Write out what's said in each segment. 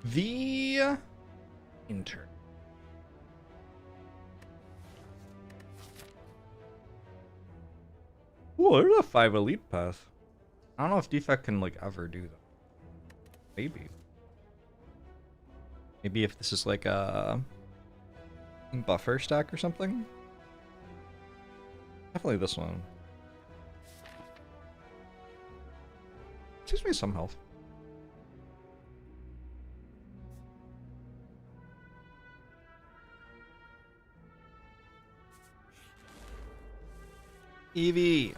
The intern. Ooh, there's a 5 elite path. I don't know if defect can like ever do that. Maybe. Maybe if this is like a buffer stack or something. Definitely this one. Gives me some health. Eevee.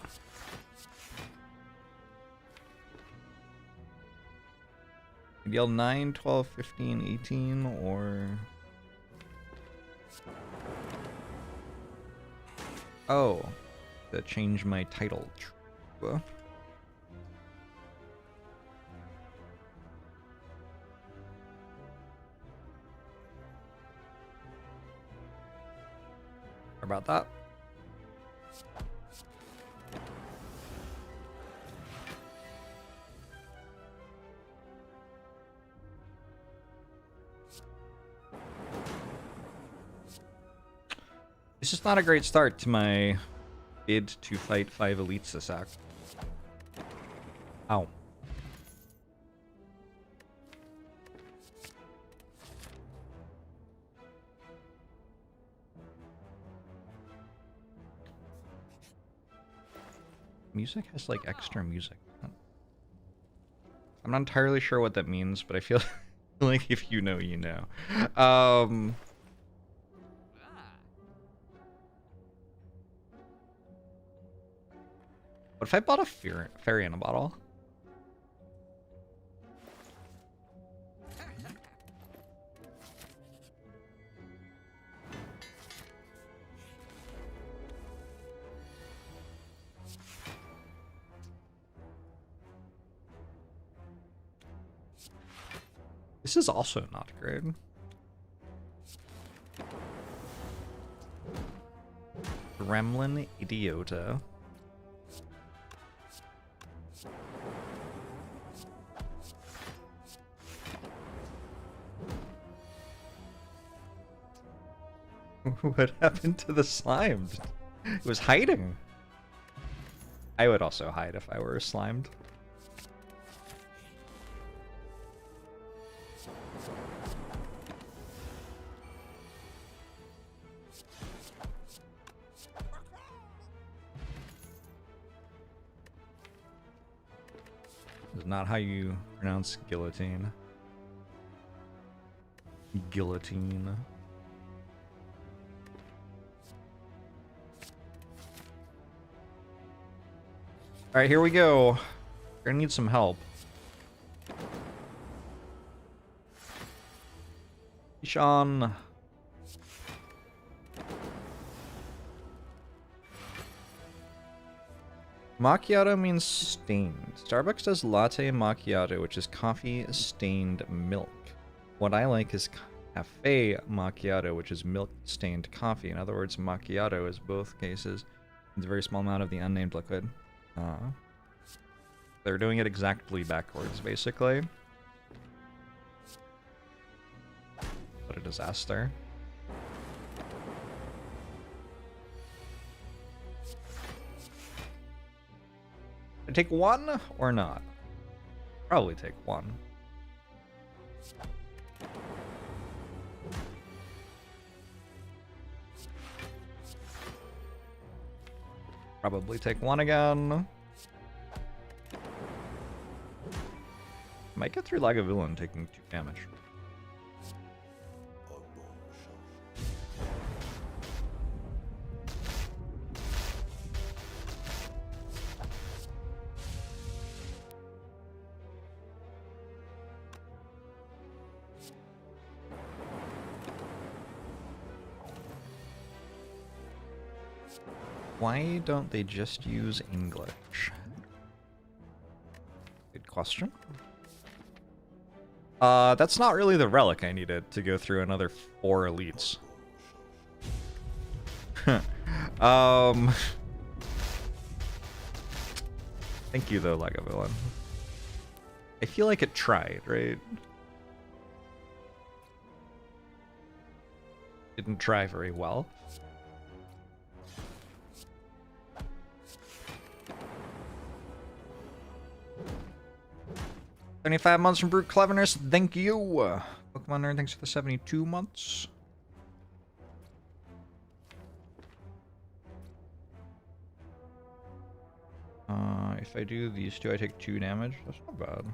Yell 9, 12, 15, 18, or... Oh, to change my title. True. About that. It's just not a great start to my bid to fight 5 elites this act. Ow. Music has like extra music. I'm not entirely sure what that means, but I feel like if you know, you know. What if I bought a fairy in a bottle? This is also not great. Gremlin Idiota. What happened to the slime? It was hiding. I would also hide if I were slimed. This is not how you pronounce guillotine. Guillotine. Alright, here we go. We're gonna need some help. Sean. Macchiato means stained. Starbucks does latte macchiato, which is coffee stained milk. What I like is cafe macchiato, which is milk stained coffee. In other words, macchiato is both cases. It's a very small amount of the unnamed liquid. They're doing it exactly backwards, basically. What a disaster. I take one or not? Probably take one. Probably take one again. Might get through Lagavulin taking 2 damage. Why don't they just use English? Good question. That's not really the relic I needed to go through another 4 elites. Thank you though, Lagavulin. I feel like it tried, right? Didn't try very well. $75 months from Brute Cleverness. Thank you. Pokemon Nerd, thanks for the 72 months. If I do these two, I take 2 damage. That's not bad.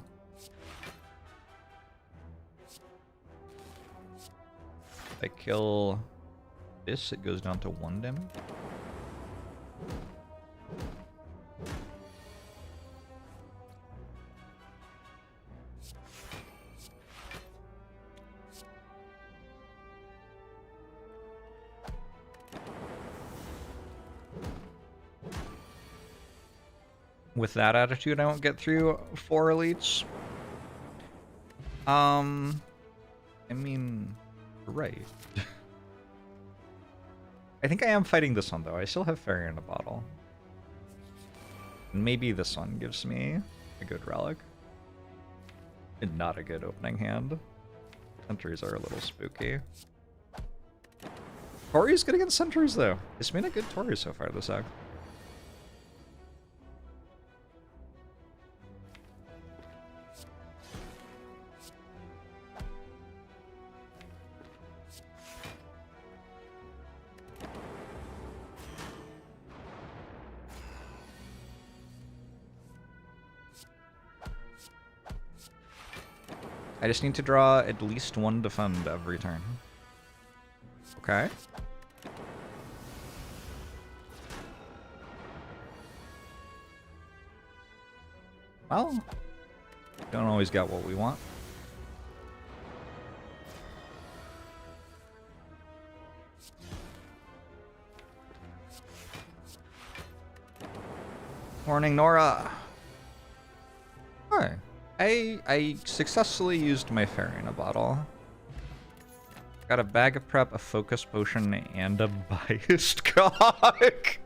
If I kill this, it goes down to 1 damage. With that attitude, I won't get through 4 elites. I mean, right. I think I am fighting this one, though. I still have Fairy in a bottle. Maybe this one gives me a good relic. And not a good opening hand. Sentries are a little spooky. Tori's good against Sentries, though. It's been a good Tori so far this act. I just need to draw at least 1 defend every turn. Okay. Well, don't always get what we want. Morning, Nora. Hi. I successfully used my Fairy in a bottle. Got a bag of prep, a focus potion, and a biased cock.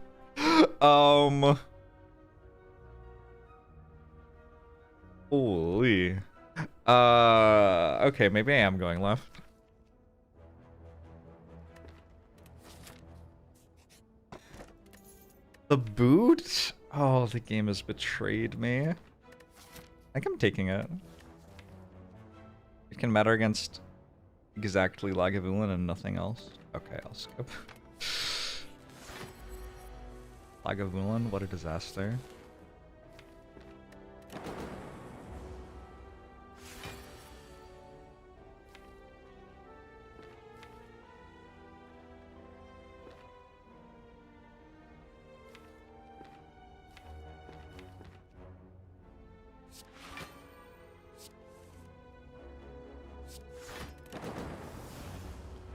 Holy. Okay, maybe I am going left. The boot? Oh, the game has betrayed me. I think I'm taking it. It can matter against exactly Lagavulin and nothing else. Okay, I'll skip. Lagavulin, what a disaster.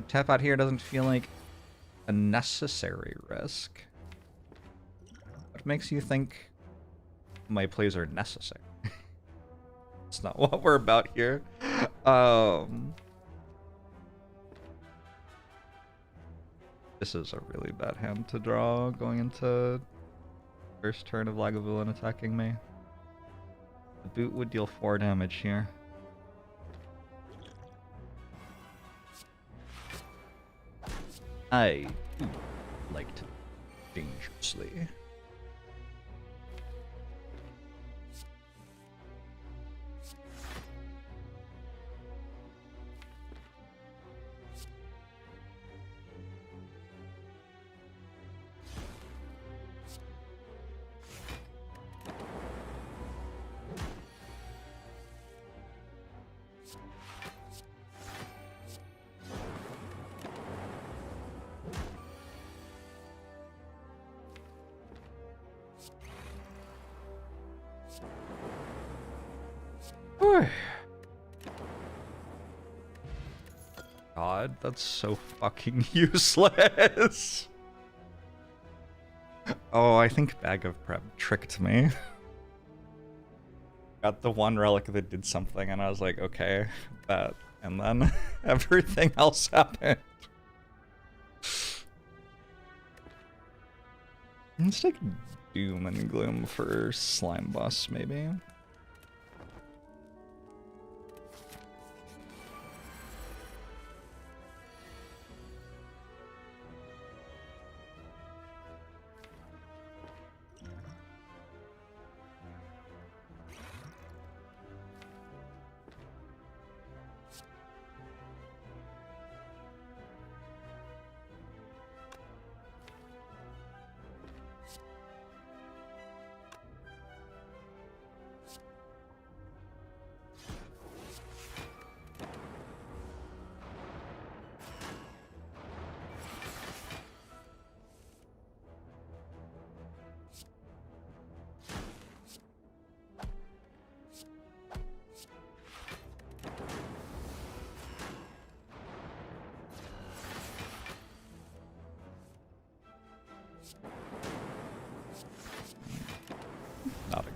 Tap out here doesn't feel like a necessary risk. What makes you think my plays are necessary? It's not what we're about here. This is a really bad hand to draw going into first turn of Lagavulin attacking me. The boot would deal 4 damage here. I do like to dangerously. God, that's so fucking useless. Oh, I think Bag of Prep tricked me. Got the one relic that did something, and I was like, okay, bet. And then everything else happened. Let's take Doom and Gloom for Slime Boss, maybe.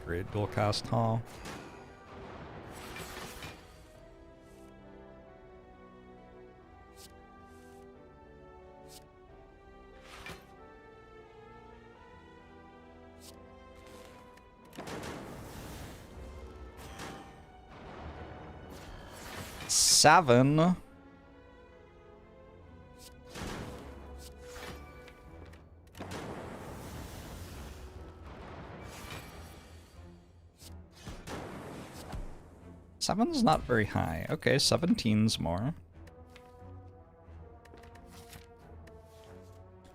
great dual cast, huh? Seven. Seven's not very high. Okay, 17's more.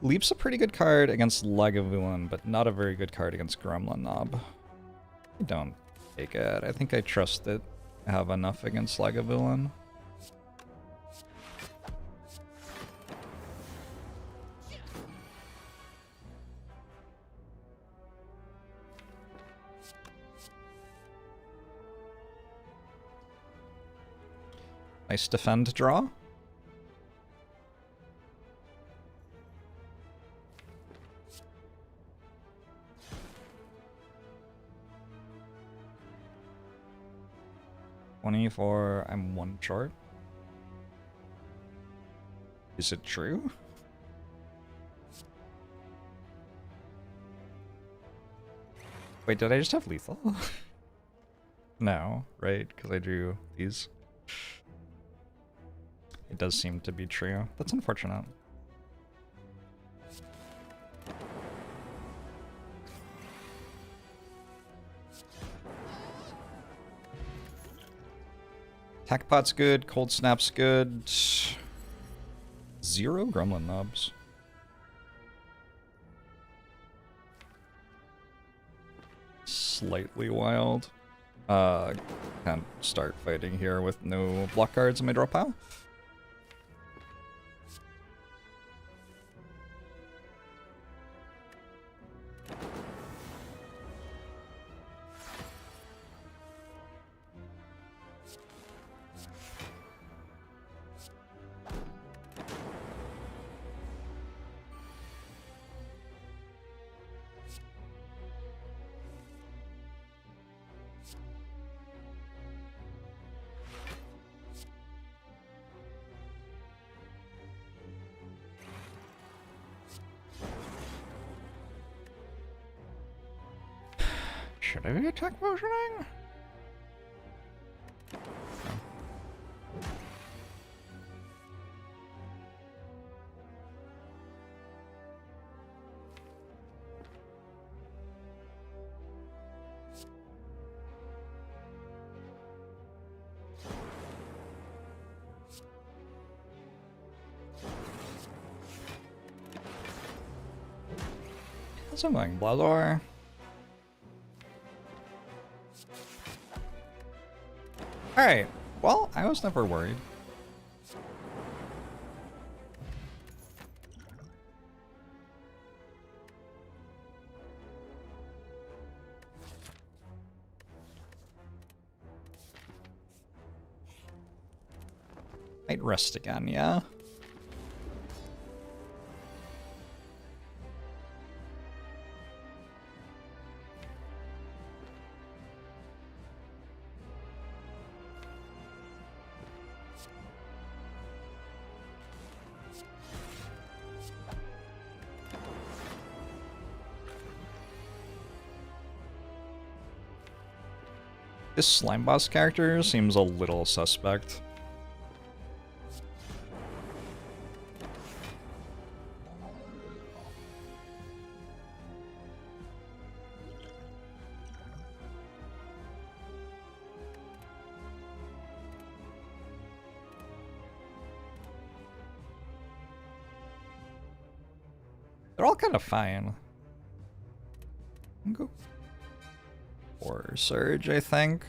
Leap's a pretty good card against Lagavulin, but not a very good card against Gremlin Knob. I don't take it. I think I trust it. I have enough against Lagavulin. Nice defend draw. I'm one short. Is it true? Wait, did I just have lethal? No, right? Because I drew these. It does seem to be true. That's unfortunate. Hackpot's good, Cold Snap's good. 0 Gremlin Knobs. Slightly wild. Can't start fighting here with no block cards in my draw pile. Should I be attack motioning? Something, Blazor. Alright, well, I was never worried. Might rest again, yeah? This slime boss character seems a little suspect. They're all kind of fine. Go. Or Surge, I think.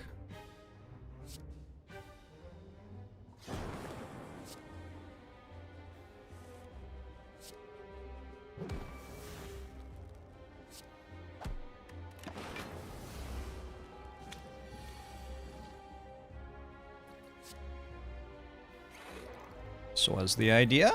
So was the idea?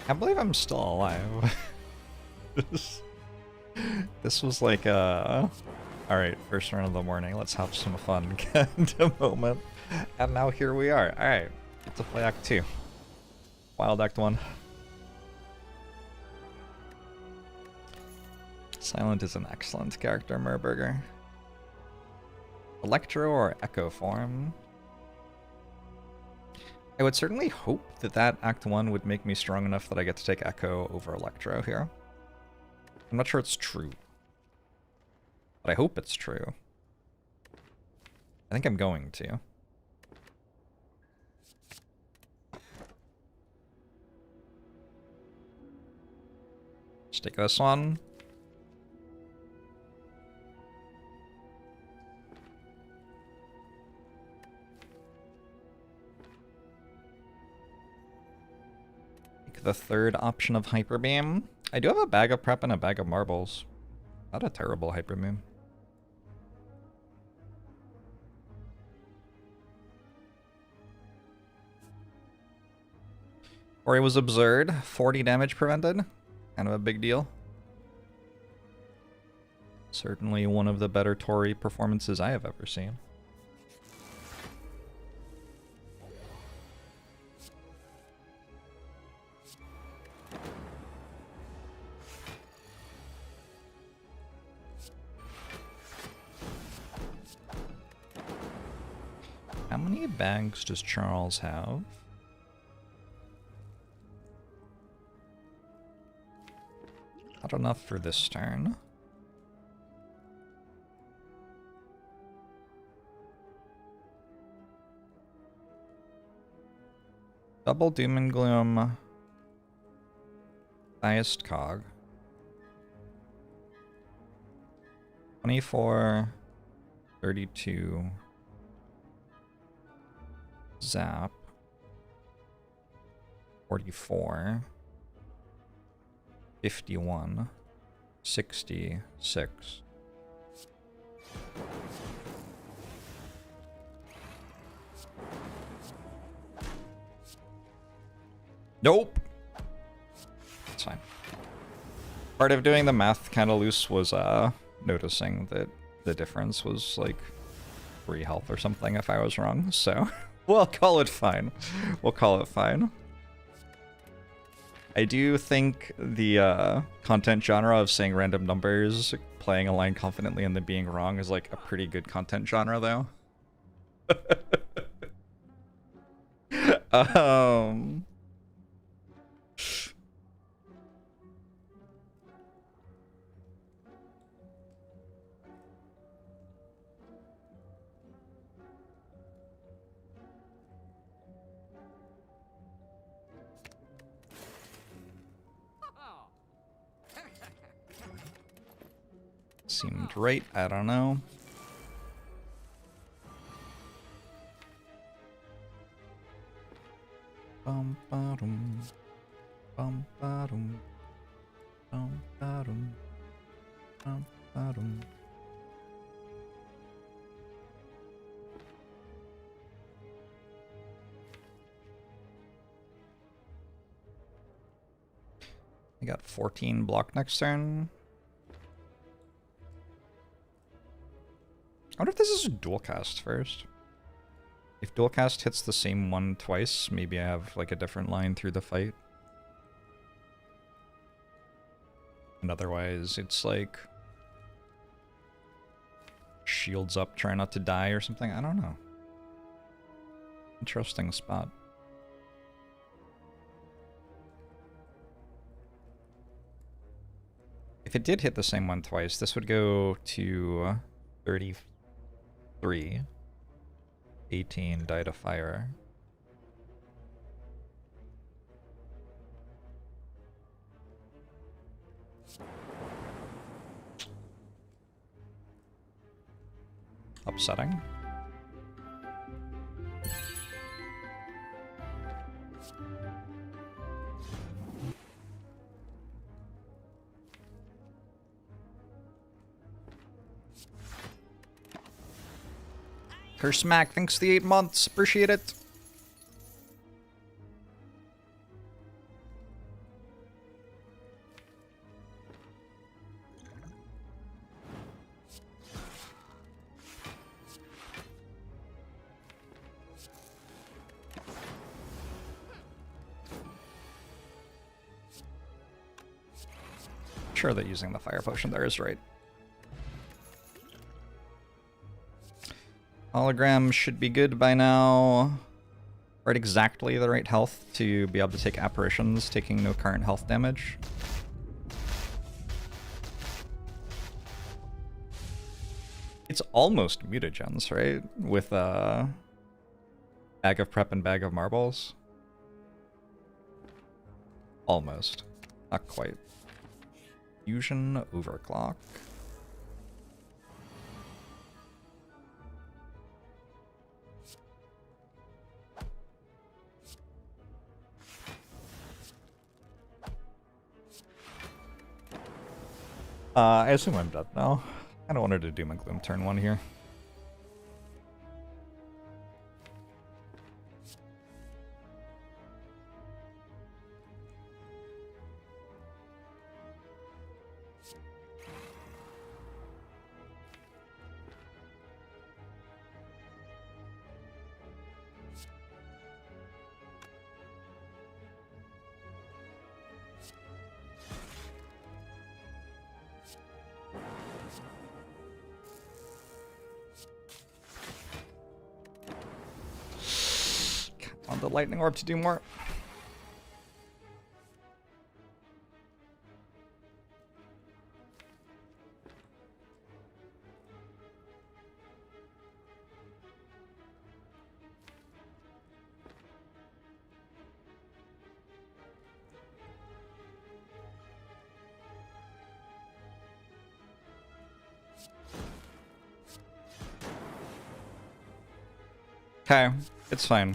I believe I'm still alive. This was like alright, first run of the morning, let's have some fun kind of moment. And now here we are. Alright, get to play Act 2. Wild Act 1. Silent is an excellent character, Murburger. Electro or Echo form? I would certainly hope that that Act 1 would make me strong enough that I get to take Echo over Electro here. I'm not sure it's true. But I hope it's true. I think I'm going to. Let's take this one. The third option of Hyper Beam. I do have a bag of prep and a bag of marbles. Not a terrible Hyper Beam. Ori was absurd. 40 damage prevented. Kind of a big deal. Certainly one of the better Tori performances I have ever seen. How many bags does Charles have? Not enough for this turn. Double Doom and Gloom. Highest cog. 24. 32. Zap. 44. 51. 66. Nope. It's fine. Part of doing the math kind of loose was noticing that the difference was like 3 health or something if I was wrong, so we'll call it fine. We'll call it fine. I do think the content genre of saying random numbers, playing a line confidently and then being wrong is like a pretty good content genre though. Seemed right, I don't know. Bum ba-dum. Bum ba-dum. Bum ba-dum. Bum ba-dum. I got 14 block next turn. I wonder if this is a dual cast first. If dual cast hits the same one twice, maybe I have like a different line through the fight. And otherwise, it's like shields up, try not to die or something. I don't know. Interesting spot. If it did hit the same one twice, this would go to 33. 18 die to fire. Upsetting. Curse Mac, thanks for the 8 months. Appreciate it. Sure that using the fire potion there is right. Hologram should be good by now. Right, exactly the right health to be able to take apparitions, taking no current health damage. It's almost mutagens, right? With Bag of Prep and Bag of Marbles. Almost. Not quite. Fusion Overclock. I assume I'm dead now. I don't wanted to Doom and Gloom turn 1 here. Want the lightning orb to do more. Okay, it's fine.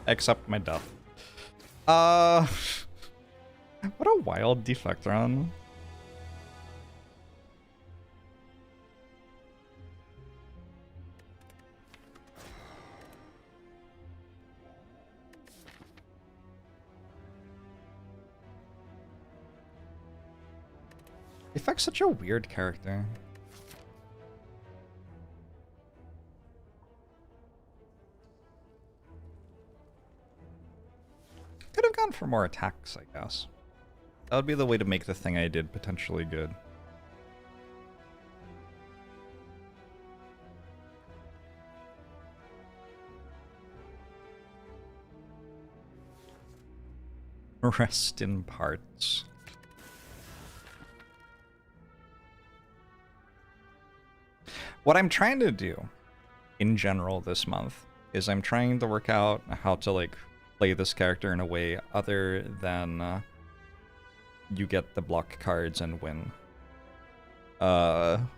Except my death. What a wild defect run. Defect's such a weird character. Could have gone for more attacks, I guess. That would be the way to make the thing I did potentially good. Rest in parts. What I'm trying to do, in general this month, is I'm trying to work out how to, like, play this character in a way other than you get the block cards and win. I'm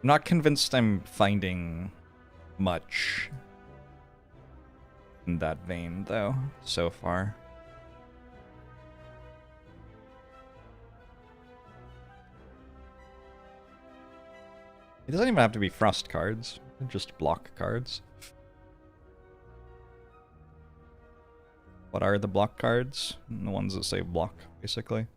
not convinced I'm finding much in that vein, though, so far. It doesn't even have to be frost cards, just block cards. What are the block cards? The ones that say block, basically.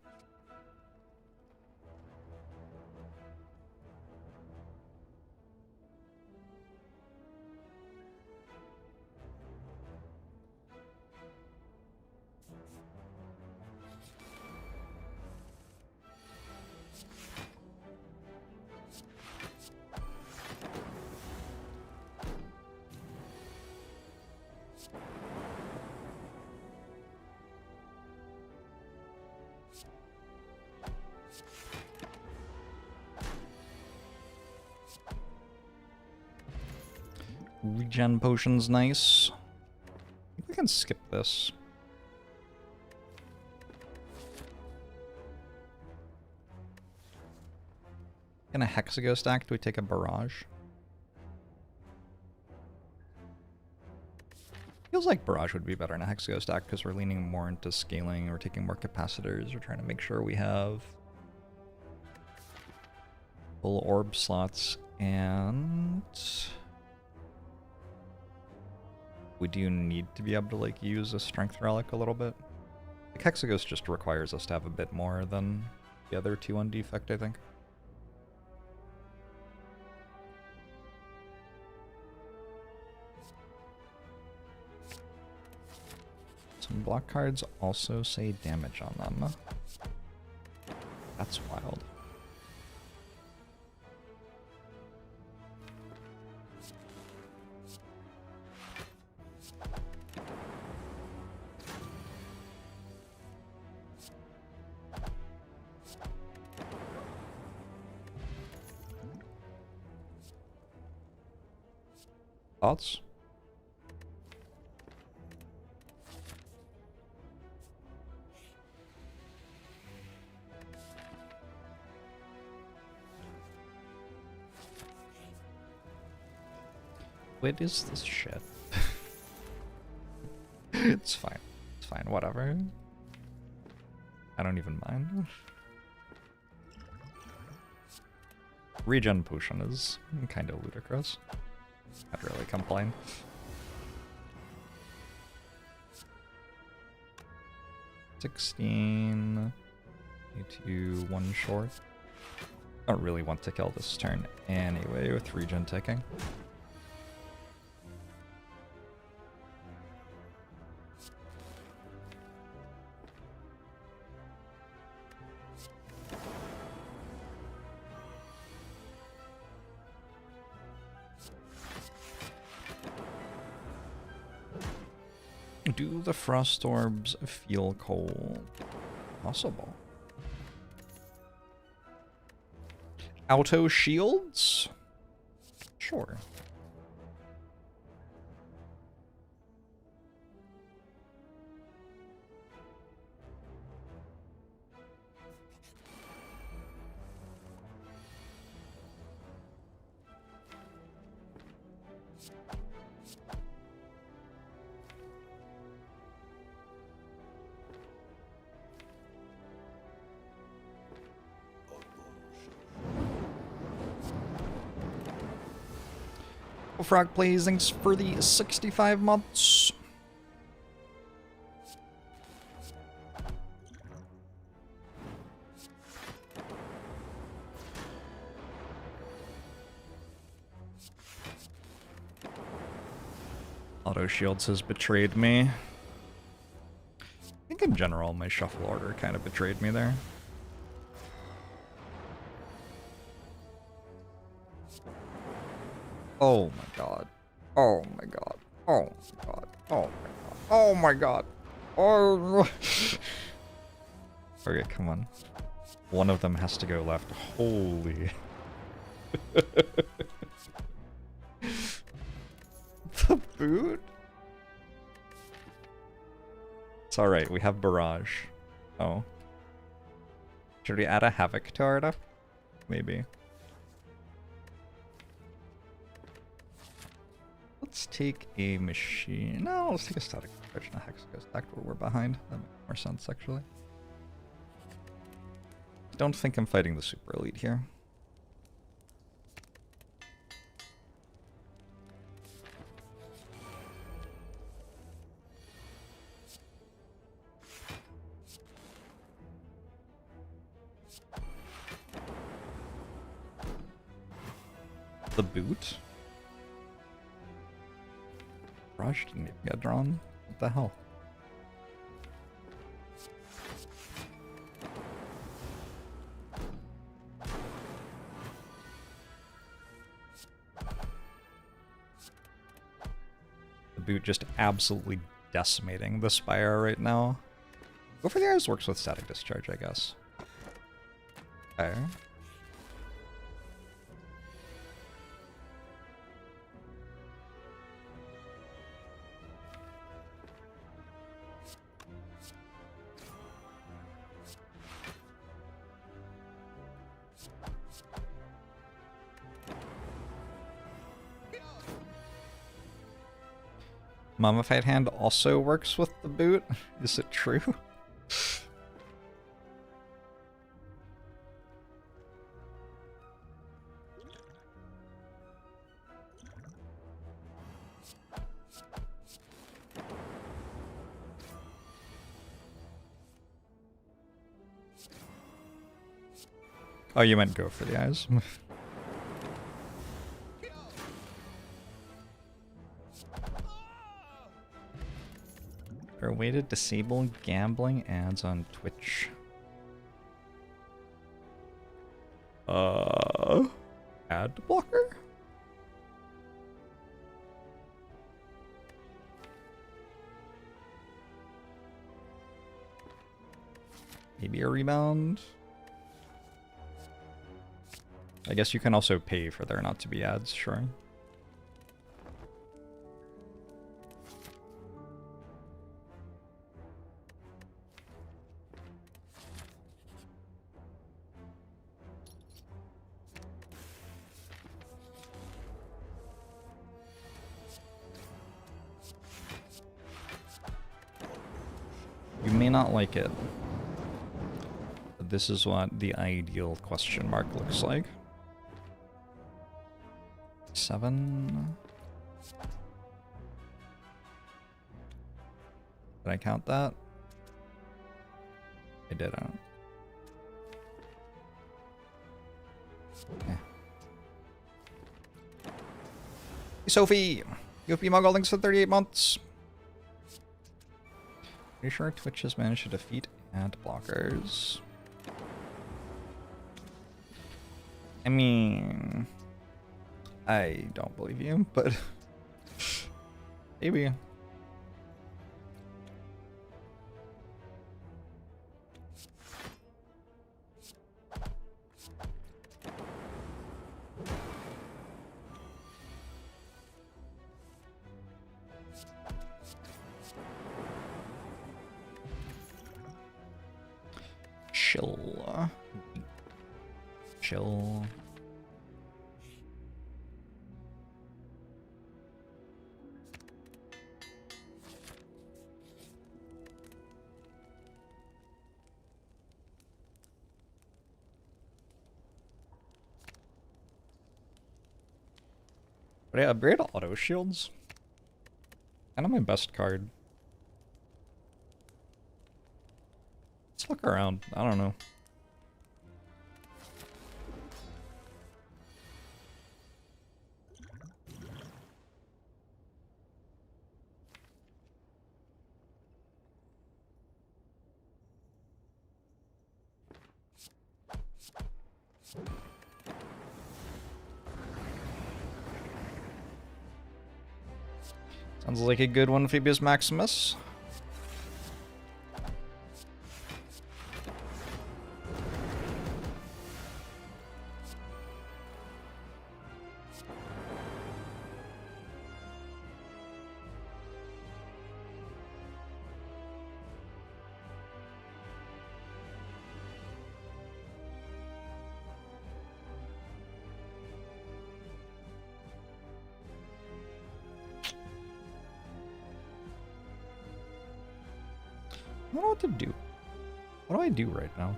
Regen potion's nice. I think we can skip this. In a Hexago stack, do we take a barrage? Feels like barrage would be better in a Hexago stack because we're leaning more into scaling, we're taking more capacitors, we're trying to make sure we have full orb slots, and we do need to be able to, like, use a strength relic a little bit. Like, Hexagos just requires us to have a bit more than the other two on defect, I think. Some block cards also say damage on them. That's wild. Thoughts? What is this shit? It's fine. It's fine, whatever. I don't even mind. Regen potion is kind of ludicrous. I'd really complain. $16. Need to one short. I don't really want to kill this turn anyway with regen ticking. Do the frost orbs feel cold? Possible. Auto shields? Sure. Frog plays, thanks for the 65 months. Auto Shields has betrayed me. I think in general my shuffle order kind of betrayed me there. Oh my god. Oh my god. Oh my god. Oh my god. Oh my god. Oh. Okay, come on. One of them has to go left. Holy. The boot? It's alright, we have Barrage. Oh. Should we add a Havoc to our deck? Maybe. Let's take a machine. No, let's take a static approach and a hex goes back where we're behind. That makes more sense, actually. Don't think I'm fighting the super elite here. The boot? Rush didn't even get drawn. What the hell? The boot just absolutely decimating the Spire right now. Go for the Eyes works with Static Discharge, I guess. Okay. Mummified Hand also works with the boot? Is it true? Oh, you meant go for the Eyes? there a way to disable gambling ads on Twitch? Ad blocker? Maybe a rebound? I guess you can also pay for there not to be ads, sure. You may not like it. But this is what the ideal question mark looks like. 7. Did I count that? I didn't. Yeah. Hey, Sophie! UFB Muggle links for 38 months. Pretty sure Twitch has managed to defeat ad blockers. I mean, I don't believe you, but maybe. Chill. Chill. But yeah, upgrade auto shields. Kind of my best card. Let's look around. I don't know. Sounds like a good one, Phoebus Maximus. I don't know what to do. What do I do right now?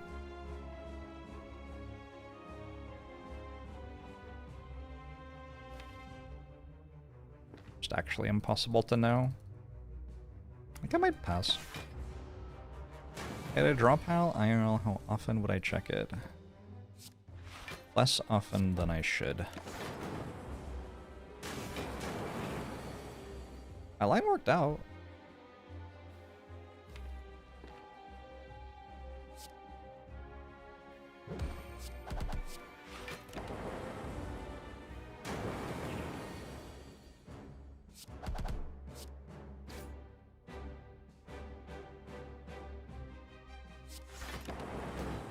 Just actually impossible to know. I think I might pass. At a draw pile, IRL, how often would I check it? Less often than I should. My line worked out.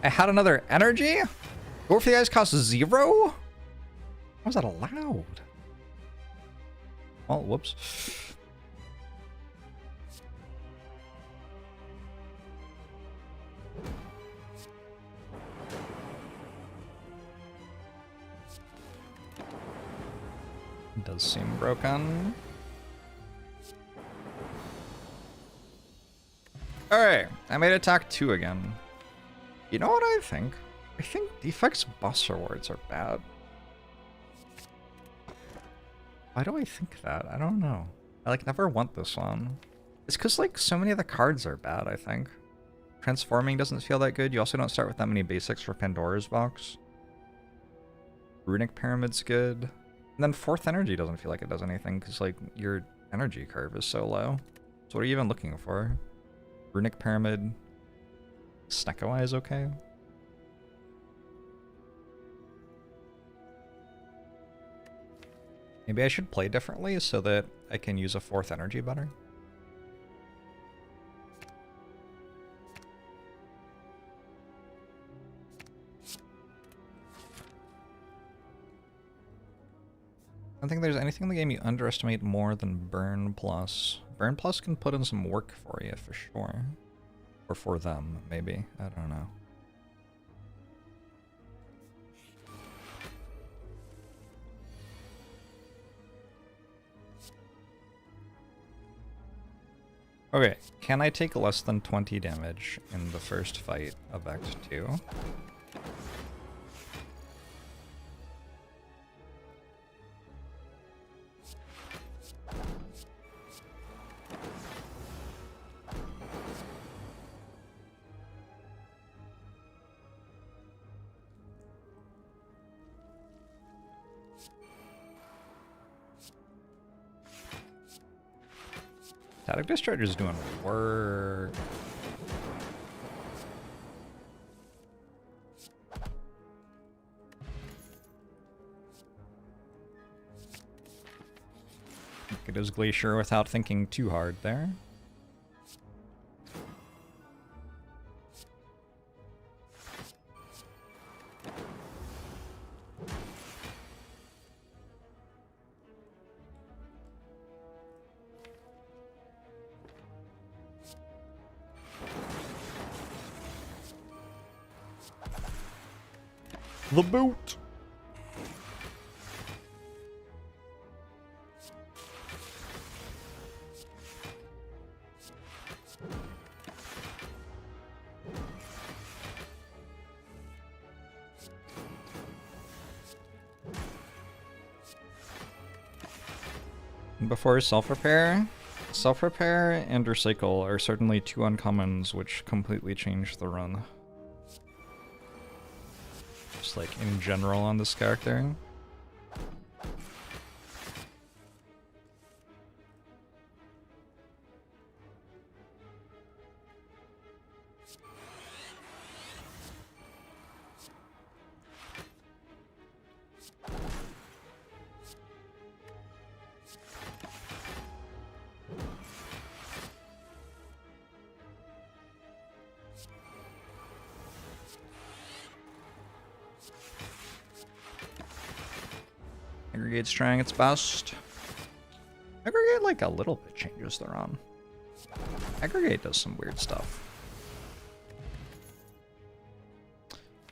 I had another energy? Go for the guys cost 0? How was that allowed? Oh, whoops. It does seem broken. Alright, I made attack 2 again. You know what I think? I think defects boss rewards are bad. Why do I think that? I don't know. I like never want this one. It's because like so many of the cards are bad, I think. Transforming doesn't feel that good. You also don't start with that many basics for Pandora's box. Runic Pyramid's good. And then 4th energy doesn't feel like it does anything because like your energy curve is so low. So What are you even looking for? Runic Pyramid. Snecko is okay. Maybe I should play differently so that I can use a 4th energy better. I don't think there's anything in the game you underestimate more than Burn Plus. Burn Plus can put in some work for you, for sure. Or for them, maybe. I don't know. Okay, can I take less than 20 damage in the first fight of Act 2? Static Discharge is doing work. It is Glacier without thinking too hard there. The boot! Before self-repair and recycle are certainly two uncommons which completely change the run. Just like in general on this character. Aggregate's trying its best. Aggregate like a little bit changes the run. Aggregate does some weird stuff.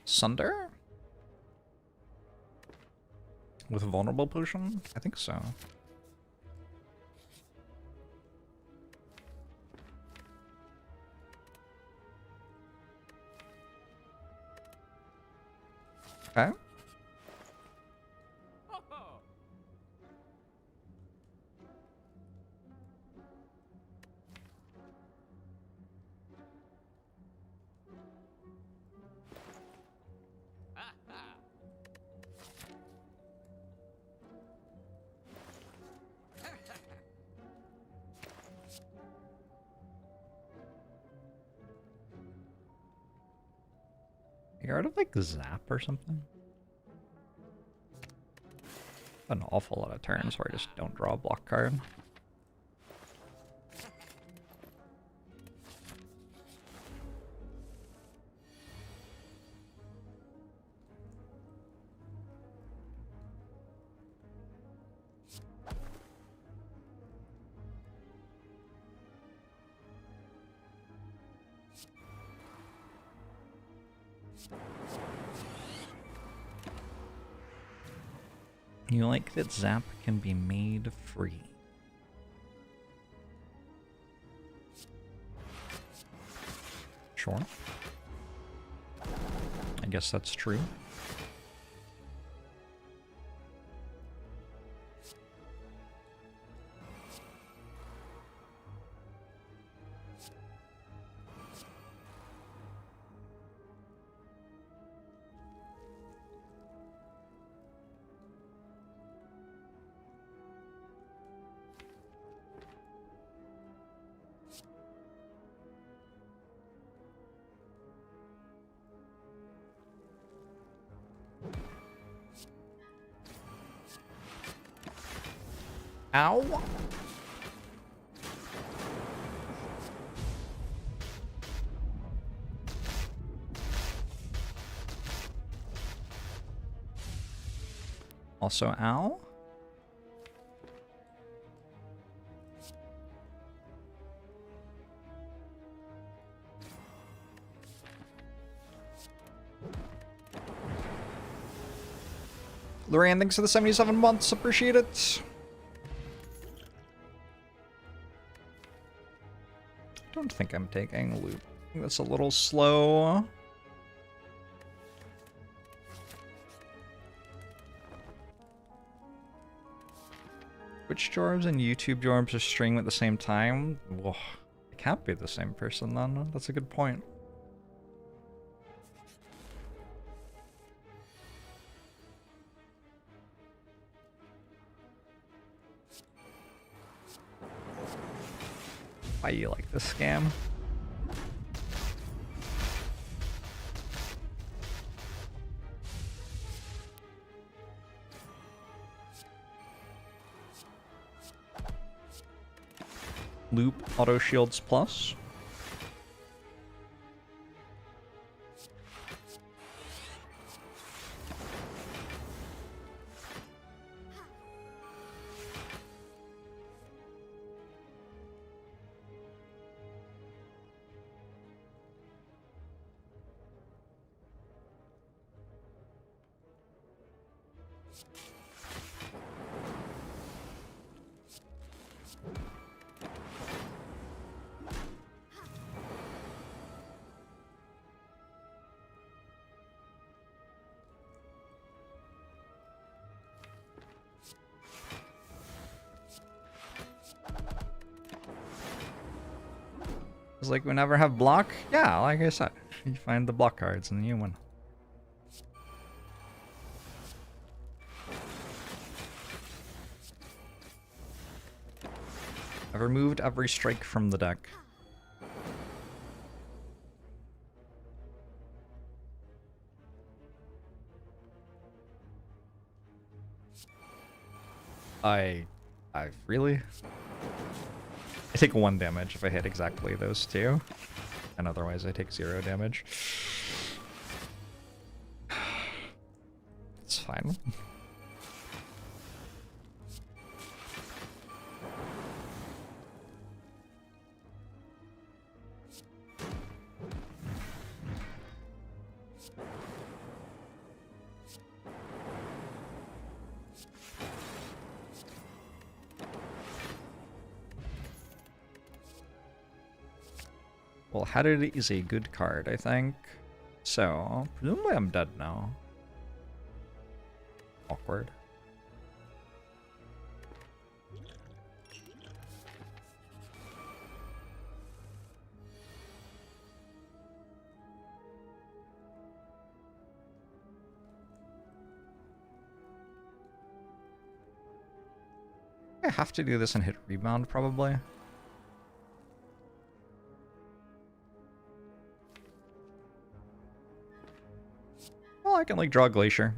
Sunder? With vulnerable potion? I think so. Okay. You're out of like zap or something? An awful lot of turns where I just don't draw a block card. You like that zap can be made free. Sure. I guess that's true. Ow! Also, ow. Lorraine, thanks for the 77 months. Appreciate it. Don't think I'm taking loot. I think that's a little slow. Which Jorbs and YouTube Jorbs are streaming at the same time? Whoa, it can't be the same person then. That's a good point. Why you like this scam? Loop auto shields plus. Like we never have block? Yeah, like I said, you find the block cards and you win. I've removed every strike from the deck. I've really? I take 1 damage if I hit exactly those two, and otherwise I take 0 damage. It's fine. Well, Haddad is a good card, I think. So, presumably I'm dead now. Awkward. I have to do this and hit rebound, probably. Well, I can, like, draw Glacier.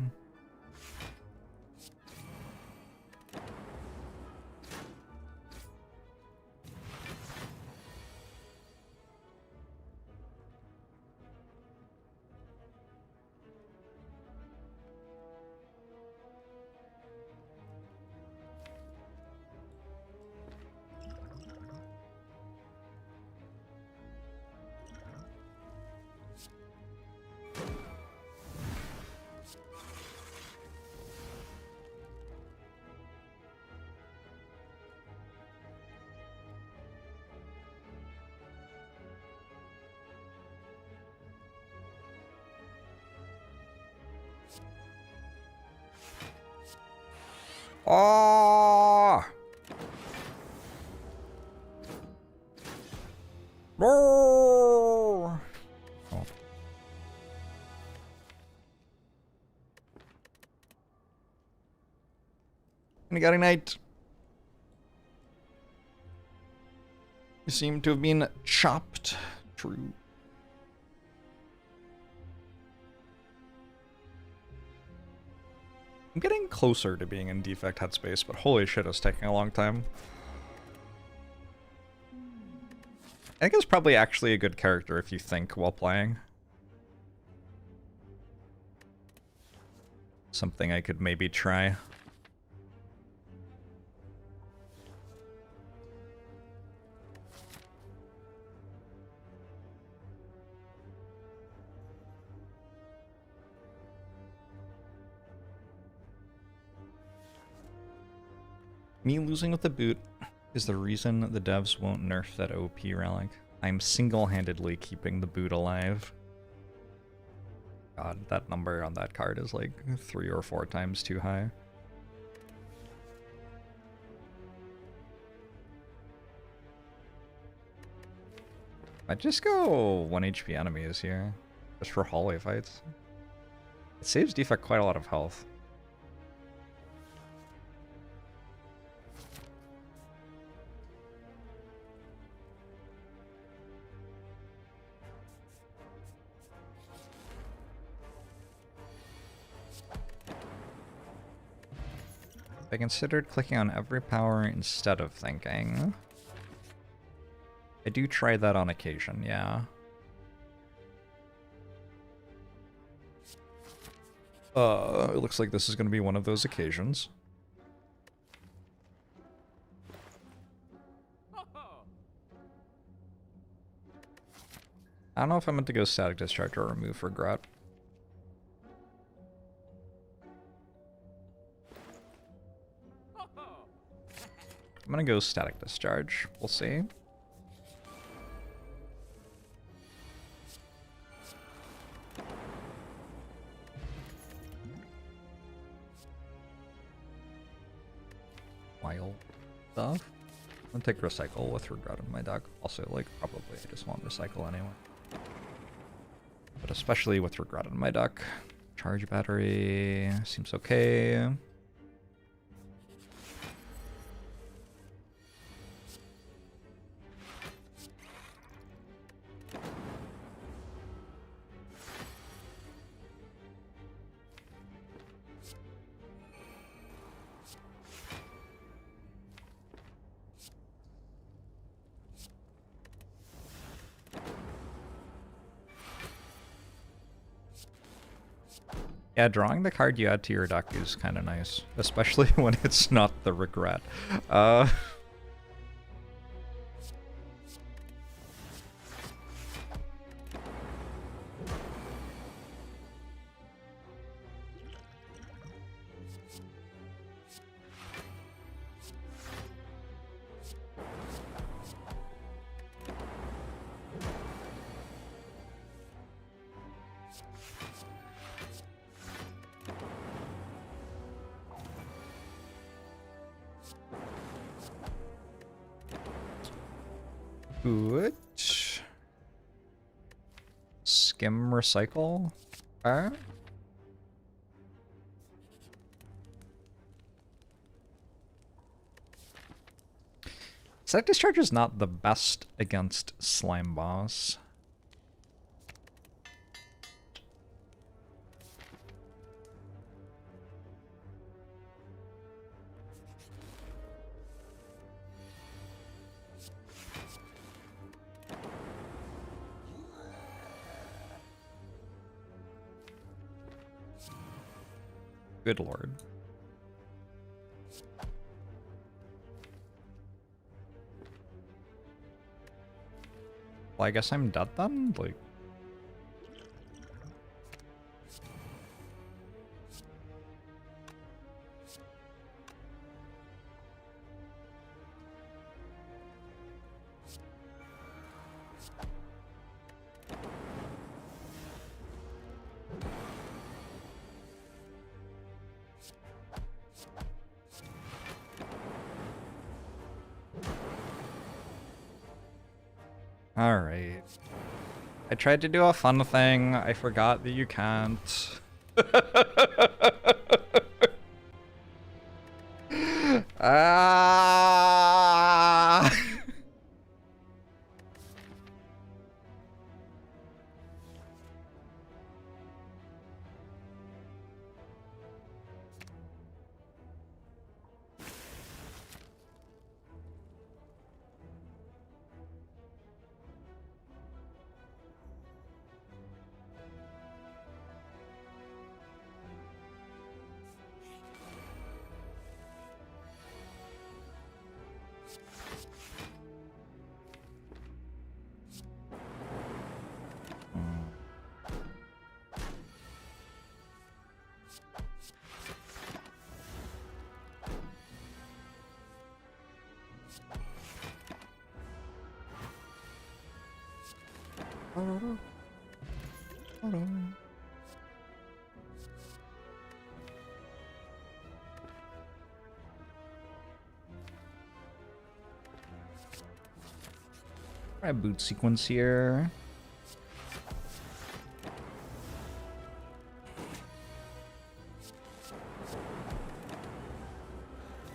Oh! Oh! And got Ignite. You seem to have been chopped. True. I'm getting closer to being in defect headspace, but holy shit, it's taking a long time. I think it's probably actually a good character if you think while playing. Something I could maybe try. Me losing with the boot is the reason the devs won't nerf that OP relic. I'm single-handedly keeping the boot alive. God, that number on that card is like 3 or 4 times too high. I'd just go 1 HP enemies here, just for hallway fights. It saves defect quite a lot of health. I considered clicking on every power instead of thinking. I do try that on occasion, yeah. It looks like this is going to be one of those occasions. I don't know if I meant to go static discharge or remove regret. I'm gonna go static discharge. We'll see. Wild stuff. I'm gonna take recycle with regret in my deck. Also, like, probably I just won't recycle anyway. But especially with regret in my deck. Charge battery seems okay. Yeah, drawing the card you add to your deck is kind of nice, especially when it's not the regret. Good. Skim recycle. Alright. Static discharge is not the best against slime boss. Good lord. Well, I guess I'm dead then? Like... Alright. I tried to do a fun thing. I forgot that you can't. Ah! Try a boot sequence here.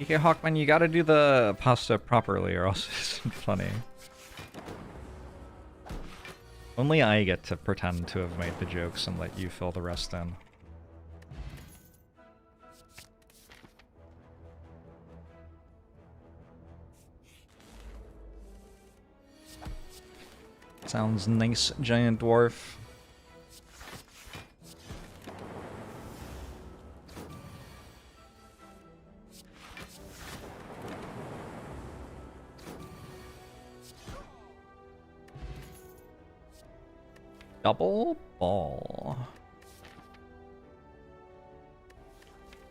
DK Hawkman, you gotta do the pasta properly or else it isn't funny. Only I get to pretend to have made the jokes and let you fill the rest in. Sounds nice, giant dwarf. Double ball.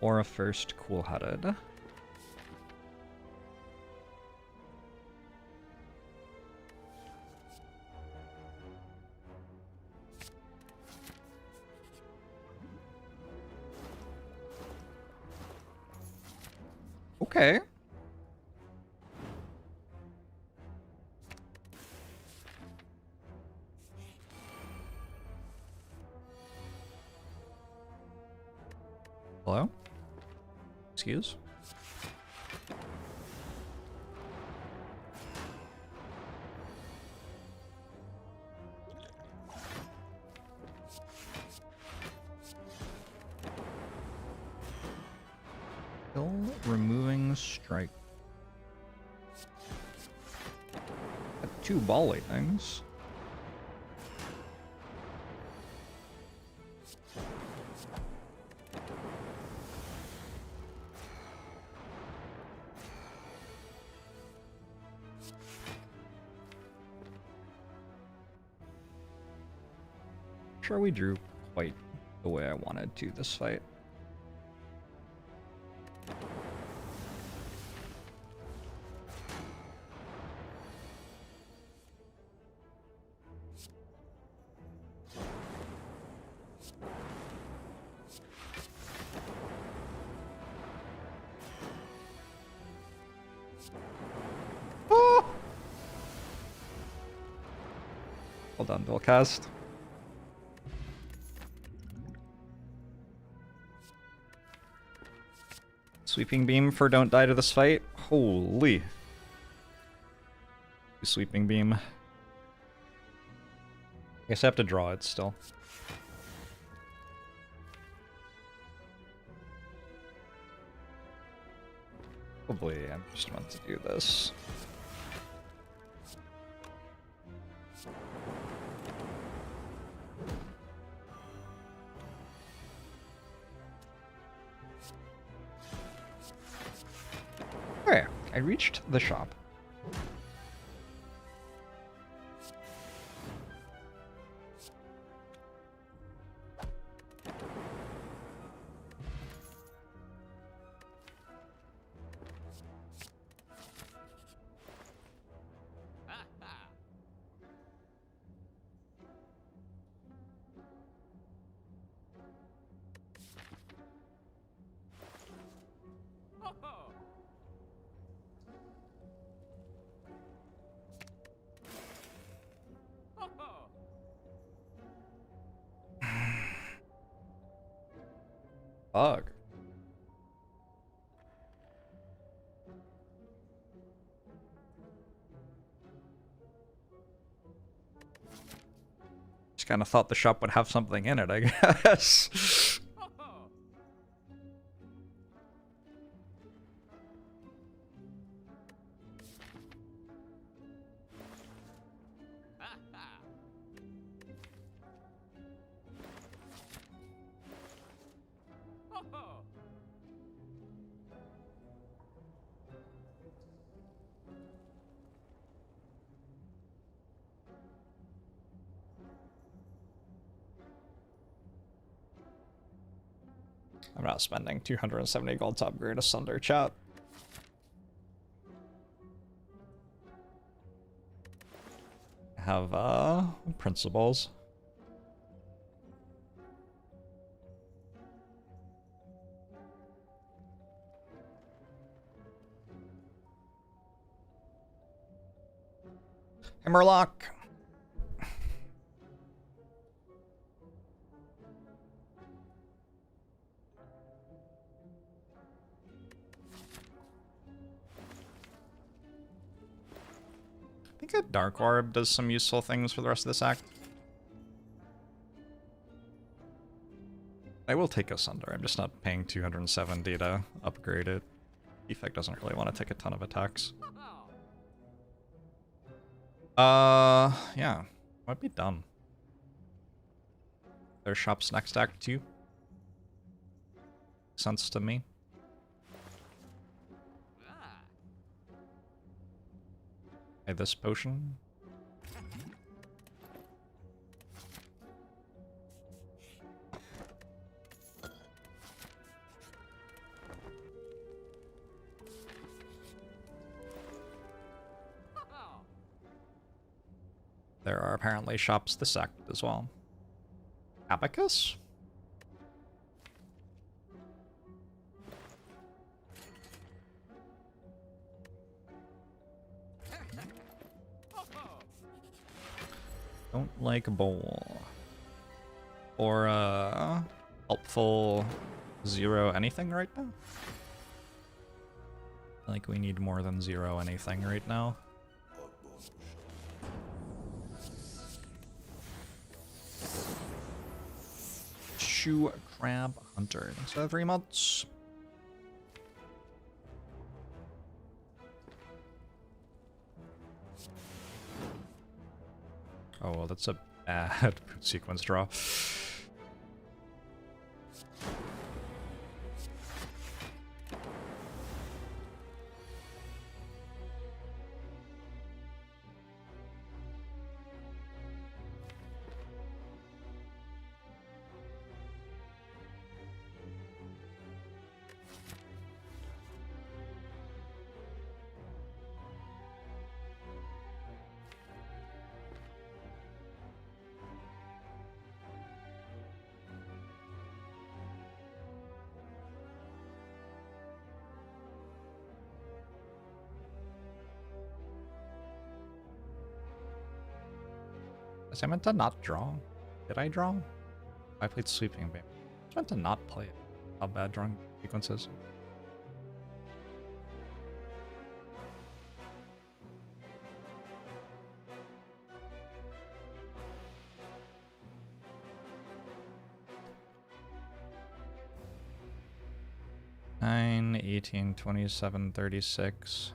Or a first cool-headed. Okay. Hello? Excuse? Still removing strike. Got 2 ball lightnings. Sure, we drew quite the way I wanted to this fight. Oh! Well done, dual cast. Sweeping beam for don't die to this fight. Holy. Sweeping beam. I guess I have to draw it still. Probably I'm just meant to do this. Okay, I reached the shop. Bug. Just kind of thought the shop would have something in it, I guess. I'm not spending 270 gold to upgrade a Sunder chat. have principles. Hammerlock. I think a Dark Orb does some useful things for the rest of this act. I will take Asunder. I'm just not paying 270 to upgrade it. Defect doesn't really want to take a ton of attacks. Yeah. Might be done. Their shop's next act too. Sense to me. Buy this potion. There are apparently shops this act as well. Abacus? Don't like a bowl. Or helpful 0 anything right now? I feel like we need more than 0 anything right now. Shoe Crab Hunter. Thanks for the 3 months. Oh, well, that's a bad boot sequence draw. Was I meant to not draw? Did I draw? I played Sleeping Baby. I was meant to not play it. How bad drawing sequences. Nine, 18, 27, 36.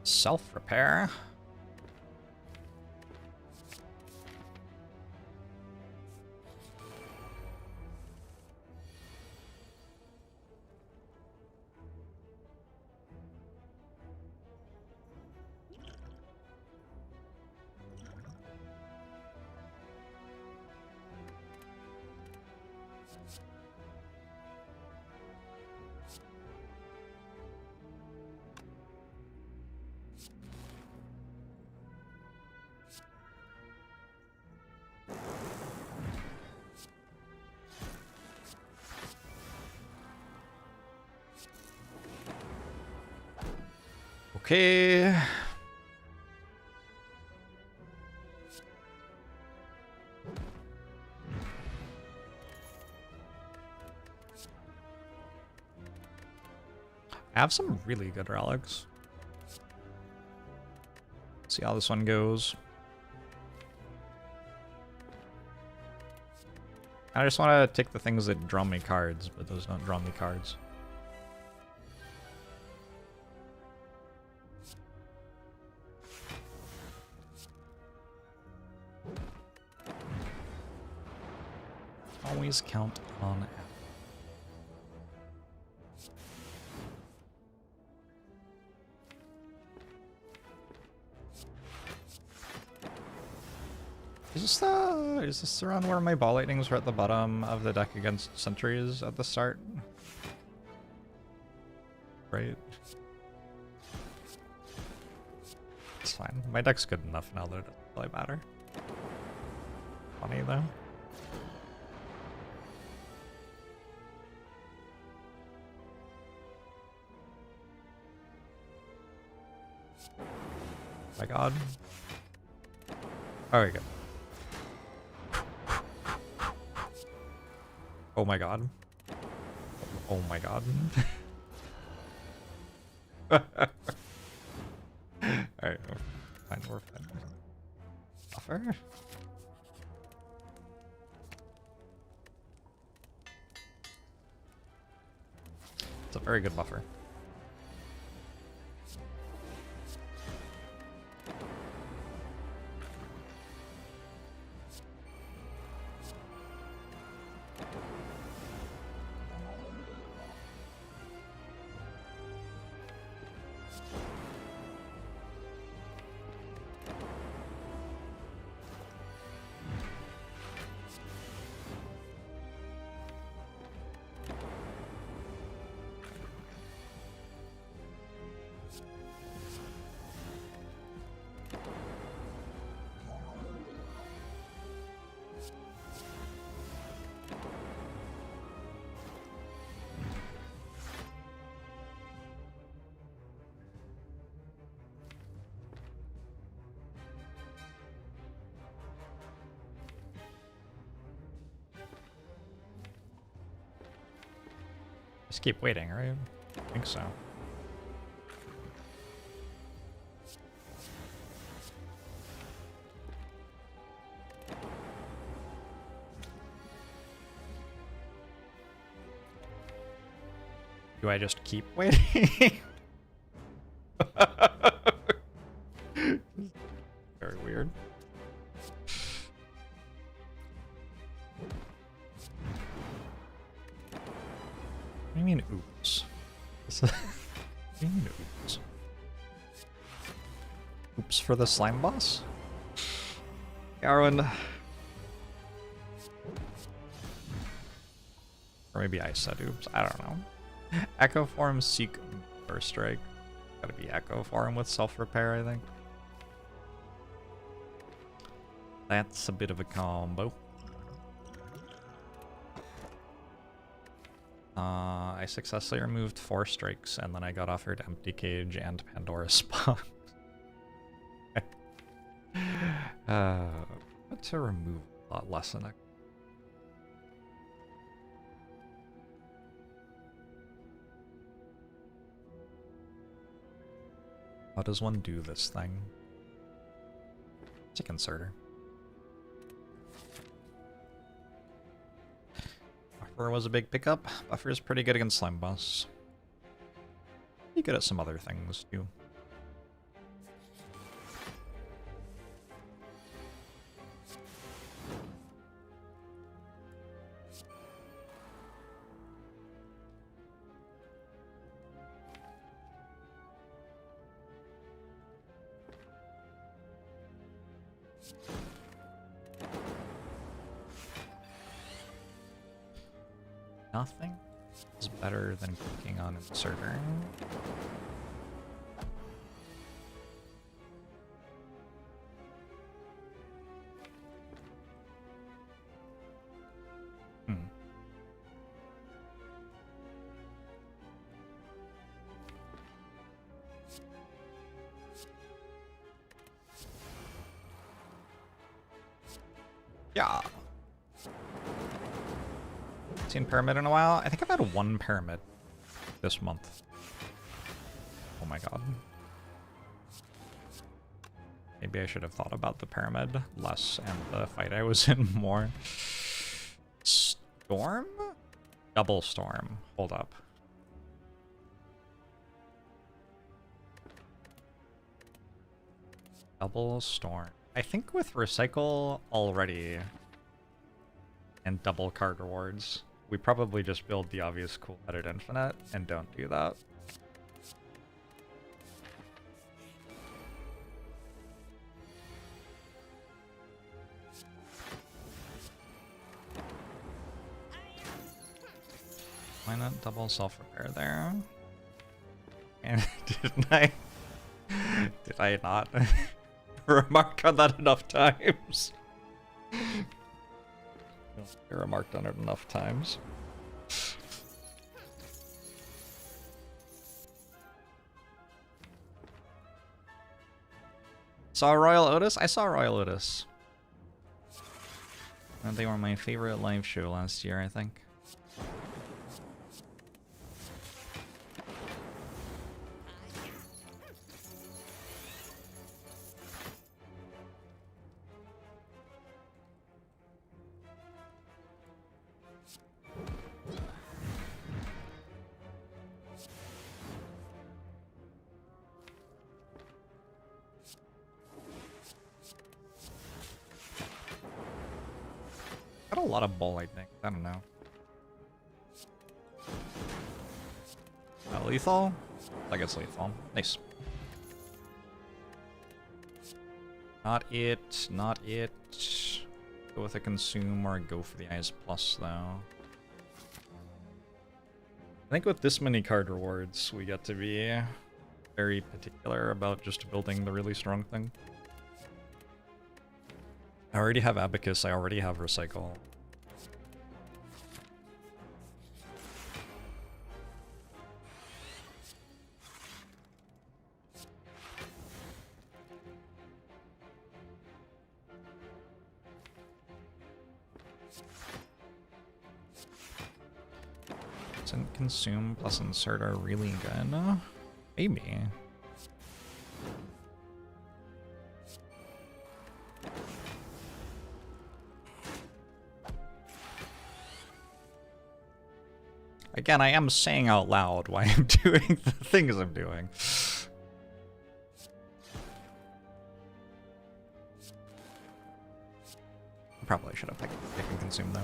Self-repair. Okay. I have some really good relics. See how this one goes. I just want to take the things that draw me cards, but those don't draw me cards. Always count on F. Is this the run where my ball lightnings were at the bottom of the deck against sentries at the start? Right. It's fine. My deck's good enough now that it doesn't really matter. Funny though. Oh my god. Alright, good. Oh my god. Oh my god. Alright, fine, we're fine. Buffer? It's a very good buffer. Just keep waiting, right? I think so. Do I just keep waiting? Very weird. What do you mean, oops? What do you mean, oops? Oops for the slime boss? Garwin. Or maybe I said oops, I don't know. Echo form, seek, burst strike. Gotta be echo form with self-repair, I think. That's a bit of a combo. I successfully removed 4 strikes, and then I got offered Empty Cage and Pandora's Spawn. What to remove a lot less than a... How does one do this thing? It's a concerter. Buffer was a big pickup. Buffer is pretty good against Slime Boss. Pretty good at some other things, too. Nothing is better than clicking on inserter. Yeah. Seen Pyramid in a while? I think I've had 1 Pyramid this month. Oh my god. Maybe I should have thought about the Pyramid less and the fight I was in more. Storm? Double Storm. Hold up. Double Storm. I think with Recycle already and double card rewards, we probably just build the obvious cool-headed infinite and don't do that. Why not double self-repair there? And didn't I? Did I not remark on that enough times? I remarked on it enough times. Saw Royal Otis? I saw Royal Otis. And they were my favorite live show last year, I think. Got a lot of ball, I think. I don't know. Lethal? I guess lethal. Nice. Not it. Not it. Go with a consume or go for the Eyes Plus, though. I think with this many card rewards, we get to be very particular about just building the really strong thing. I already have Abacus, I already have Recycle. Doesn't consume plus insert are really good? Maybe. Again, I am saying out loud why I'm doing the things I'm doing. Probably should have picked and consume though.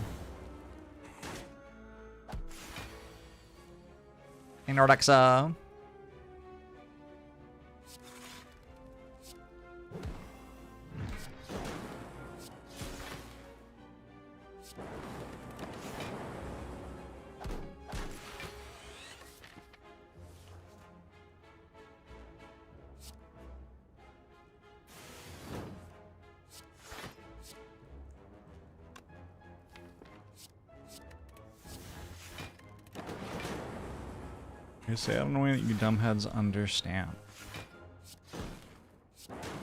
Hey Nordexa. I say, I don't know what you dumbheads understand.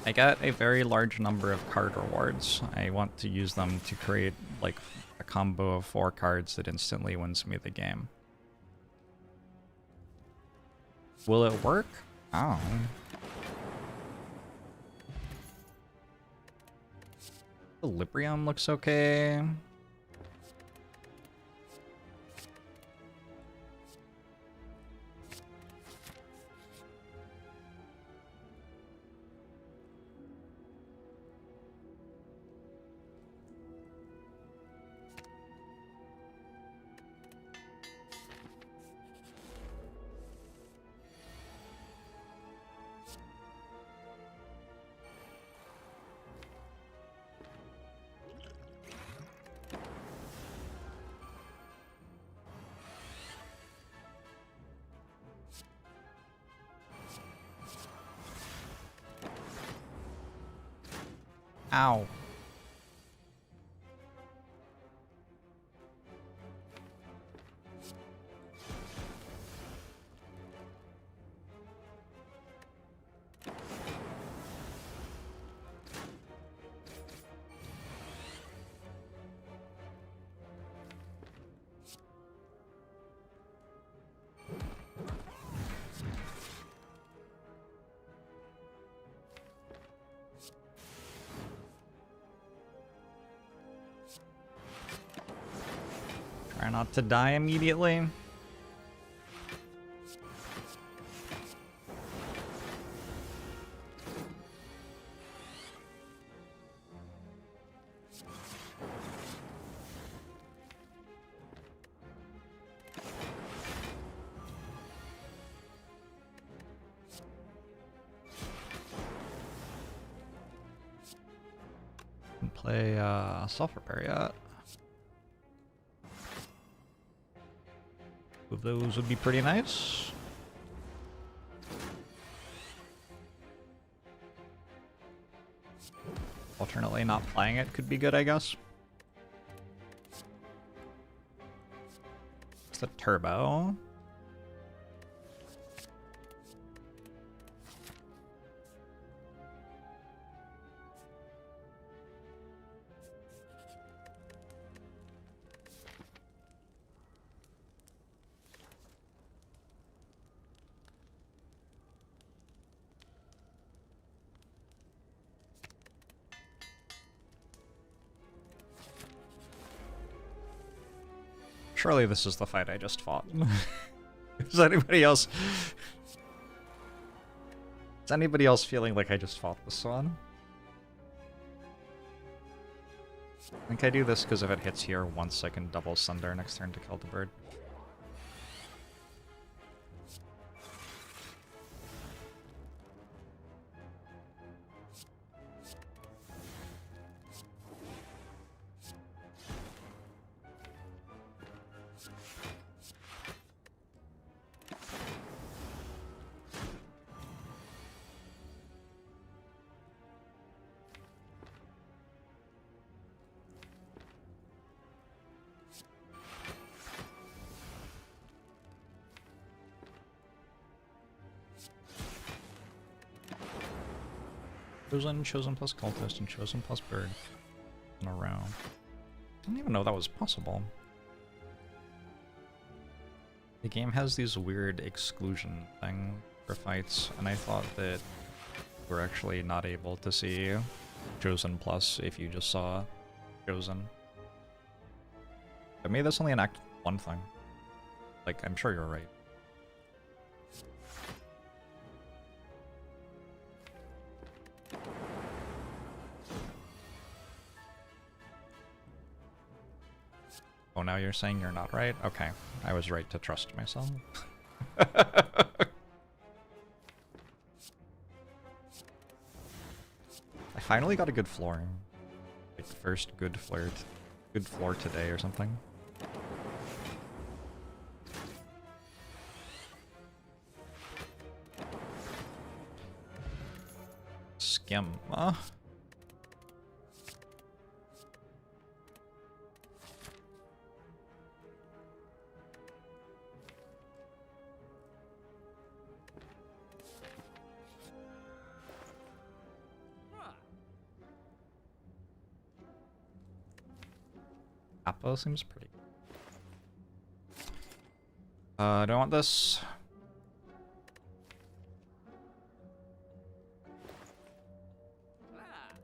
I get a very large number of card rewards. I want to use them to create, like, a combo of 4 cards that instantly wins me the game. Will it work? Oh. Equilibrium looks okay. Ow. Try not to die immediately. Play self-repair yet. Two of those would be pretty nice. Alternately, not playing it could be good, I guess. It's the turbo. Surely this is the fight I just fought. Is anybody else... Is anybody else feeling like I just fought this one? I think I do this because if it hits here once, I can double Sunder next turn to kill the bird. Chosen plus cultist, and chosen plus bird in a row. I didn't even know that was possible. The game has these weird exclusion thing for fights, and I thought that we're actually not able to see chosen plus if you just saw chosen. But maybe that's only an Act 1 thing. Like, I'm sure you're right. Oh, now you're saying you're not right? Okay, I was right to trust myself. I finally got a good floor. Like, first good floor today or something. Skim. Apple seems pretty. Do I want this?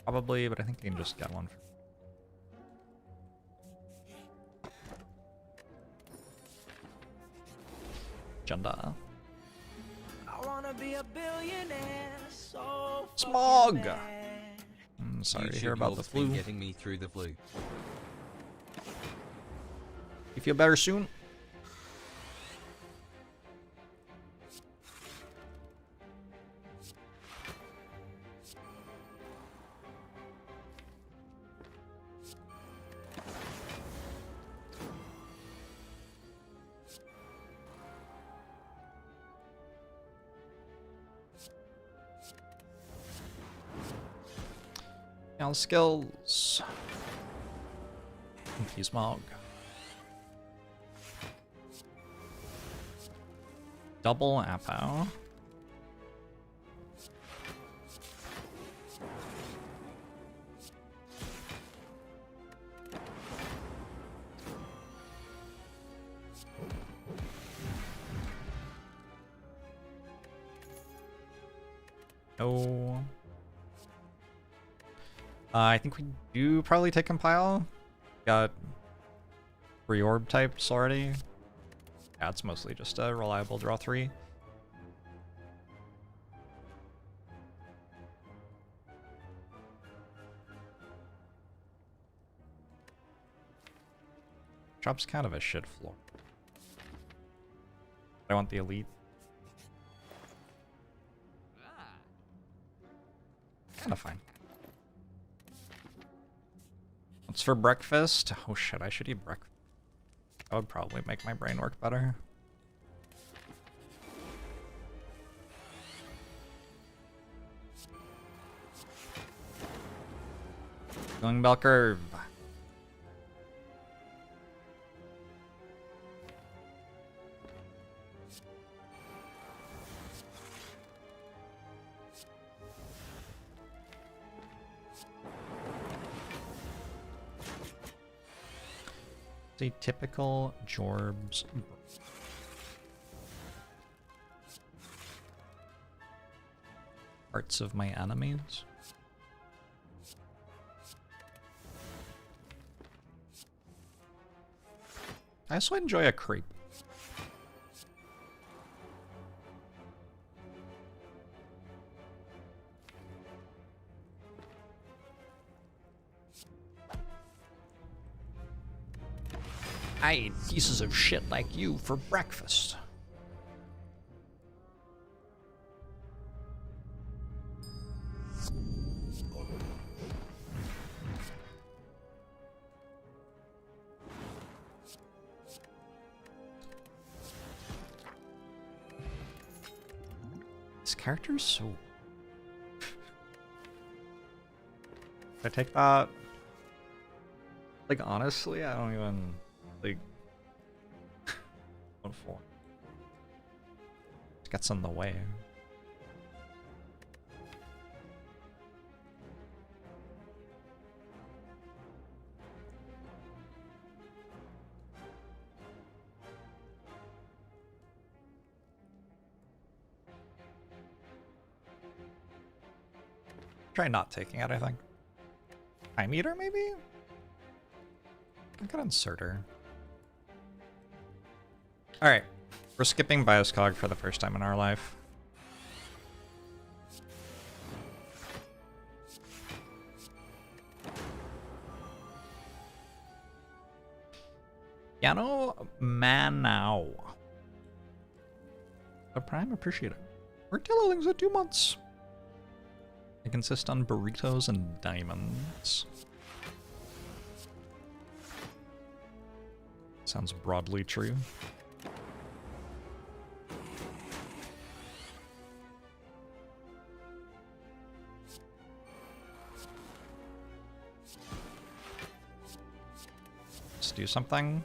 Probably, but I think I can just get one. Agenda. I wanna be a billionaire, so Smog. I'm sorry to hear about the flu. Getting me through the flu. You feel better soon? Now skills. He's Smog. Double Apo. No. I think we do probably take Compile. Got reorb types already. Yeah, it's mostly just a reliable draw 3. Drop's kind of a shit floor. I want the elite. Kinda fine. What's for breakfast? Oh shit, I should eat breakfast. That would probably make my brain work better. Going bell curve. It's a typical Jorbs. Parts of my enemies. I also enjoy a creep. I ate pieces of shit like you for breakfast. This character's so... I take that... Like, honestly, I don't even... Like... What for? It gets in the way. Try not taking it, I think. Time Eater, maybe? I could insert her. Alright. We're skipping Bioscog for the first time in our life. Yano Manao. A Prime Appreciator. We're Tillowings at 2 months. They consist on burritos and diamonds. Sounds broadly true. Let's do something.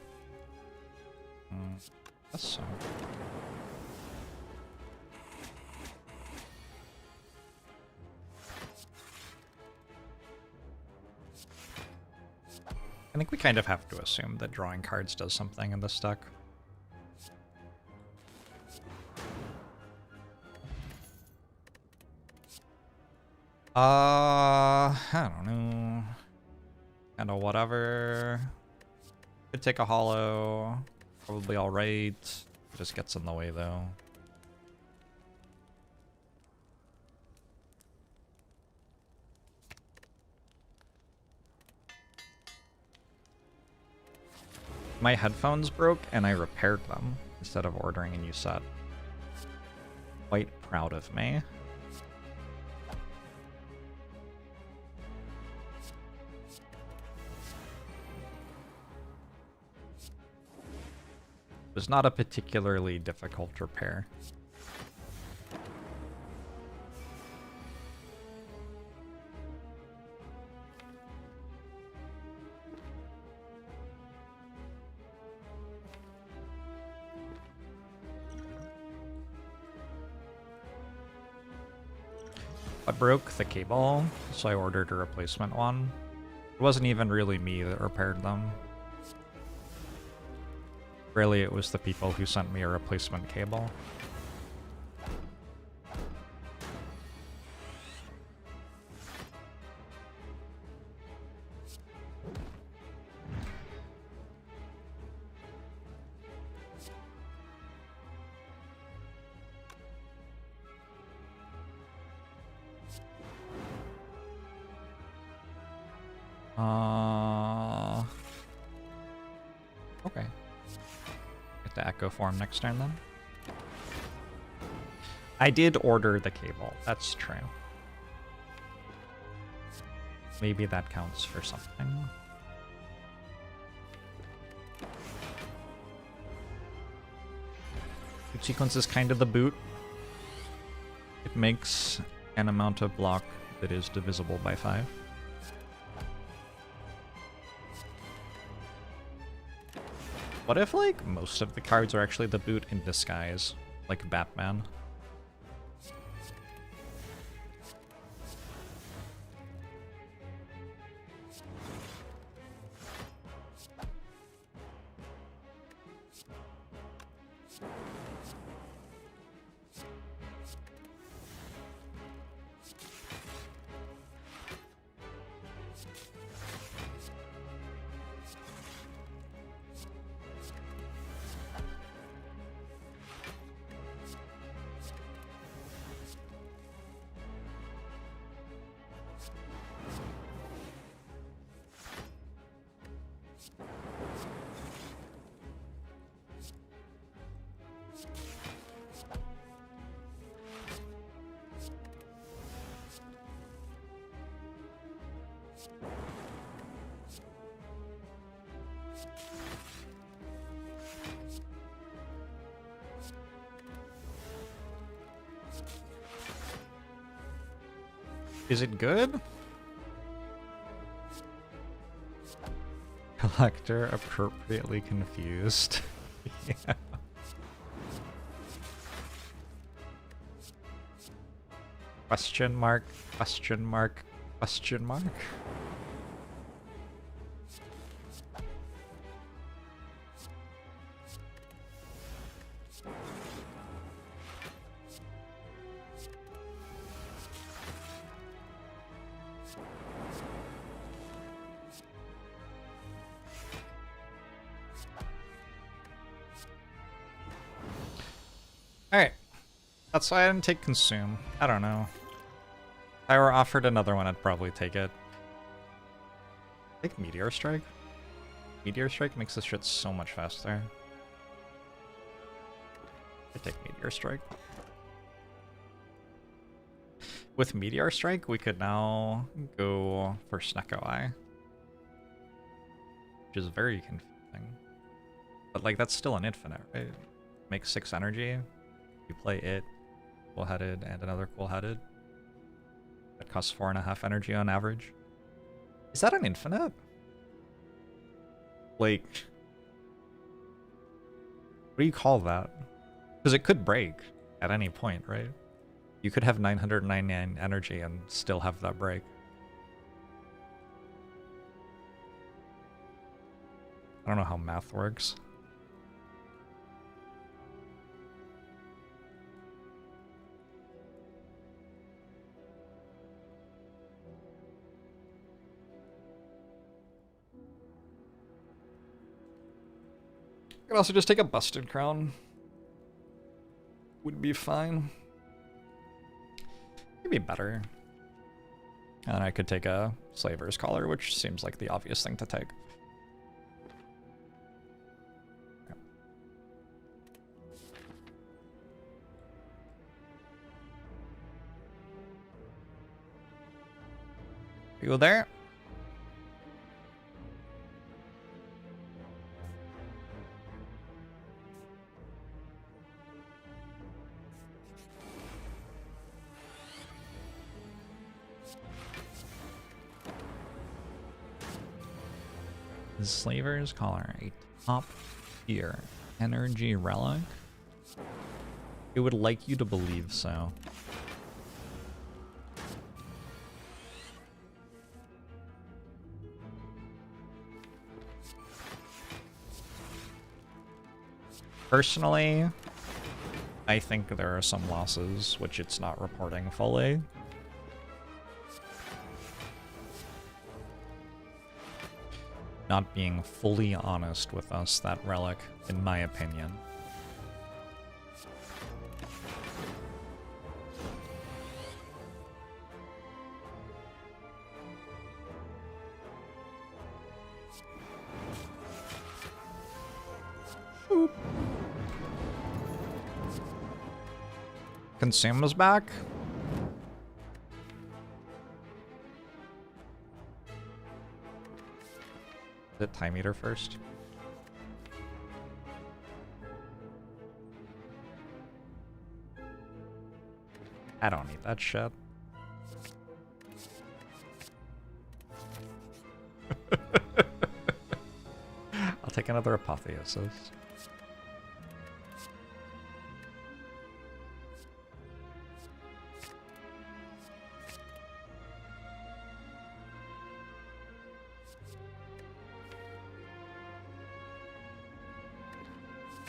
Guess so. I think we kind of have to assume that drawing cards does something in this deck. I don't know. Kinda whatever. Could take a hollow. Probably alright. Just gets in the way though. My headphones broke and I repaired them instead of ordering a new set. Quite proud of me. It was not a particularly difficult repair. I broke the cable, so I ordered a replacement one. It wasn't even really me that repaired them. Really, it was the people who sent me a replacement cable. Okay. Get the Echo form next turn then. I did order the cable, that's true. Maybe that counts for something. Boot sequence is kind of the boot. It makes an amount of block that is divisible by 5. What if, like, most of the cards are actually the boot in disguise? Like Batman? Is it good? Collector appropriately confused. Yeah. Question mark, question mark, question mark. Alright. That's why I didn't take Consume. I don't know. If I were offered another one, I'd probably take it. Take Meteor Strike? Meteor Strike makes this shit so much faster. I take Meteor Strike. With Meteor Strike, we could now go for Snecko Eye. Which is very confusing. But, like, that's still an infinite, right? Makes 6 energy. You play it, cool-headed, and another cool-headed. That costs 4.5 energy on average. Is that an infinite? Like, what do you call that? Because it could break at any point, right? You could have 999 energy and still have that break. I don't know how math works. I could also just take a Busted Crown. Would be fine. It'd be better. And I could take a Slaver's Collar, which seems like the obvious thing to take. You go there. Slaver's Collar, a top tier energy relic. It would like you to believe so. Personally, I think there are some losses which it's not reporting fully. Not being fully honest with us, that relic, in my opinion. Boop. Consume is back. The time meter first. I don't need that shit. I'll take another apotheosis.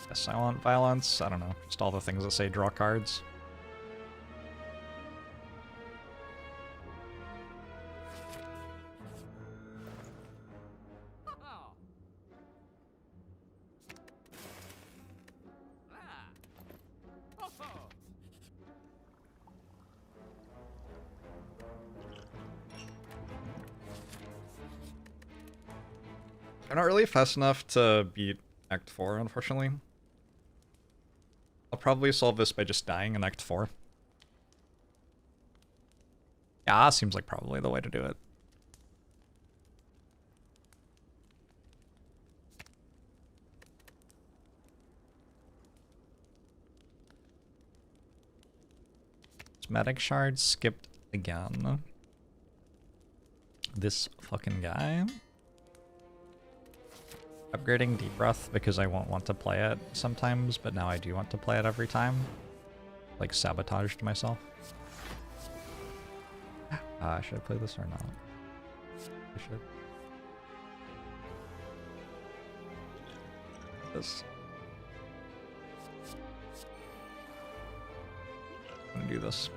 Yes, I want violence. I don't know. Just all the things that say draw cards. I'm not really fast enough to beat Act 4, unfortunately. I'll probably solve this by just dying in Act 4. Yeah, seems like probably the way to do it. Medic shard skipped again. This fucking guy. Upgrading Deep Breath because I won't want to play it sometimes, but now I do want to play it every time. Like, sabotaged myself. Should I play this or not? I should. This. I'm gonna do this.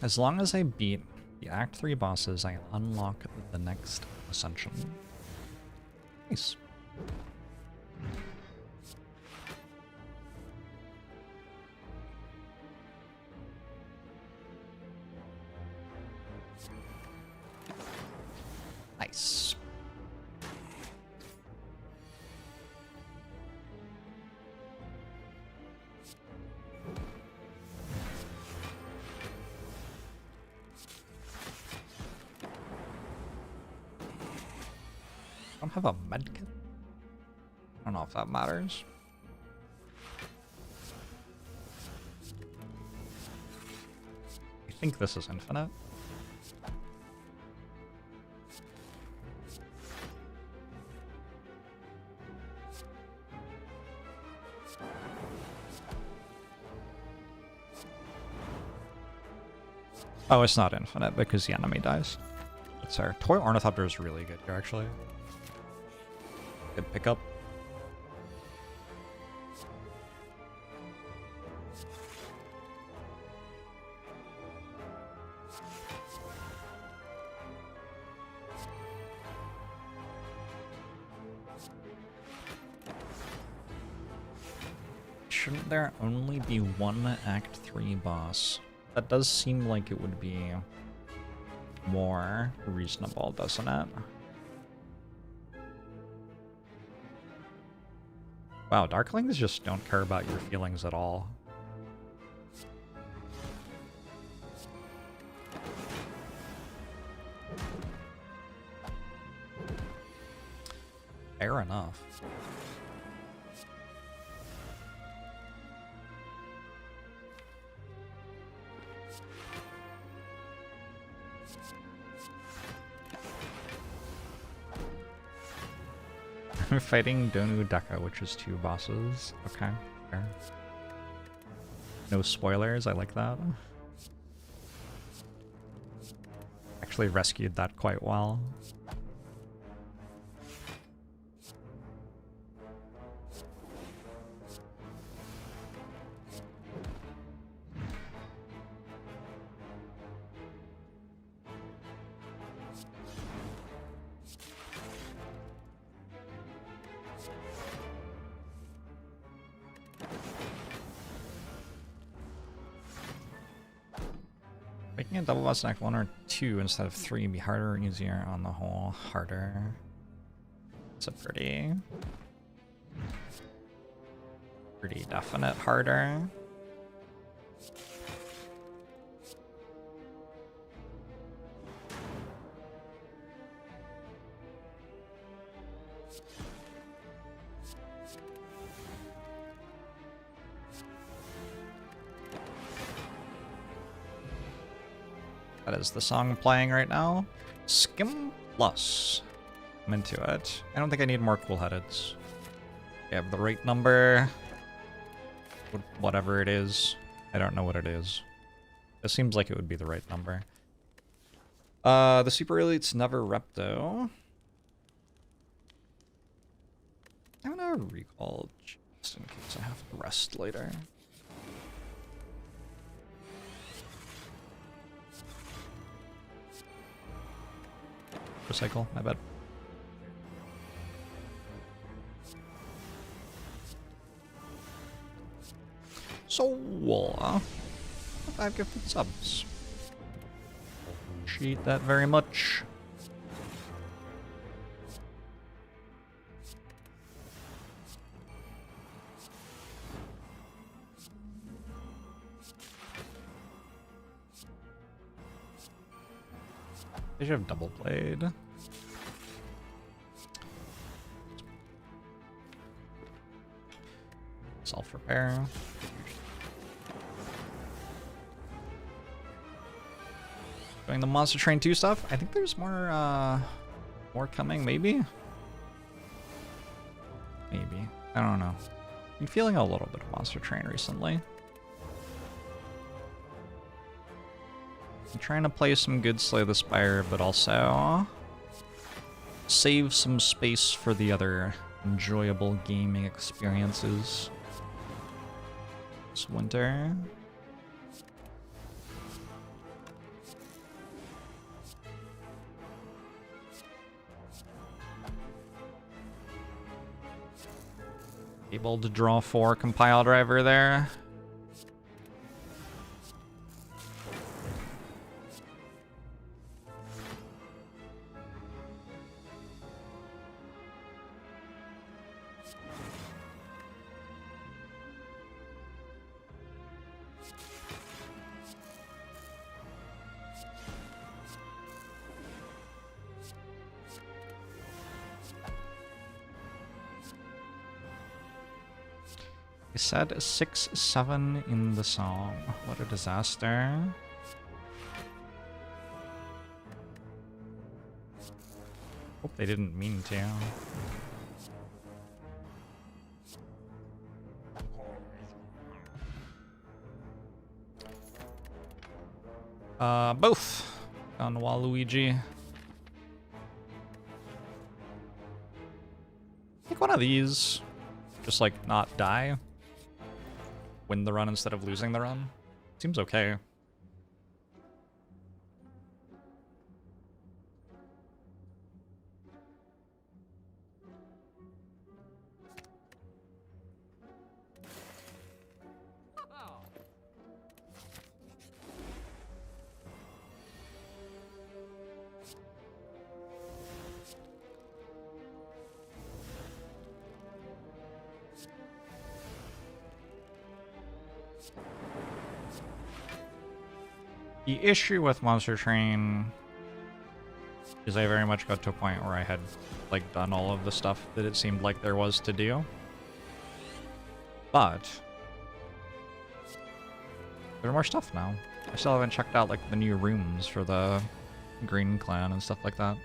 As long as I beat the Act 3 bosses, I unlock the next Ascension. Nice. Nice. I don't have a medkit. I don't know if that matters. I think this is infinite. Oh, it's not infinite because the enemy dies. That's our Toy Ornithopter is really good here, actually. Good pickup. Shouldn't there only be one Act 3 boss? That does seem like it would be more reasonable, doesn't it? Wow, Darklings just don't care about your feelings at all. Fair enough. We're fighting Donu Deka, which is 2 bosses. Okay, fair. No spoilers, I like that. Actually rescued that quite well. Making a double boss in Act 1 or 2 instead of 3 be harder or easier on the whole? Harder. It's a pretty definite harder. That is the song playing right now. Skim Plus. I'm into it. I don't think I need more cool headeds. I have the right number. Whatever it is. I don't know what it is. It seems like it would be the right number. The Super Elites never rep though. I'm gonna recall just in case I have to rest later. Recycle, my bad. So, 5 gifted subs. Appreciate that very much. They should have double blade. Self repair. Doing the Monster Train 2 stuff. I think there's more coming, maybe? Maybe. I don't know. I'm feeling a little bit of Monster Train recently. I'm trying to play some good Slay the Spire, but also save some space for the other enjoyable gaming experiences this winter. Able to draw 4 compile driver there. I said 6-7 in the song. What a disaster. Hope they didn't mean to. Both on Waluigi. Pick one of these. Just like not die. Win the run instead of losing the run. Seems okay. The issue with Monster Train is I very much got to a point where I had like done all of the stuff that it seemed like there was to do. But there's more stuff now. I still haven't checked out like the new rooms for the Green Clan and stuff like that.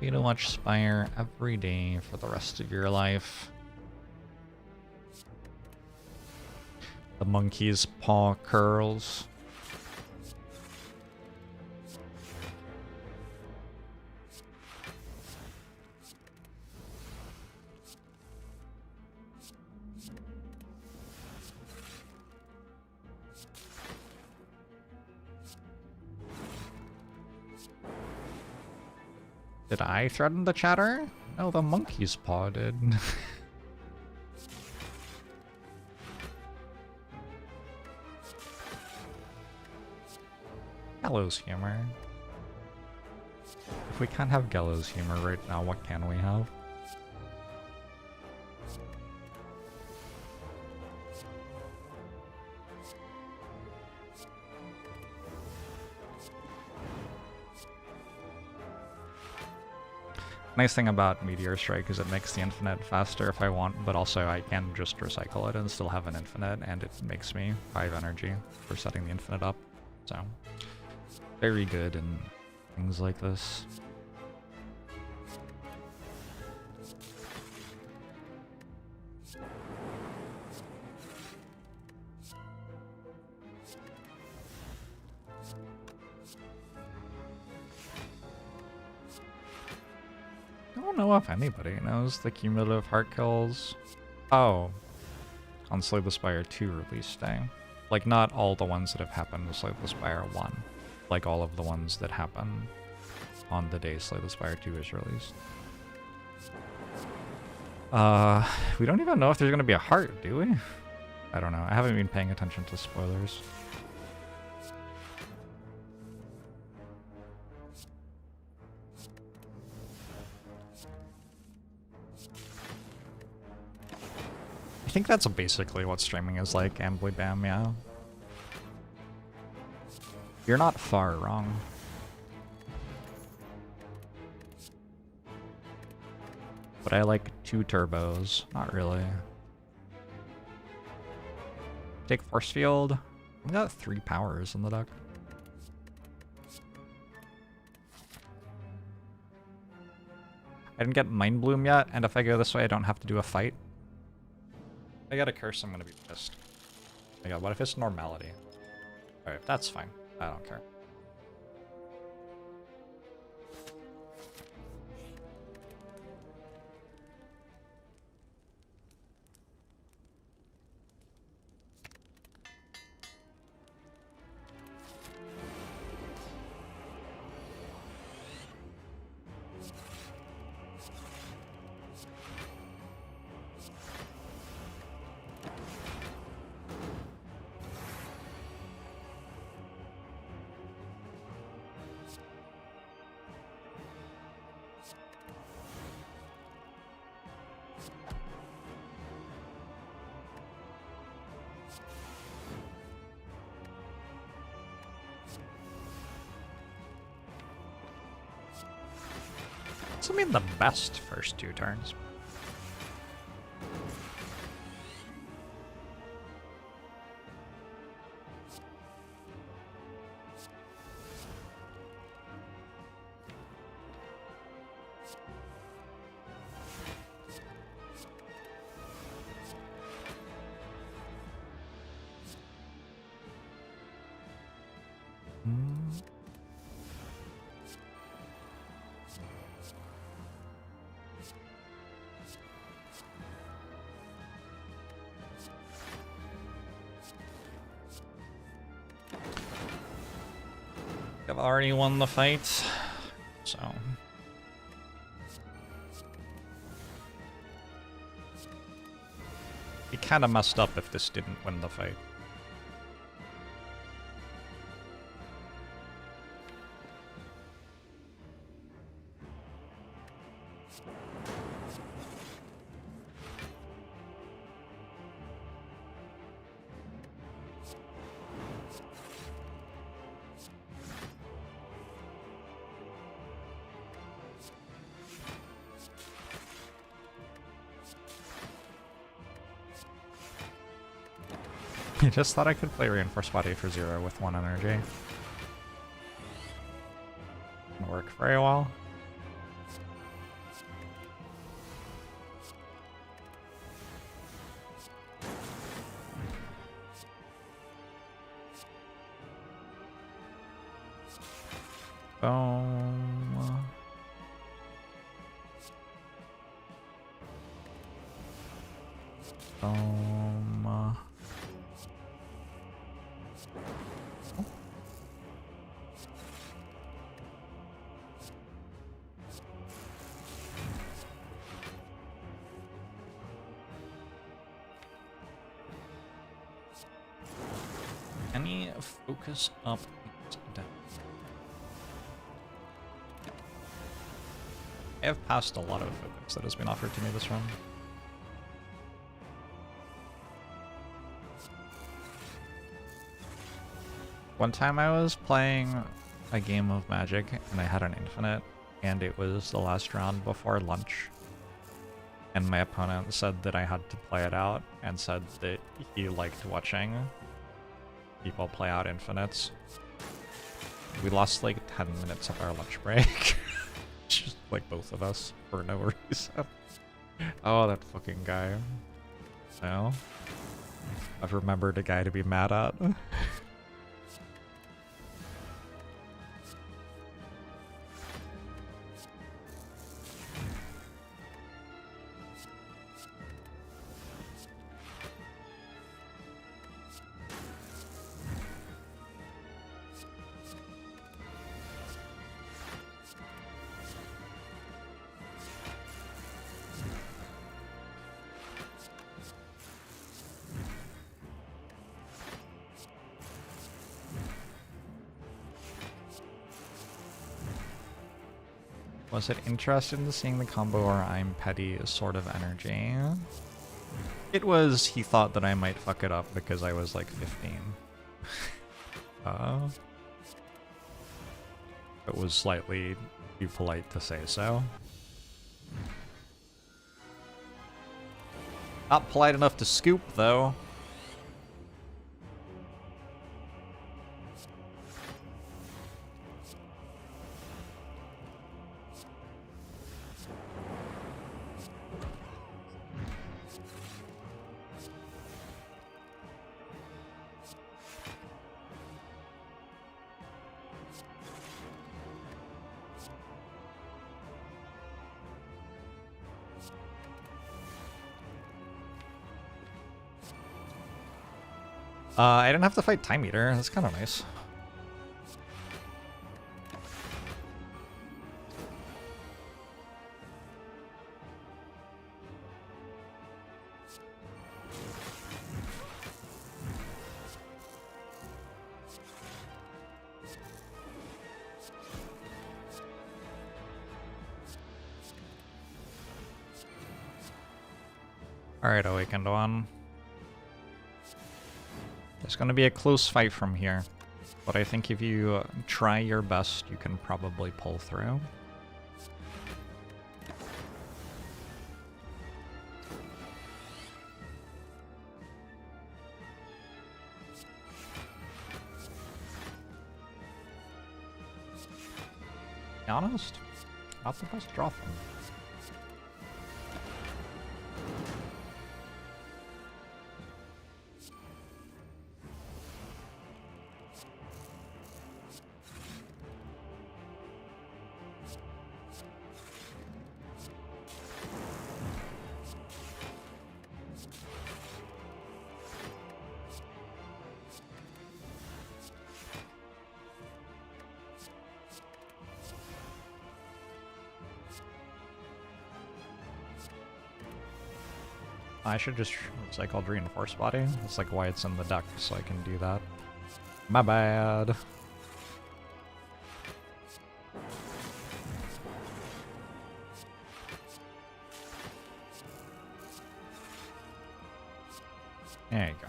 You to watch Spire every day for the rest of your life. The monkey's paw curls. Did I threaten the chatter? No, the monkey's paw did. Gallows humor. If we can't have gallows humor right now, what can we have? Nice thing about Meteor Strike is it makes the infinite faster if I want, but also I can just recycle it and still have an infinite, and it makes me 5 energy for setting the infinite up. So, very good in things like this. I don't know if anybody knows the cumulative heart kills. Oh, on Slay the Spire 2 release day. Like, not all the ones that have happened to Slay the Spire 1. Like, all of the ones that happen on the day Slay the Spire 2 is released. We don't even know if there's gonna be a heart, do we? I don't know. I haven't been paying attention to spoilers. I think that's basically what streaming is like, Ambly Bam, yeah. You're not far wrong. But I like 2 turbos. Not really. Take Force Field. We got 3 powers in the deck. I didn't get Mind Bloom yet, and if I go this way, I don't have to do a fight. If I get a curse, I'm gonna be pissed. Oh my god, what if it's normality? Alright, that's fine. I don't care. This will be the best first 2 turns. I've already won the fight, so... Be kinda messed up if this didn't win the fight. I just thought I could play Reinforced Body for 0 with 1 energy. Didn't work very well. Boom. Boom. Any focus up and down? I have passed a lot of focus that has been offered to me this run. One time I was playing a game of Magic and I had an infinite and it was the last round before lunch. And my opponent said that I had to play it out, and said that he liked watching people play out infinites. We lost like 10 minutes of our lunch break. Just like both of us, for no reason. Oh, that fucking guy. Well, I've remembered a guy to be mad at. Was it interested in seeing the combo or I'm petty sort of energy? It was, he thought that I might fuck it up because I was like 15. It was slightly too polite to say so. Not polite enough to scoop though. I didn't have to fight Time Eater. That's kind of nice. Alright, Awakened One. It's going to be a close fight from here, but I think if you try your best, you can probably pull through. To be honest, not the best draw from me. I should just cycle Reinforce Body. That's like why it's in the deck, so I can do that. My bad. There you go.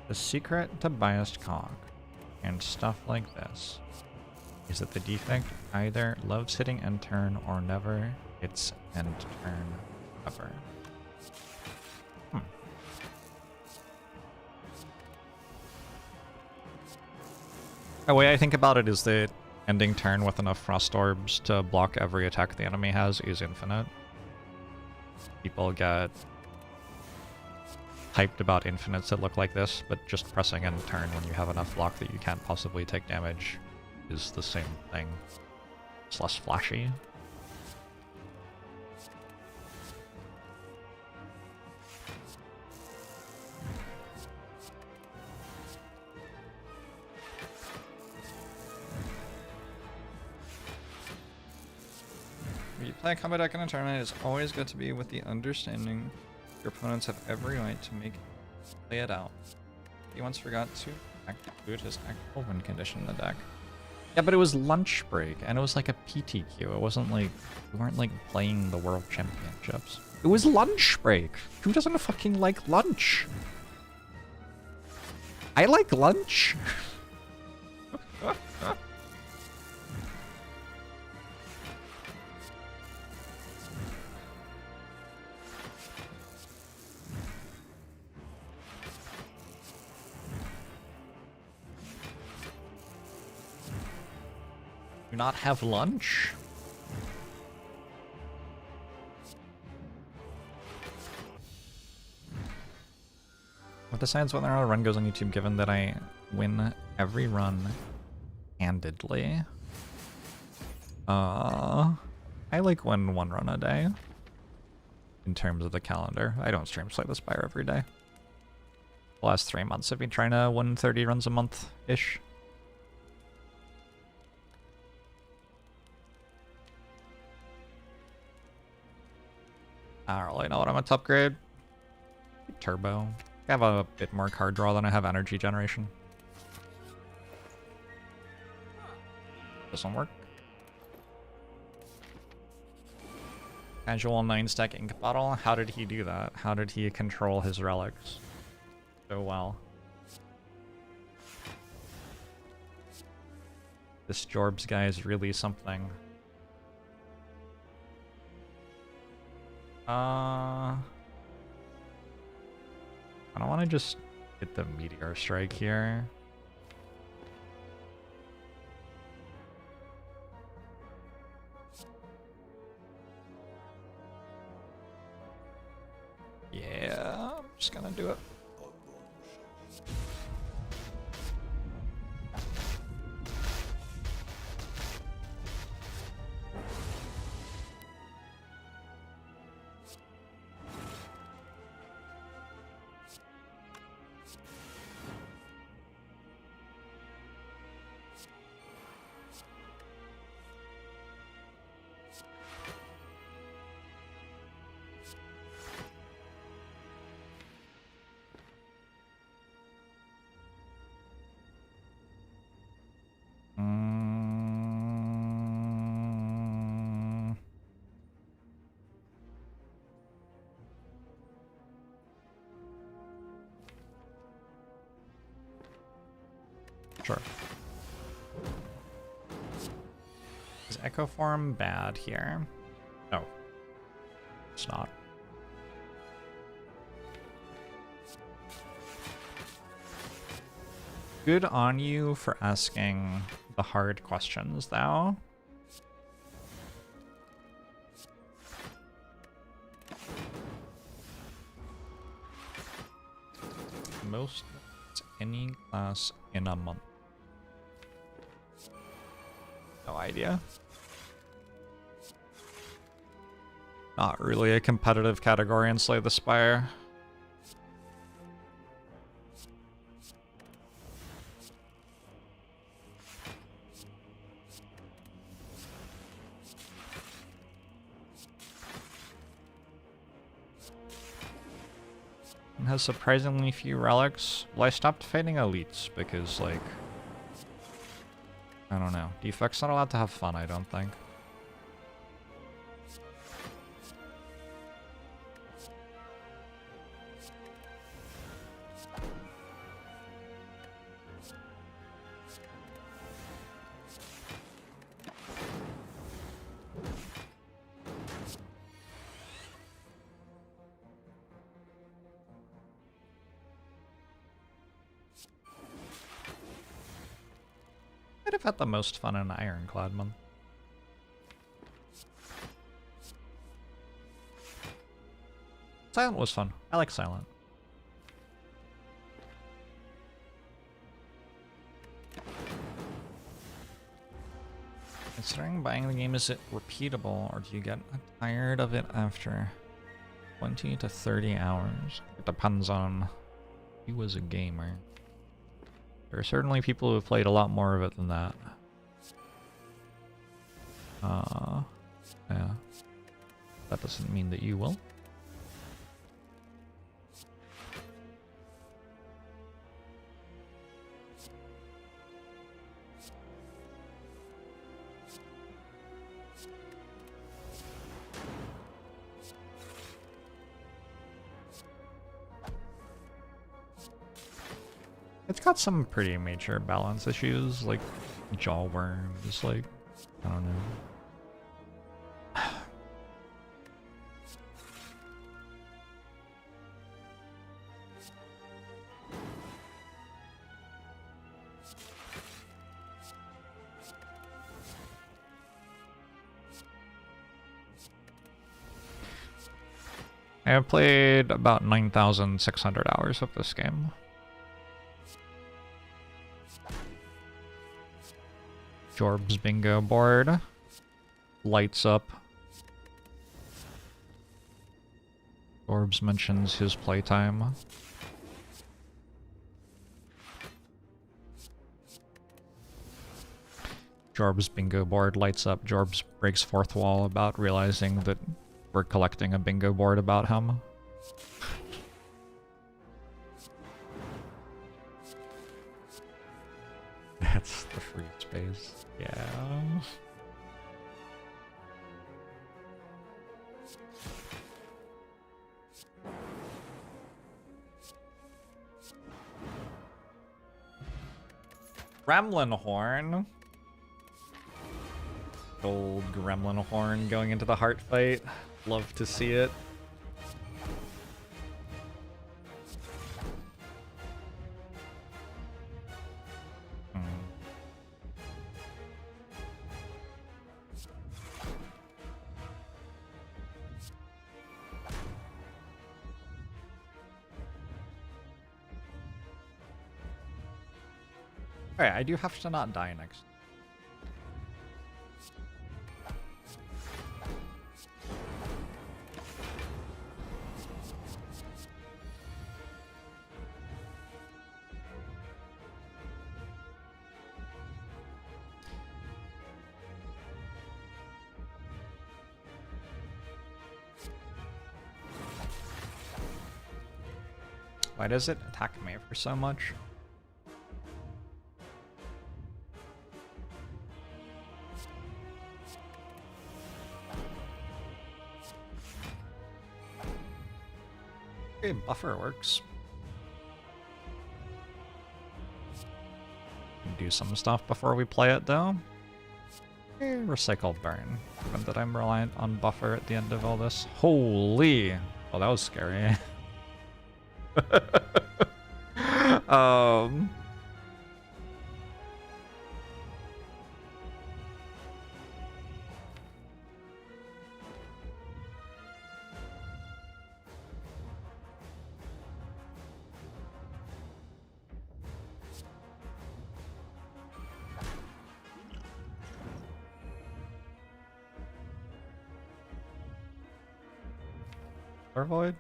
The secret to biased cog and stuff like this is that the defect either loves hitting end turn or never hits end turn ever. The way I think about it is that ending turn with enough Frost Orbs to block every attack the enemy has is infinite. People get hyped about infinites that look like this, but just pressing end turn when you have enough block that you can't possibly take damage is the same thing. It's less flashy. When you play a combo deck in a tournament, it's always good to be with the understanding your opponents have every right to play it out. He once forgot to activate his actual win condition in the deck. Yeah, but it was lunch break, and it was like a PTQ. It wasn't like, we weren't like playing the World Championships. It was lunch break. Who doesn't fucking like lunch? I like lunch. Do not have lunch? What decides whether or not a run goes on YouTube, given that I win every run handedly? I like win one run a day. In terms of the calendar. I don't stream Slay the Spire every day. The last 3 months I've been trying to win 30 runs a month-ish. I don't really know what I'm at upgrade. Turbo. I have a bit more card draw than I have energy generation. Doesn't work. Casual 9-stack ink bottle. How did he do that? How did he control his relics so well? This Jorbs guy is really something. I don't want to just hit the meteor strike here. Yeah, I'm just gonna do it. Sure. Is Echo Form bad here? No. It's not. Good on you for asking the hard questions, though. Most any class in a month. No idea. Not really a competitive category in Slay the Spire. It has surprisingly few relics. Well, I stopped fighting elites because, like, I don't know. Defect's not allowed to have fun, I don't think. I'd have had the most fun in Ironclad month. Silent was fun. I like Silent. Considering buying the game, is it repeatable, or do you get tired of it after 20 to 30 hours? It depends on you as a gamer. There are certainly people who have played a lot more of it than that. Yeah. That doesn't mean that you will. It's got some pretty major balance issues, like jaw worms, like, I don't know. I have played about 9,600 hours of this game. Jorbs bingo board. Lights up. Jorbs mentions his playtime. Jorbs bingo board lights up. Jorbs breaks fourth wall about realizing that we're collecting a bingo board about him. That's the free space. Yeah. Gremlin horn. Old gremlin horn going into the heart fight. Love to see it. Alright, I do have to not die next. Why does it attack me for so much? Okay, buffer works. Do some stuff before we play it though. Recycle burn. Given that I'm reliant on buffer at the end of all this. Holy! Oh, that was scary. Void?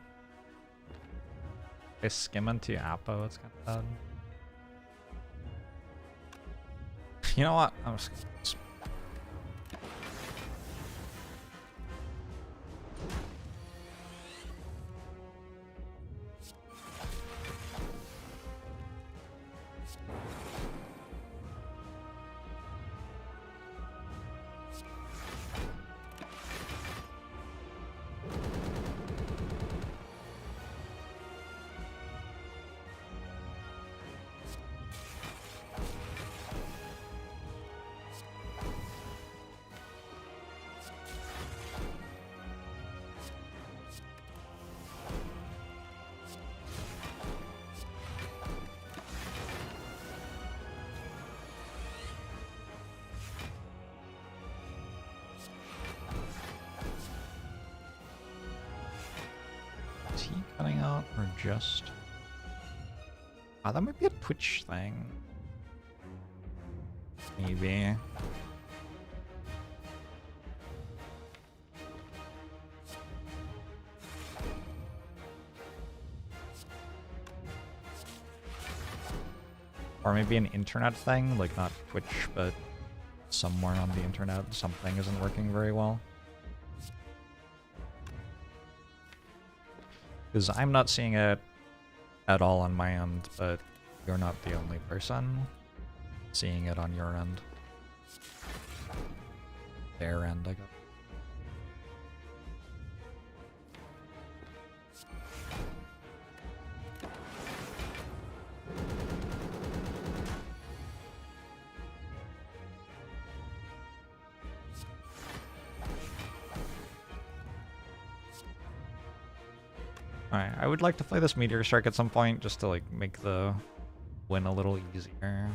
I skim into Appo, it's kind of bad. You know what? I'm just cutting out or just... Oh, that might be a Twitch thing. Maybe. Or maybe an internet thing, like not Twitch, but somewhere on the internet something isn't working very well. Because I'm not seeing it at all on my end, but you're not the only person seeing it on your end. Their end, I guess. Alright, I would like to play this Meteor Strike at some point, just to like make the win a little easier.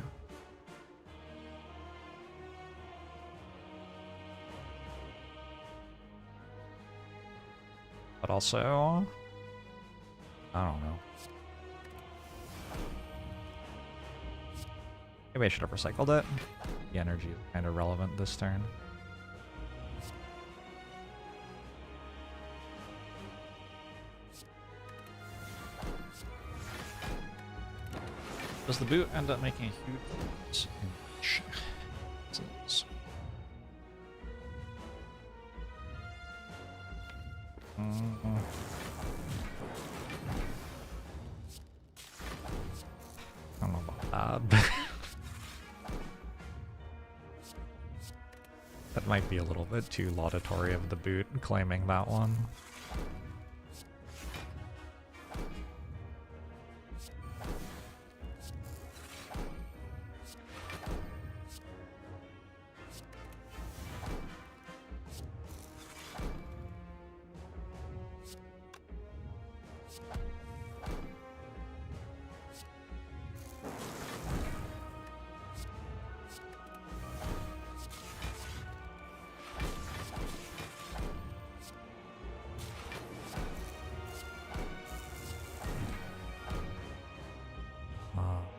But also, I don't know. Maybe I should have recycled it. The energy is kind of relevant this turn. Does the boot end up making a huge difference? I don't know about that. That might be a little bit too laudatory of the boot, claiming that one.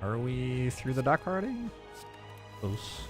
Are we through the dock already? Close.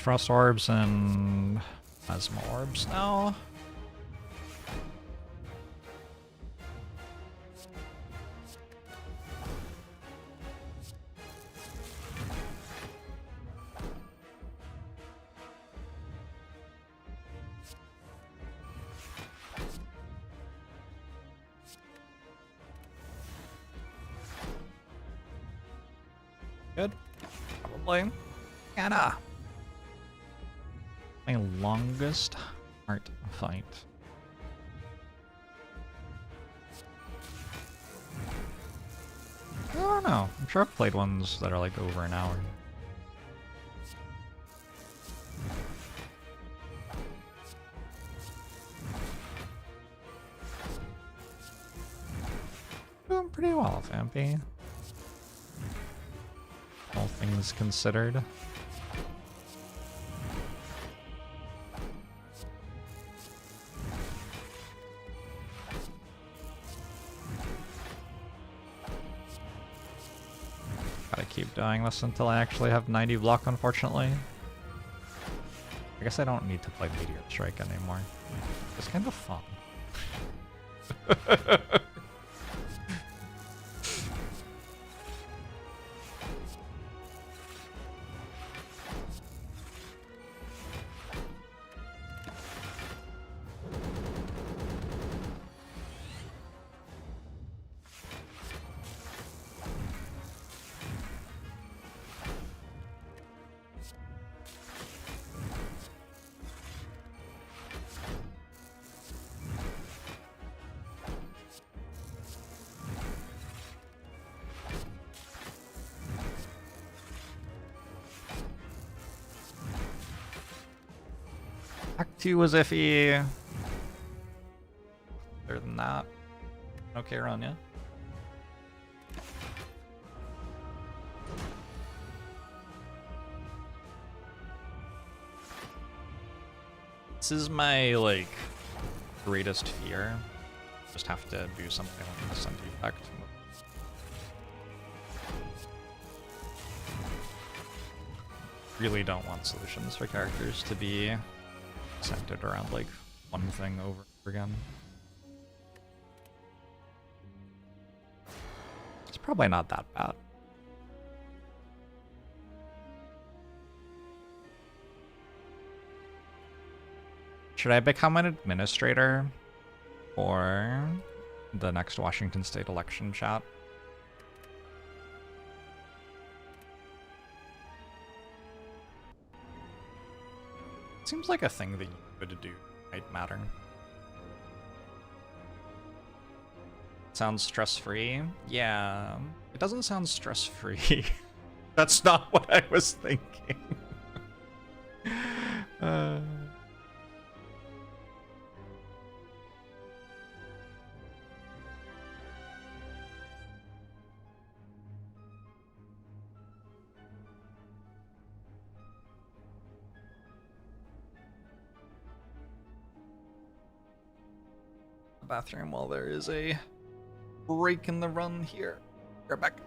Frost orbs and plasma orbs now. Good. Probably. Anna. My longest heart fight. I don't know. I'm sure I've played ones that are like over an hour. Doing pretty well, Vampy. All things considered. Keep doing this until I actually have 90 block, unfortunately. I guess I don't need to play Meteor Strike anymore. It's kind of fun. Act 2 was iffy. Other than that, okay run, yeah? This is my, like, greatest fear. Just have to do something like this on defect. Really don't want solutions for characters to be centered around like one thing over and over again. It's probably not that bad. Should I become an administrator or the next Washington State election chat. Seems like a thing that you would do might matter. Sounds stress-free? Yeah, it doesn't sound stress-free. That's not what I was thinking. Bathroom while there is a break in the run here. Right back.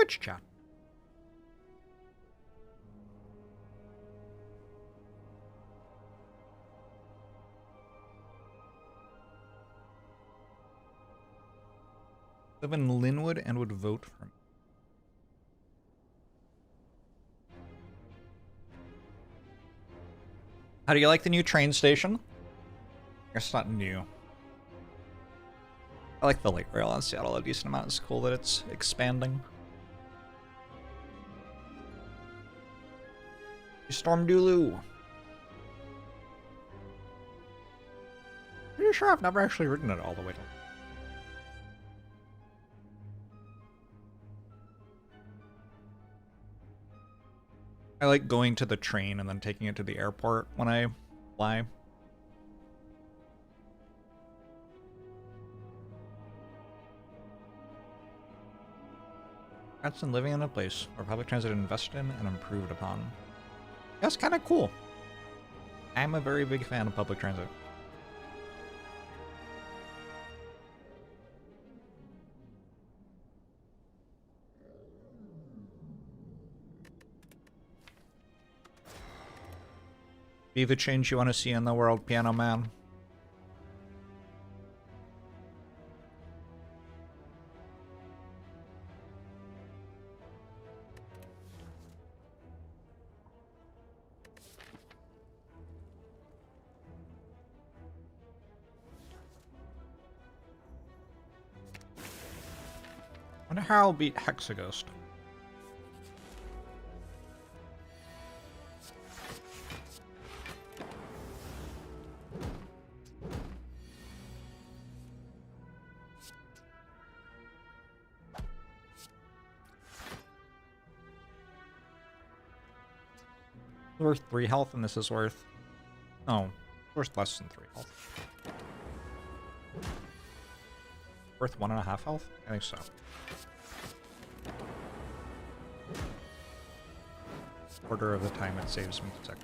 Twitch chat. Live in Linwood and would vote for me. How do you like the new train station? I guess it's not new. I like the light rail in Seattle a decent amount. It's cool that it's expanding. Storm Dulu. Pretty sure I've never actually ridden it all the way to. I like going to the train and then taking it to the airport when I fly. That's in living in a place where public transit invested in and improved upon. That's kind of cool. I'm a very big fan of public transit. Be the change you want to see in the world, Piano Man. Wonder how I'll beat Hexaghost. Worth 3 health, and this is worth... Oh, worth less than 3 health. Worth 1.5 health? I think so. Quarter of the time it saves me 6.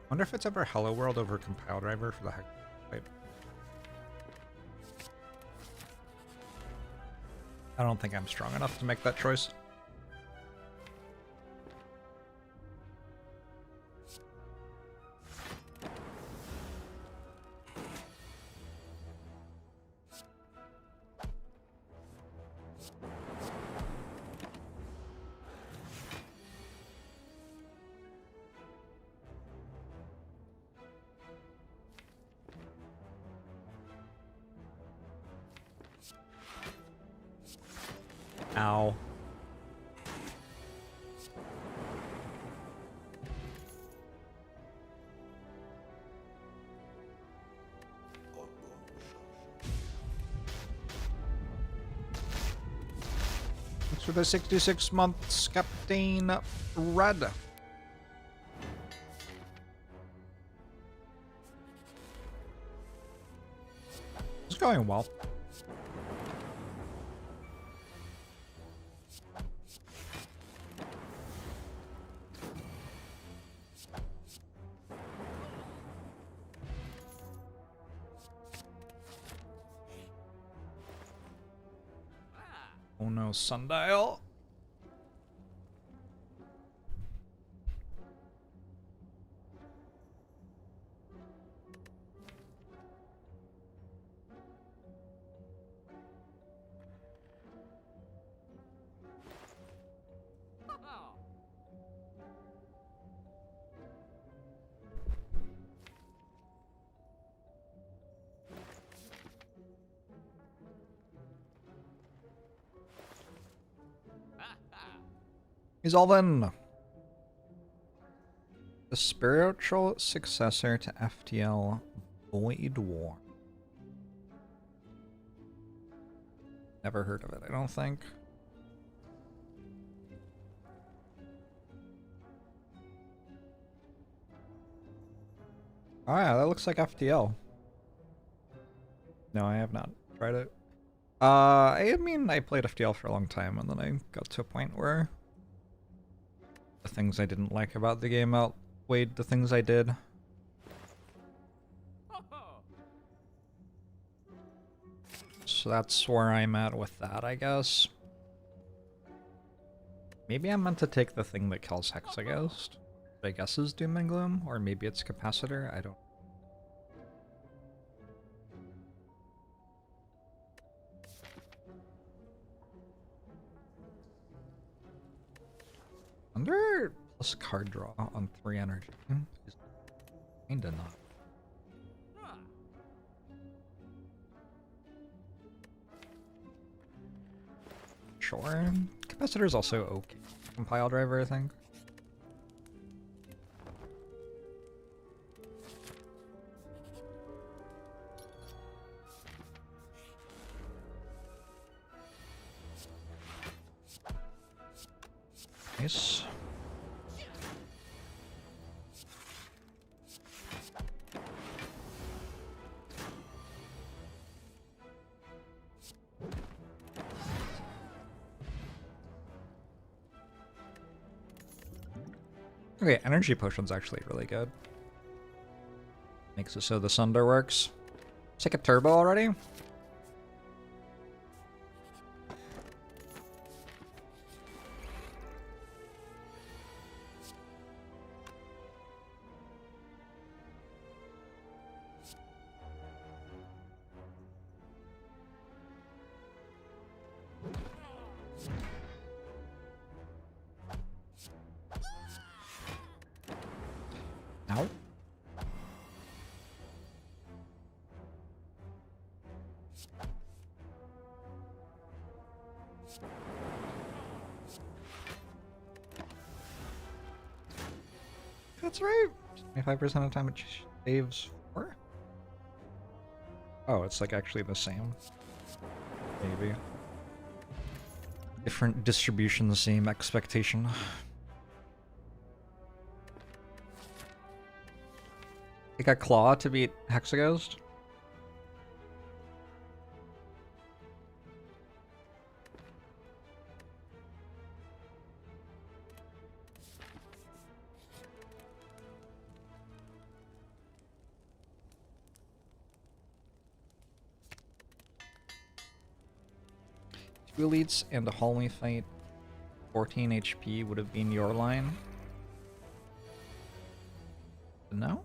Wonder if it's ever Hello World over Compile Driver for the heck. Wait. I don't think I'm strong enough to make that choice. Ow. Thanks for the 66 months, Captain Red. It's going well. Oh no, Sundial. He's all in. The spiritual successor to FTL Void War. Never heard of it, I don't think. Oh yeah, that looks like FTL. No, I have not tried it. I mean, I played FTL for a long time, and then I got to a point where the things I didn't like about the game outweighed the things I did. So that's where I'm at with that, I guess. Maybe I'm meant to take the thing that kills Hexaghost, which I guess is Doom and Gloom, or maybe it's Capacitor, I don't. Under plus card draw on 3 energy is kinda not. Sure. Capacitor is also okay. Compile driver, I think. Nice. Okay, energy potion's actually really good. Makes it so the Sunder works. Let's take a turbo already. Ow. That's right. 25% of the time it saves 4? Oh, it's like actually the same. Maybe. Different distribution, the same expectation. Take a claw to beat Hexaghost. Two elites and a hallway fight. 14 HP would have been your line. No?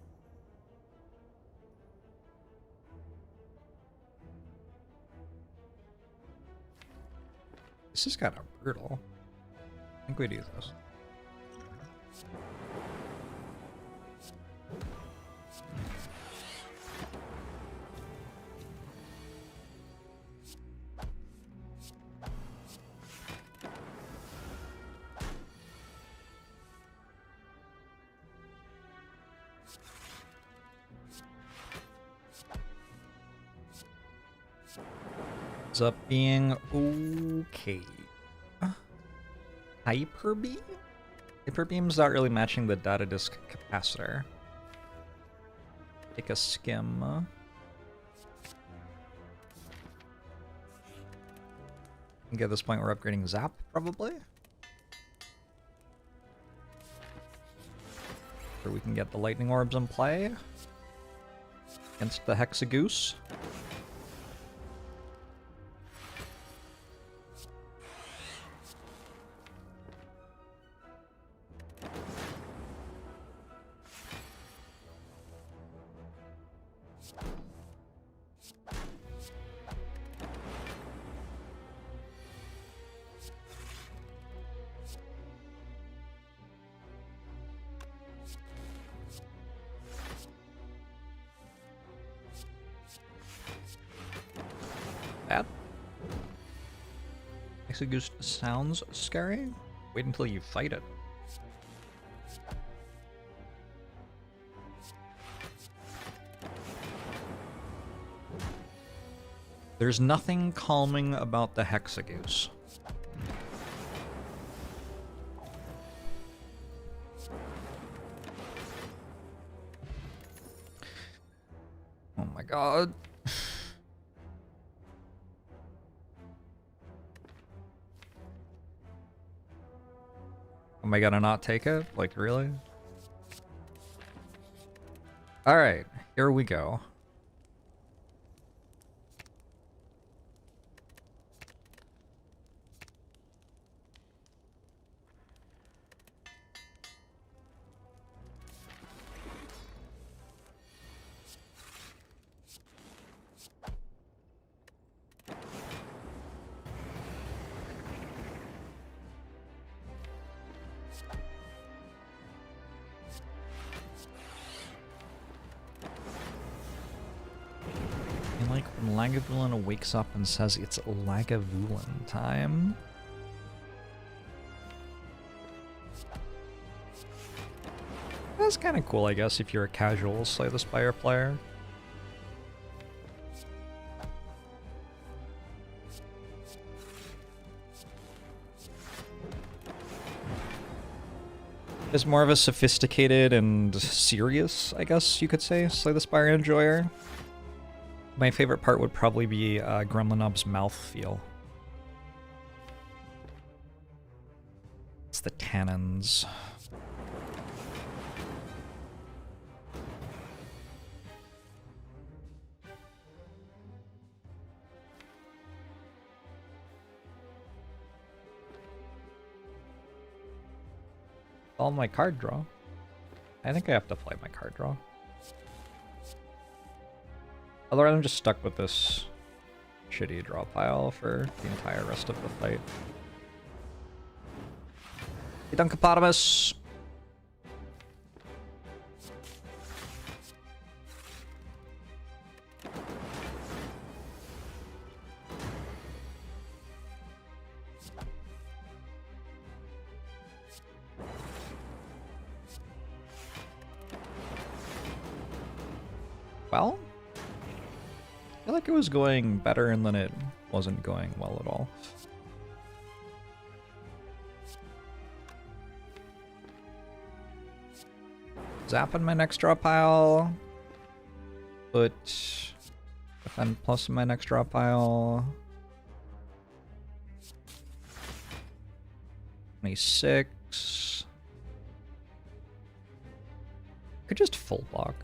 This is kind of brutal. I think we do this. Ends up being okay. Hyper beam? Hyper beam's not really matching the data disk capacitor. Take a skim. I think at this point we're upgrading Zap, probably. Or we can get the lightning orbs in play against the Hexagoose. Bad. Hexagoose sounds scary. Wait until you fight it. There's nothing calming about the Hexagoose. Oh my god. Am I gonna not take it? Like, really? Alright, here we go. Like when Lagavulin wakes up and says it's Lagavulin time. That's kind of cool, I guess, if you're a casual Slay the Spire player. Is more of a sophisticated and serious, I guess you could say, Slay the Spire enjoyer. My favorite part would probably be Gremlinob's mouth feel. It's the tannins. All my card draw. I think I have to play my card draw. Otherwise, I'm just stuck with this shitty draw pile for the entire rest of the fight. Hey, Dunkapotamus! Well, I feel like it was going better and then it wasn't going well at all. Zap in my next draw pile. Put defend plus in my next draw pile. 26. Could just full block.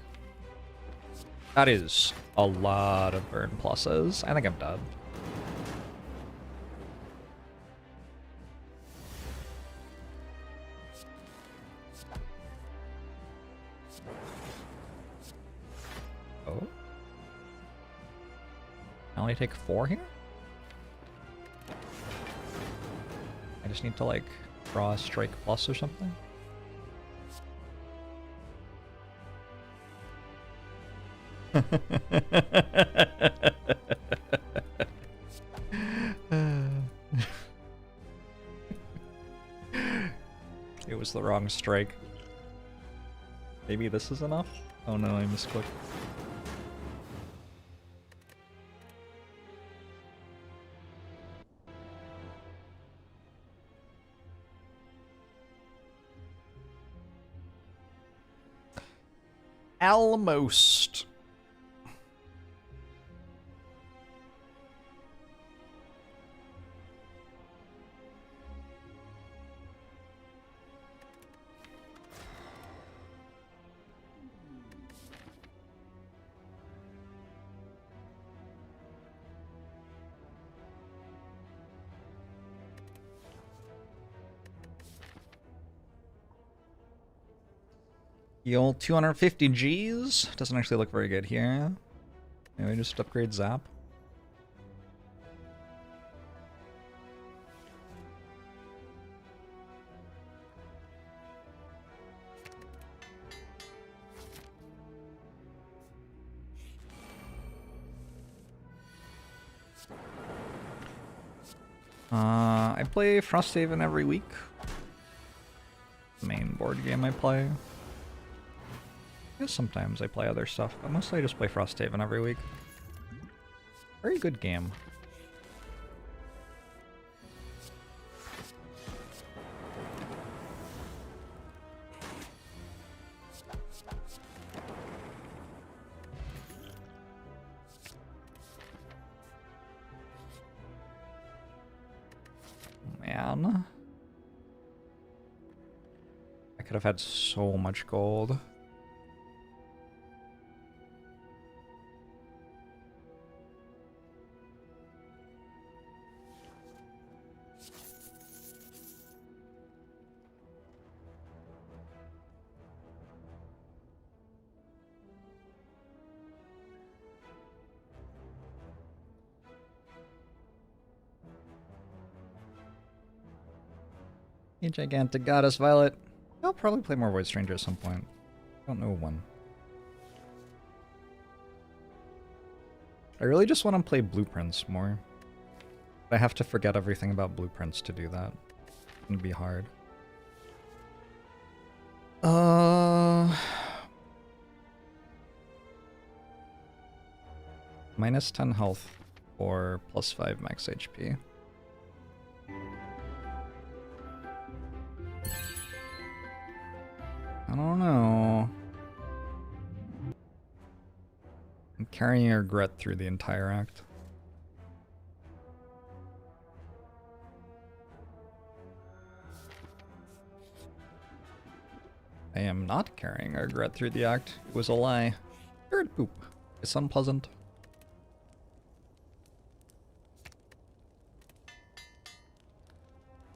That is a lot of burn pluses. I think I'm done. Oh. I only take 4 here? I just need to like draw a strike plus or something. It was the wrong strike. Maybe this is enough? Oh no, I misclicked. Almost. The old 250 Gs doesn't actually look very good here. Maybe just upgrade Zap. I play Frosthaven every week. Main board game I play. I guess sometimes I play other stuff, but mostly I just play Frosthaven every week. Very good game. Man. I could have had so much gold. Hey, gigantic goddess Violet. I'll probably play more Void Stranger at some point. Don't know when. I really just want to play Blueprints more. But I have to forget everything about Blueprints to do that. It'd be hard. Minus 10 health or plus 5 max HP. I don't know. I'm carrying regret through the entire act. I am not carrying regret through the act. It was a lie. Bird poop. It's unpleasant.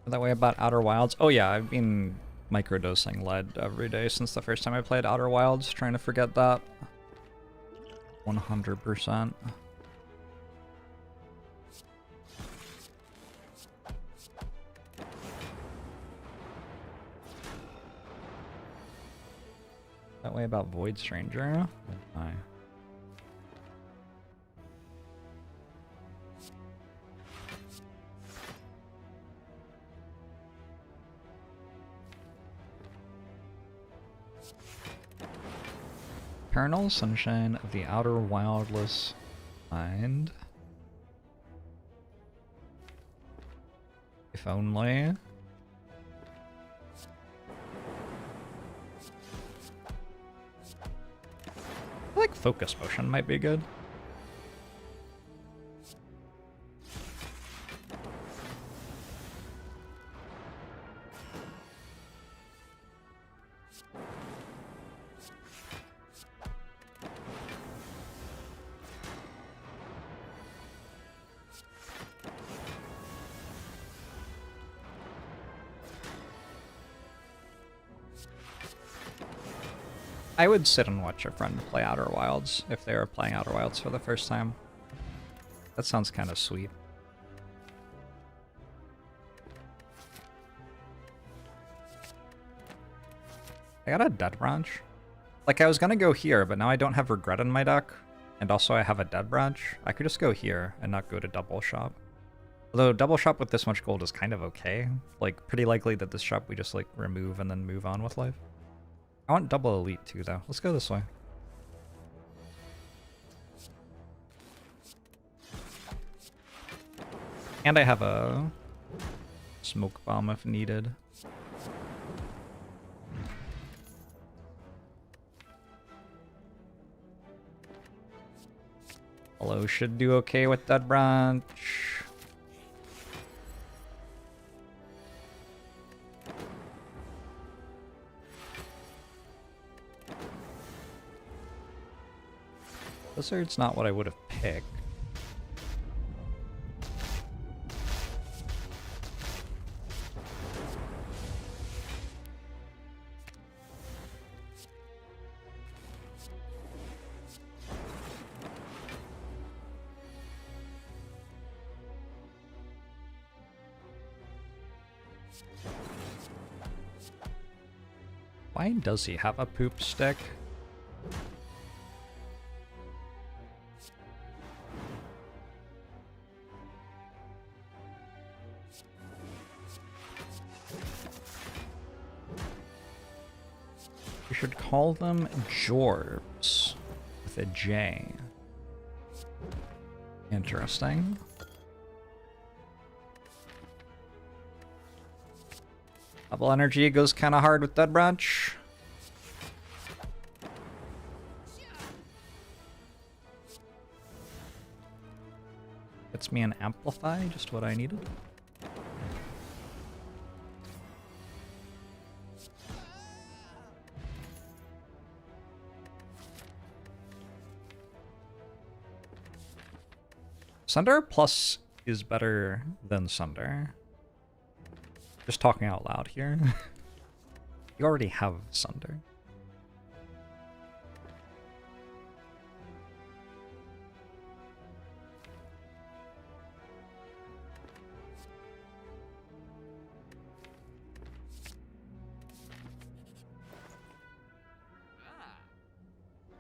That way about Outer Wilds. Oh yeah, I've been microdosing lead every day since the first time I played Outer Wilds, trying to forget that. 100%. That way about Void Stranger. Hi. Eternal Sunshine of the Outer Wildless Mind. If only. I feel like focus motion might be good. I would sit and watch a friend play Outer Wilds if they were playing Outer Wilds for the first time. That sounds kind of sweet. I got a Dead Branch. Like, I was gonna go here, but now I don't have Regret in my deck. And also I have a Dead Branch. I could just go here and not go to Double Shop. Although Double Shop with this much gold is kind of okay. Like, pretty likely that this shop we just, like, remove and then move on with life. I want double elite too, though. Let's go this way. And I have a smoke bomb if needed. Hello should do okay with that branch. Blizzard's not what I would have picked. Why does he have a poop stick? We should call them Jorbs with a J. Interesting. Double energy goes kind of hard with Dead Branch. Gets me an Amplify, just what I needed. Sunder plus is better than Sunder. Just talking out loud here. You already have Sunder.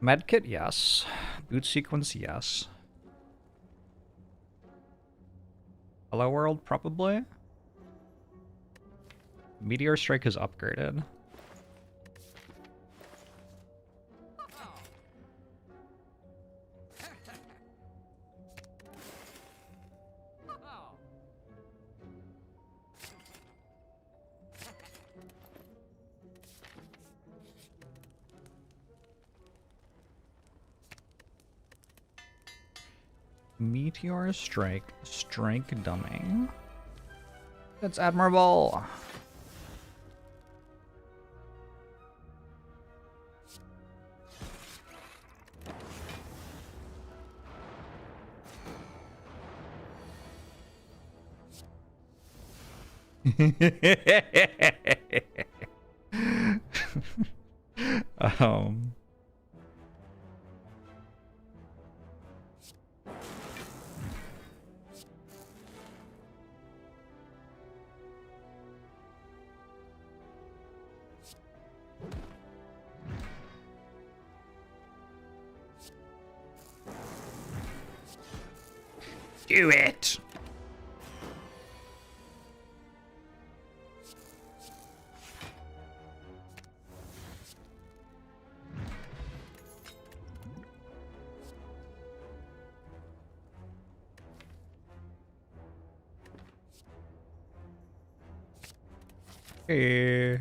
Medkit, yes. Boot sequence, yes. Hello World, probably. Meteor Strike is upgraded. Meteor Strike, Strike Dumbing. That's admirable. um Do it. Hey.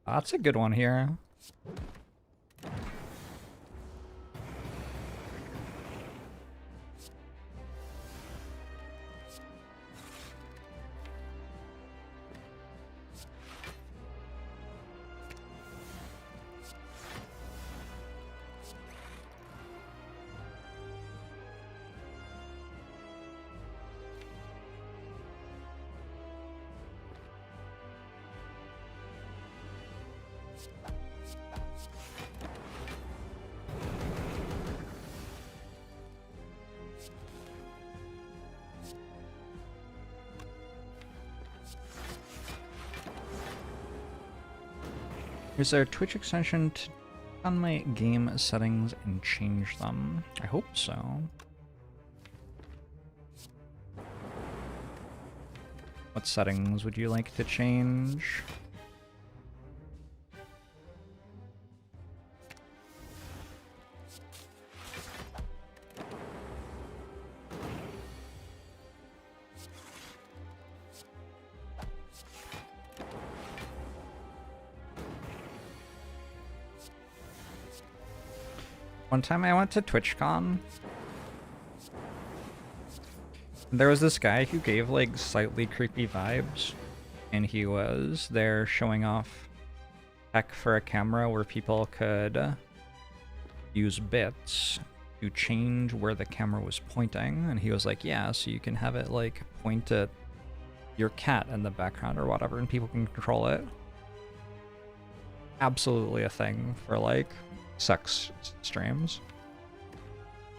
That's a good one here. Is there a Twitch extension to on my game settings and change them? I hope so. What settings would you like to change? One time I went to TwitchCon. There was this guy who gave like slightly creepy vibes, and he was there showing off tech for a camera where people could use bits to change where the camera was pointing, and he was like, yeah, so you can have it like point at your cat in the background or whatever, and people can control it. Absolutely a thing for like sex streams.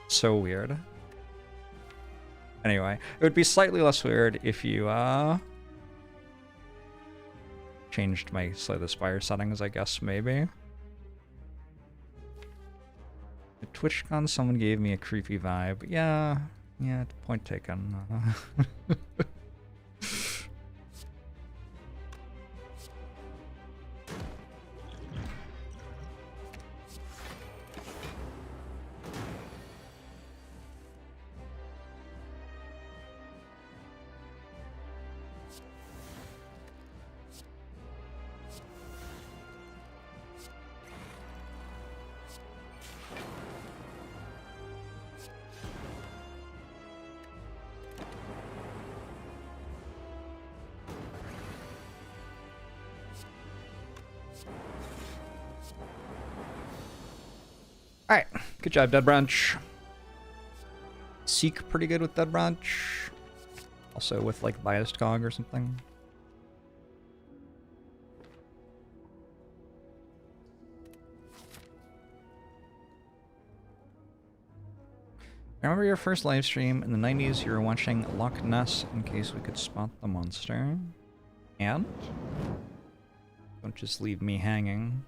So weird. Anyway, it would be slightly less weird if you changed my Slay the Spire settings, I guess, maybe. At TwitchCon, someone gave me a creepy vibe. Yeah, point taken. Alright, good job, Dead Branch. Seek pretty good with Dead Branch. Also with like Biased Cog or something. I remember your first live stream in the 90s, you were watching Loch Ness in case we could spot the monster. And? Don't just leave me hanging.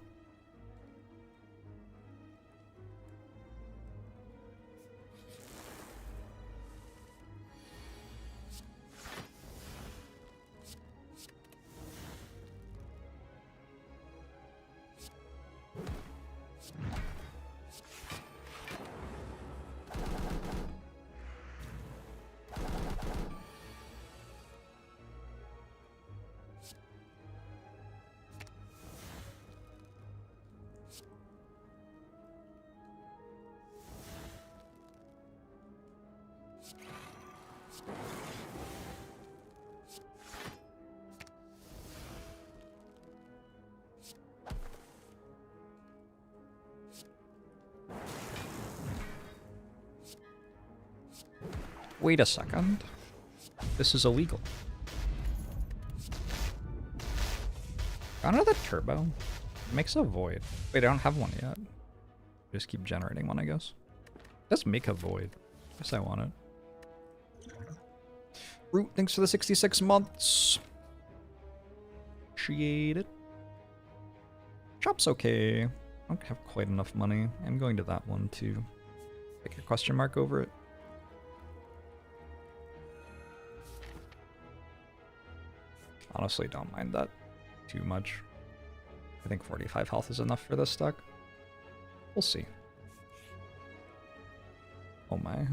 Wait a second. This is illegal. Another turbo. It makes a void. Wait, I don't have one yet. Just keep generating one, I guess. Let's make a void. Guess I want it. Root, thanks for the 66 months. Appreciate it. Shop's okay. I don't have quite enough money. I'm going to that one too. Take a question mark over it. Honestly, don't mind that too much. I think 45 health is enough for this deck. We'll see. Oh my.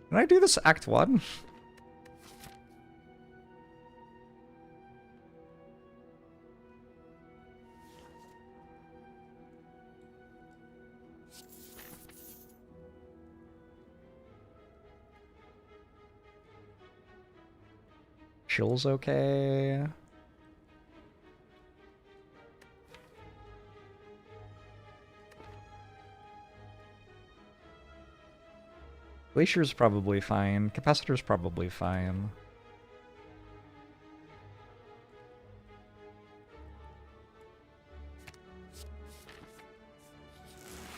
Can I do this Act 1? Chill's okay. Glacier's probably fine. Capacitor's probably fine.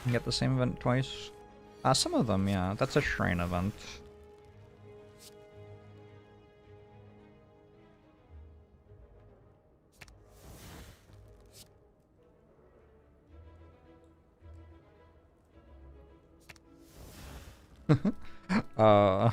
You get the same event twice? Some of them, yeah. That's a shrine event. uh...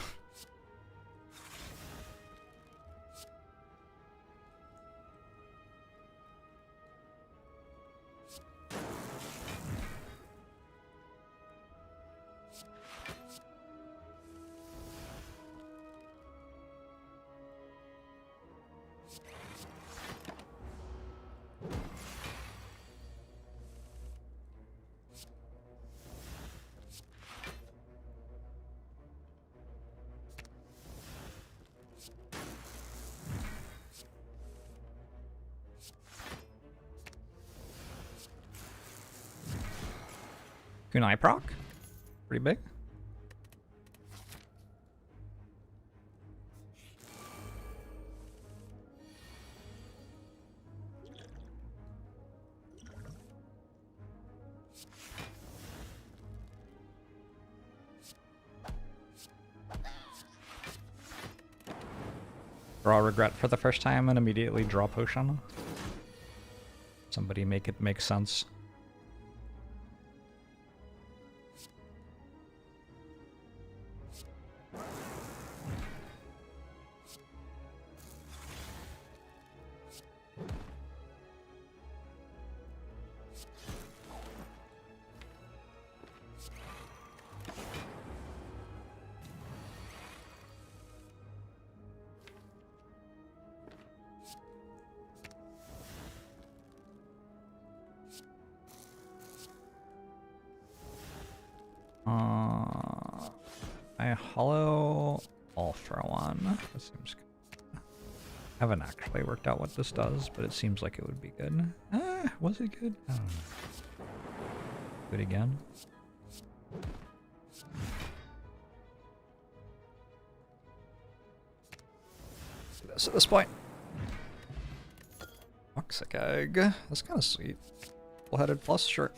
Kunai proc? Pretty big. Draw regret for the first time and immediately draw potion. Somebody make it make sense. I hollow all for one. That seems good. I haven't actually worked out what this does, but it seems like it would be good. Was it good? I don't know. Do it again. Do this at this point. Toxic egg. That's kind of sweet. Full-headed plus, sure.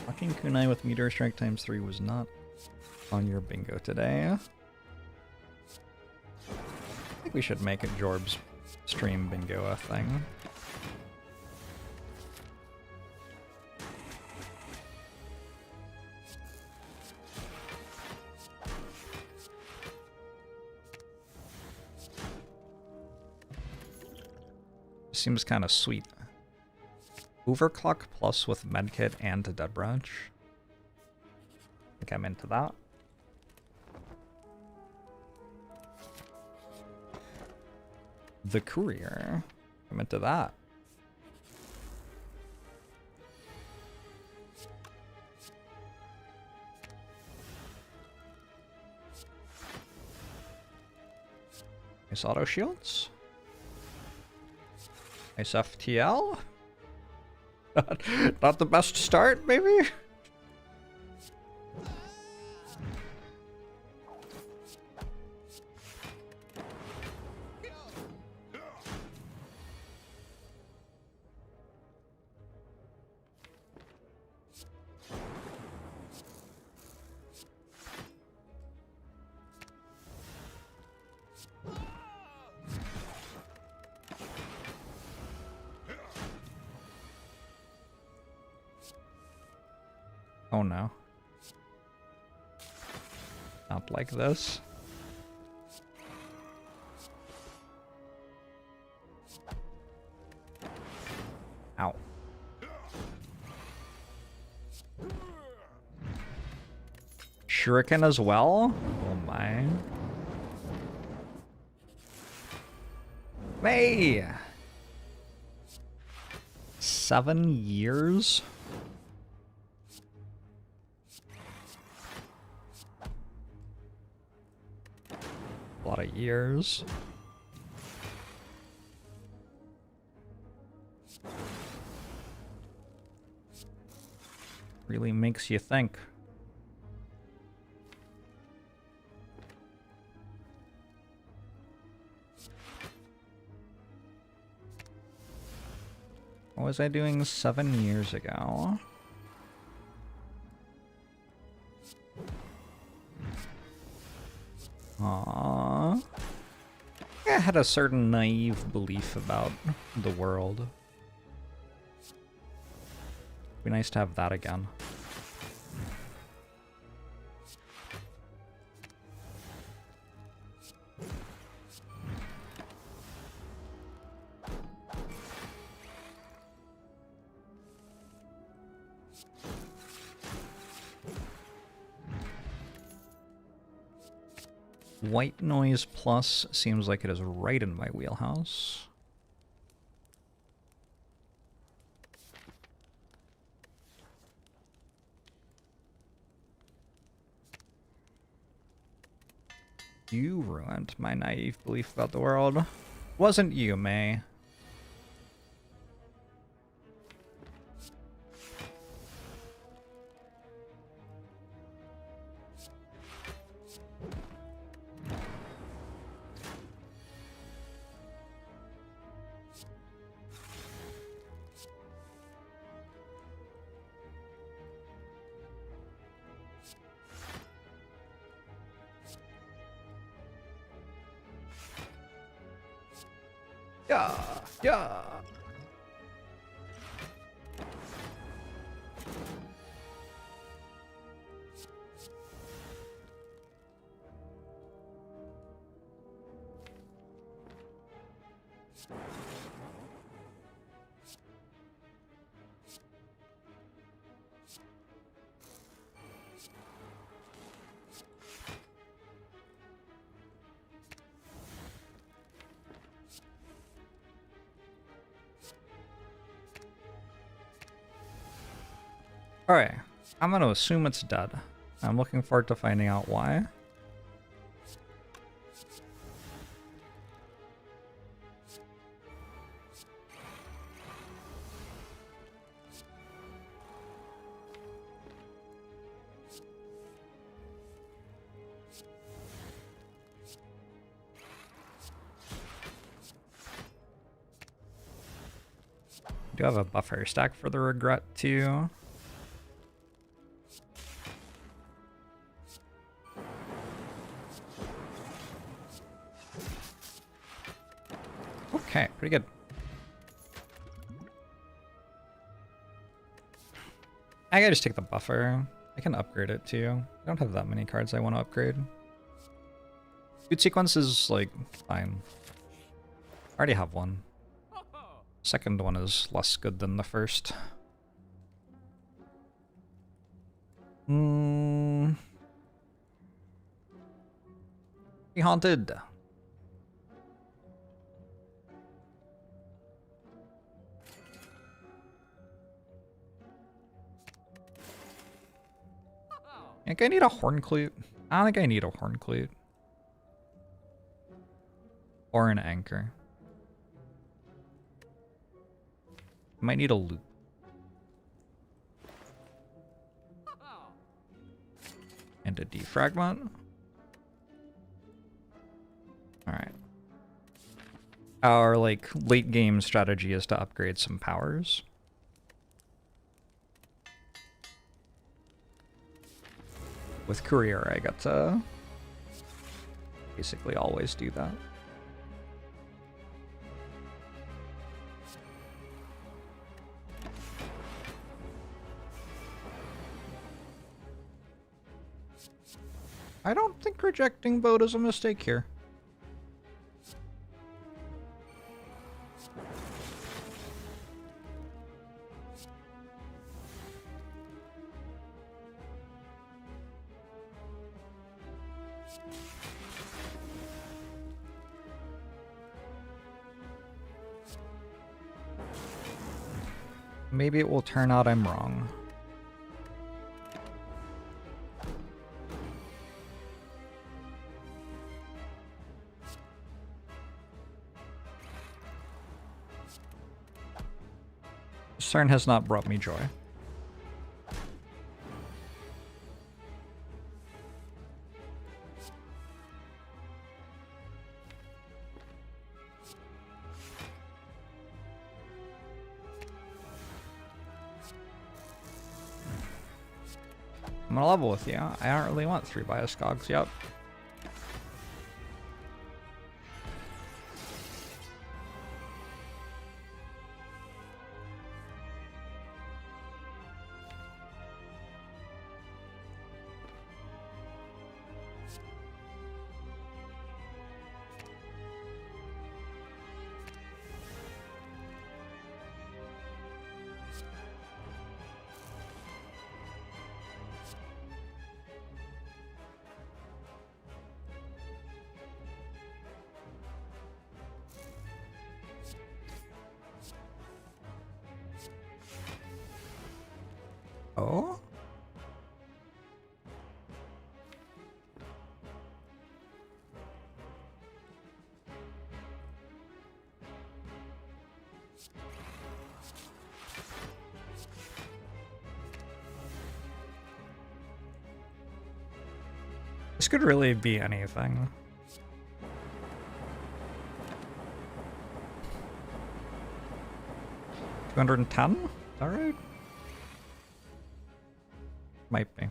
Fucking kunai with meteor strike times 3 was not on your bingo today. I think we should make it Jorbs stream bingo a thing. Seems kind of sweet. Overclock plus with medkit and a dead branch. I think I'm into that. The courier. I'm into that. Nice auto shields. Nice FTL. Not the best start, maybe? Oh no. Not like this. Ow. Shuriken as well? Oh my. Hey! 7 years? A lot of years. Really makes you think. What was I doing 7 years ago? Aww. I had a certain naive belief about the world. Be nice to have that again. White noise plus seems like it is right in my wheelhouse. You ruined my naive belief about the world. Wasn't you, May? Yeah, yeah. Alright, I'm gonna assume it's dead. I'm looking forward to finding out why. I do have a buffer stack for the regret too. Okay, pretty good. I gotta just take the buffer. I can upgrade it too. I don't have that many cards I want to upgrade. Food sequence is like fine. I already have one. Second one is less good than the first. Be haunted. I think I need a horn clute. I don't think I need a horn clute. Or an anchor. Might need a loop. And a defragment. Alright. Our like late game strategy is to upgrade some powers. With Courier, I got to basically always do that. I don't think rejecting boat is a mistake here. Maybe it will turn out I'm wrong. This turn has not brought me joy. I'm gonna level with you. I don't really want 3 bias cogs, yep. Oh? This could really be anything. $210? Alright. Might be.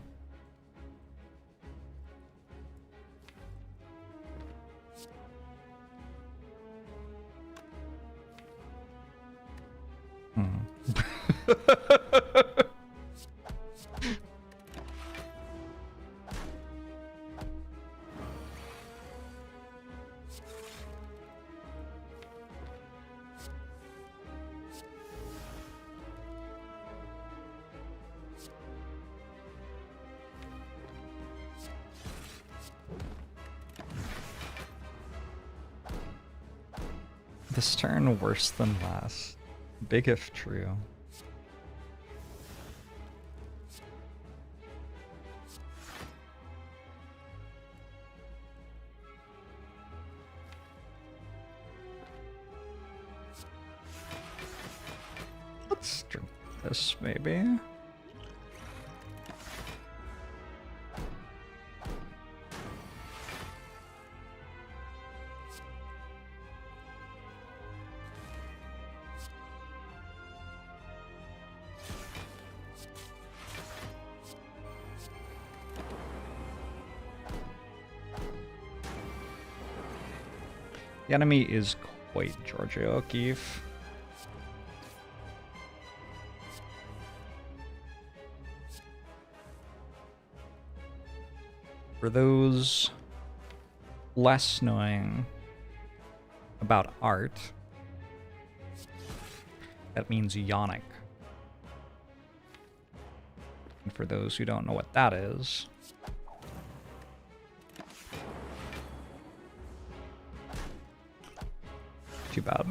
This turn worse than last. Big if true. Let's drink this, maybe. The enemy is quite Georgia O'Keefe. For those less knowing about art, that means Yonic. And for those who don't know what that is, too bad.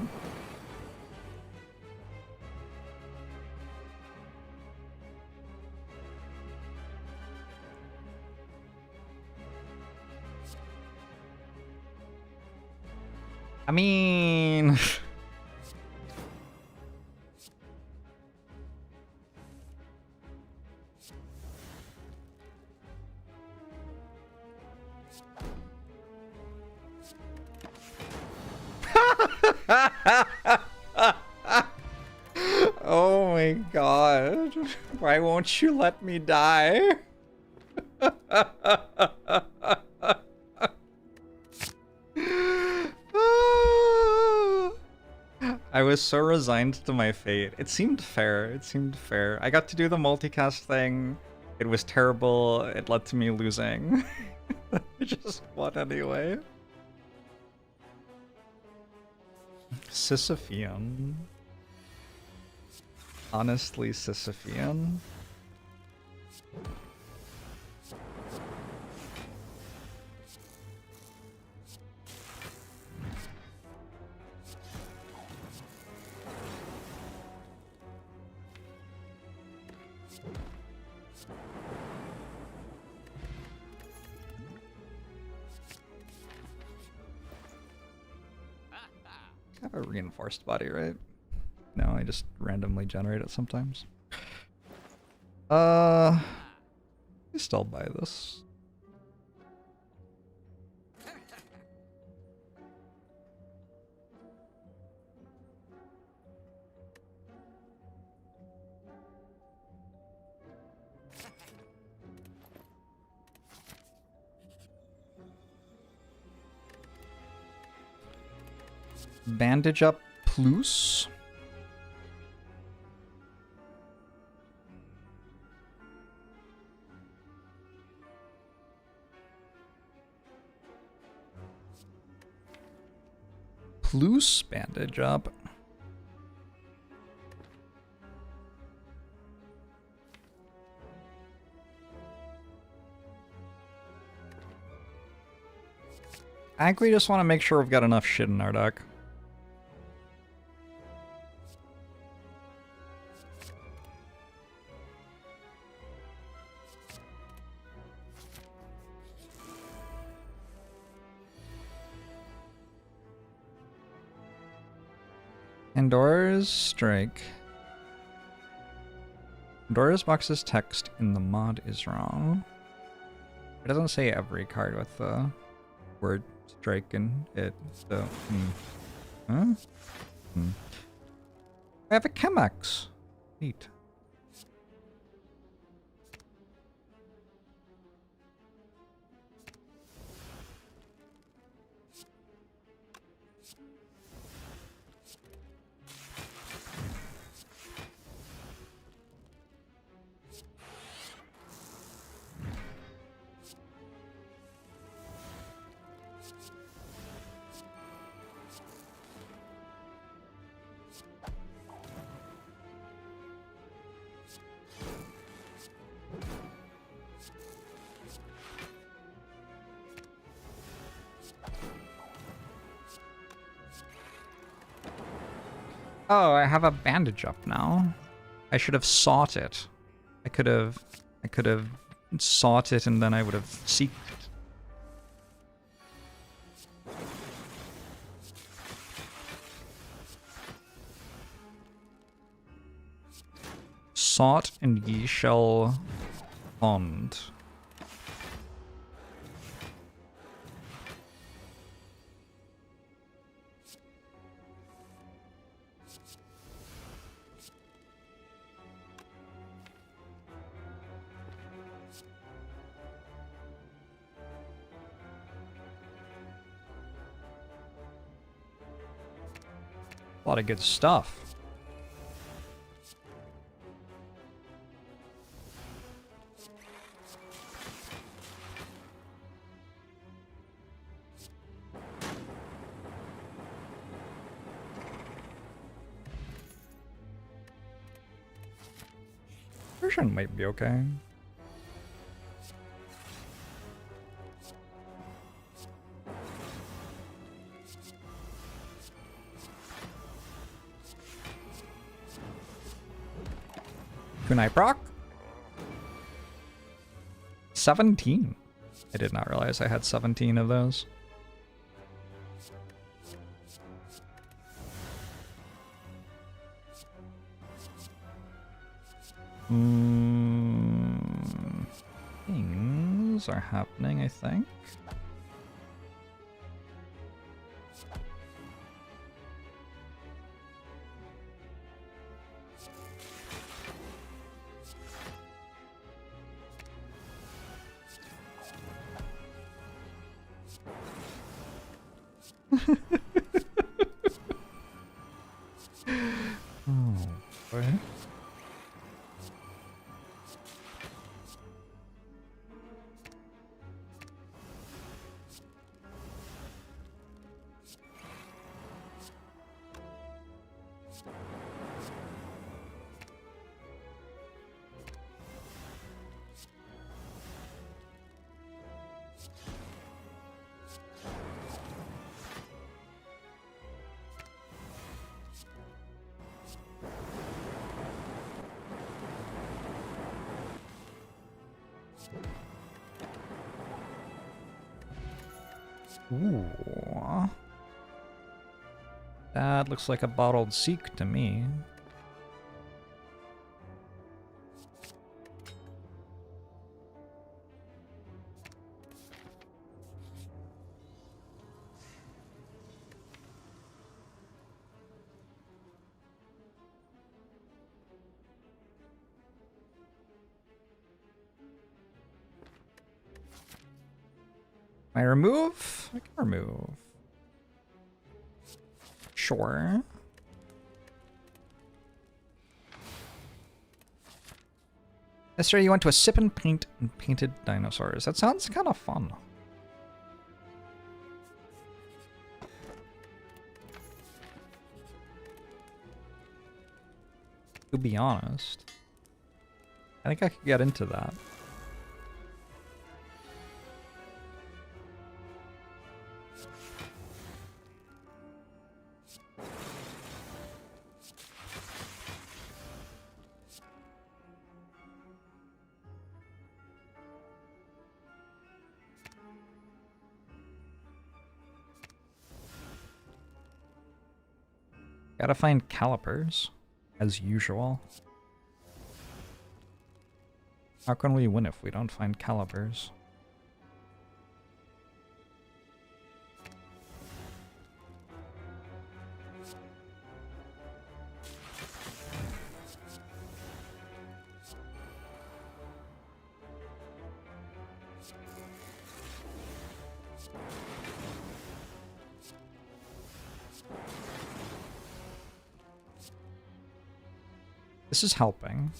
I mean... Oh my god. Why won't you let me die? I was so resigned to my fate. It seemed fair. It seemed fair. I got to do the multicast thing. It was terrible. It led to me losing. I just won anyway. Sisyphean. Honestly, Sisyphean. I have a reinforced body, right? No, I just randomly generate it sometimes. I still buy this. Bandage up plus. Plus bandage up. I think we just want to make sure we've got enough shit in our deck. Pandora's Strike. Pandora's Box's text in the mod is wrong. It doesn't say every card with the word strike in it, so... Huh? I have a Chemex. Neat. Oh, I have a bandage up now. I should have sought it. I could have sought it and then I would have seeked it. Sought and ye shall find. A lot of good stuff. Version might be okay. Kunai proc? 17. I did not realize I had 17 of those. Things are happening, I think. Oh, boy. Ooh. That looks like a bottled Seek to me. Can I remove? I can remove. Sure. Yesterday you went to a sip and paint and painted dinosaurs. That sounds kind of fun. To be honest, I think I could get into that. Gotta find calipers, as usual. How can we win if we don't find calipers? This is helping.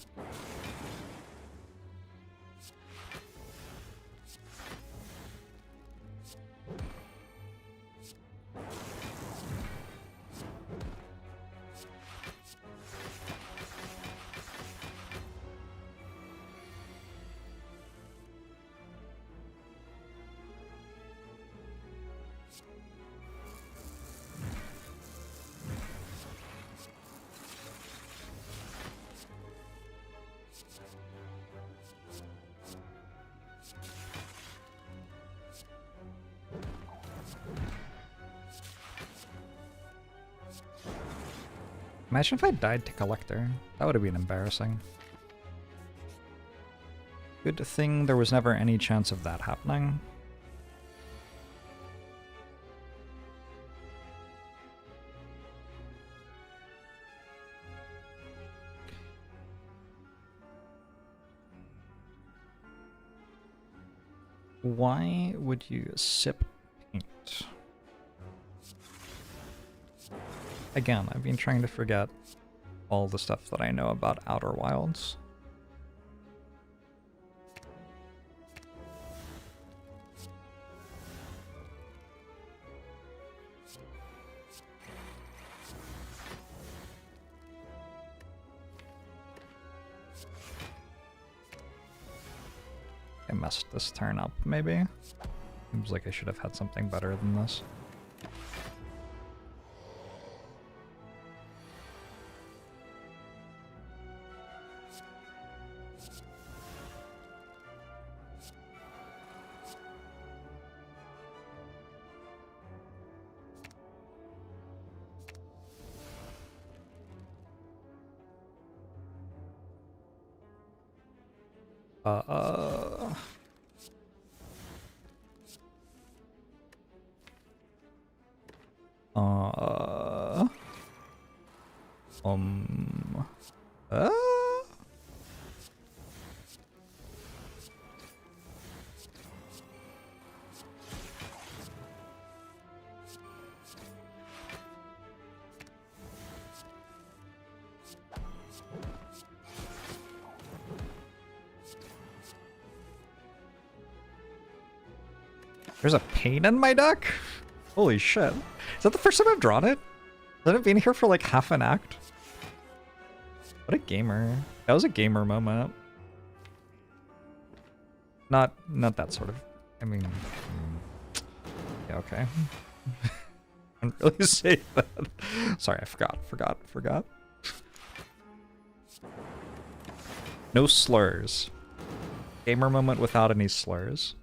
Imagine if I died to Collector. That would have been embarrassing. Good thing there was never any chance of that happening. Why would you sip paint? Again, I've been trying to forget all the stuff that I know about Outer Wilds. I messed this turn up, maybe? Seems like I should have had something better than this. There's a pain in my deck? Holy shit. Is that the first time I've drawn it? Hasn't it been here for like half an act? What a gamer. That was a gamer moment. Not that sort of, I mean, yeah, okay. I didn't really say that. Sorry, I forgot. No slurs. Gamer moment without any slurs.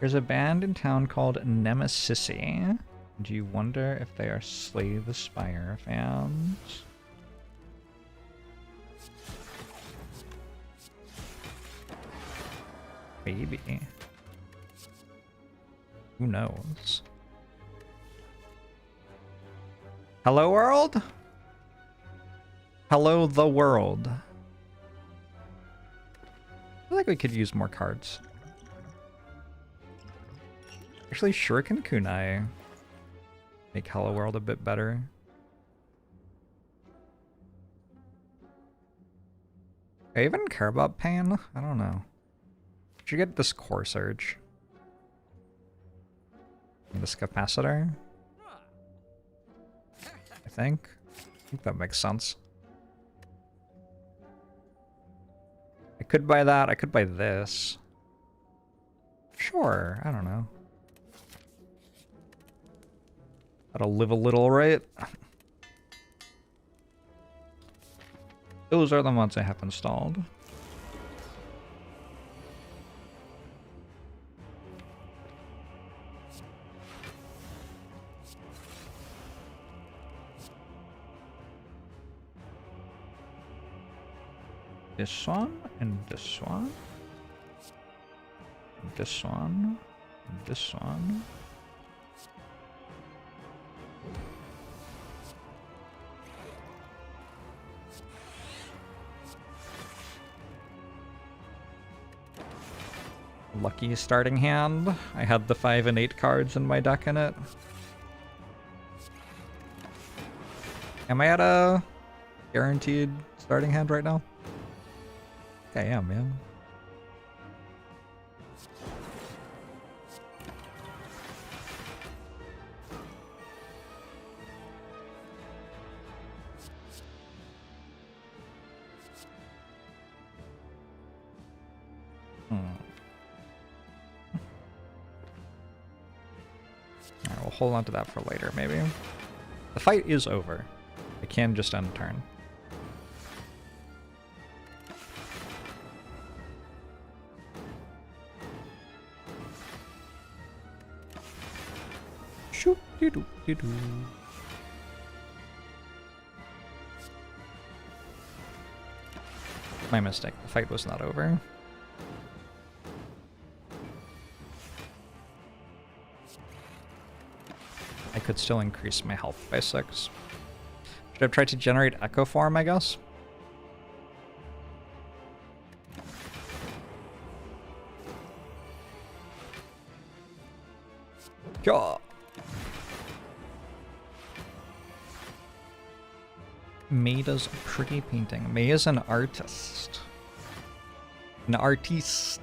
There's a band in town called Nemesis. Do you wonder if they are Slay the Spire fans? Maybe. Who knows? Hello, world? Hello, the world. I feel like we could use more cards. Actually, Shuriken Kunai make Hello World a bit better. I even care about pain? I don't know. Should get this Core Surge. And this Capacitor. I think that makes sense. I could buy that. I could buy this. Sure, I don't know. That'll live a little, right? Those are the mods I have installed. This one, and this one. And this one, and this one. Lucky starting hand. I had the 5 and 8 cards in my deck in it. Am I at a guaranteed starting hand right now? I am, man. Alright, we'll hold on to that for later, maybe. The fight is over. I can just end turn. Shoot, doo doo doo doo. My mistake. The fight was not over. I could still increase my health by 6. Should have tried to generate Echo Form, I guess? Yeah. May does pretty painting. May is an artist. An artiste.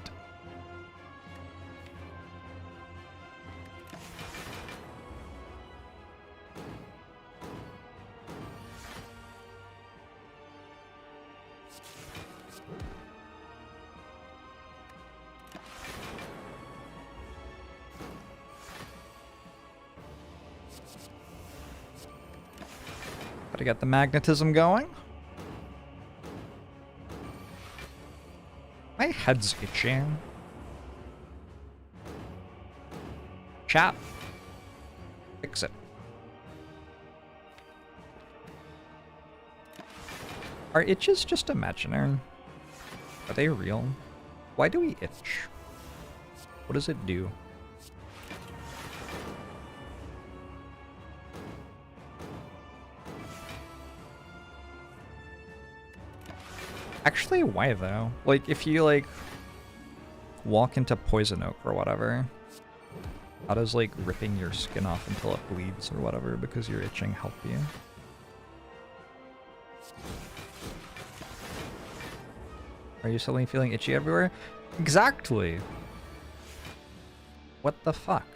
Gotta get the magnetism going. My head's itching. Chat. Fix it. Are itches just imaginary? Are they real? Why do we itch? What does it do? Actually, why though? Like, if you, like, walk into poison oak or whatever, how does, like, ripping your skin off until it bleeds or whatever because you're itching help you? Are you suddenly feeling itchy everywhere? Exactly! What the fuck?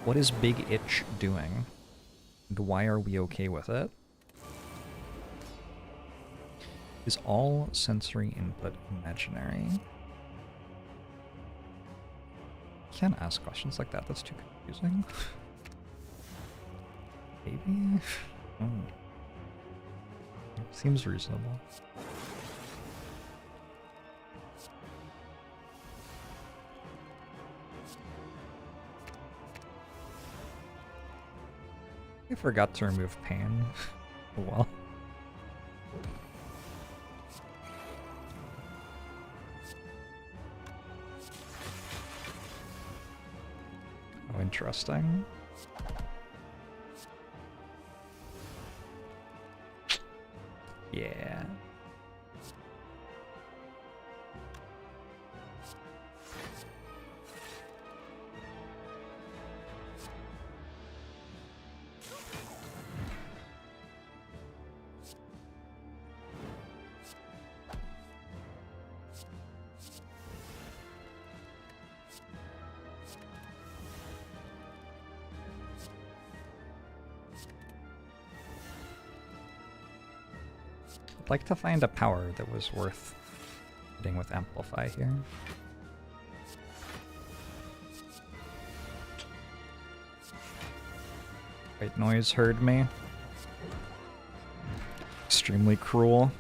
What is Big Itch doing? And why are we okay with it? Is all sensory input imaginary? Can't ask questions like that, that's too confusing. Maybe? Oh. Seems reasonable. I forgot to remove pain. Oh well. Oh, interesting. Yeah. I'd like to find a power that was worth hitting with Amplify here. White noise heard me. Extremely cruel.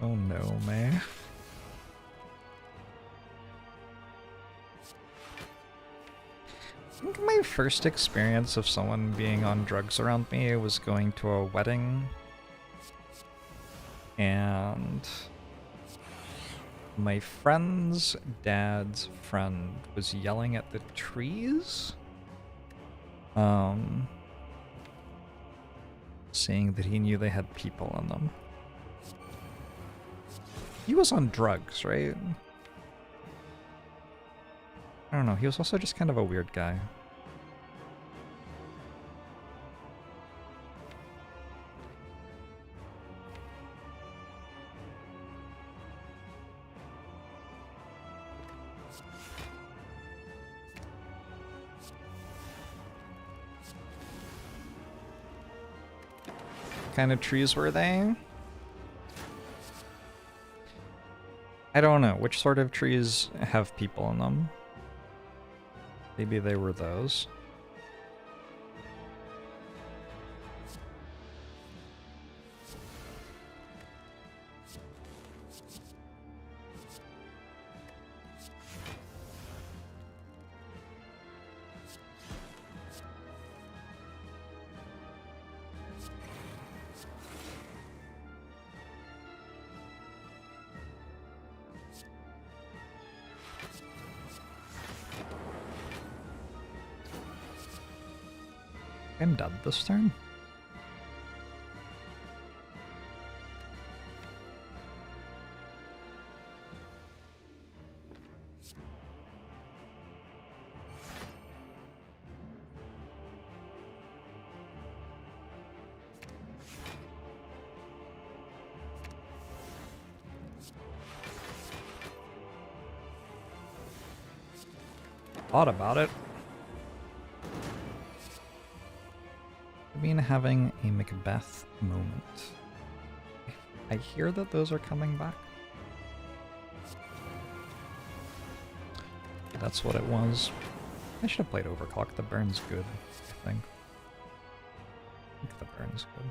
Oh no, man. I think my first experience of someone being on drugs around me was going to a wedding. And my friend's dad's friend was yelling at the trees. Saying that he knew they had people in them. He was on drugs, right? I don't know, he was also just kind of a weird guy. What kind of trees were they? I don't know. Which sort of trees have people in them? Maybe they were those. I'm dead this turn. Thought about it. I mean, having a Macbeth moment. I hear that those are coming back. That's what it was. I should have played Overclock. The burn's good, I think. I think the burn's good.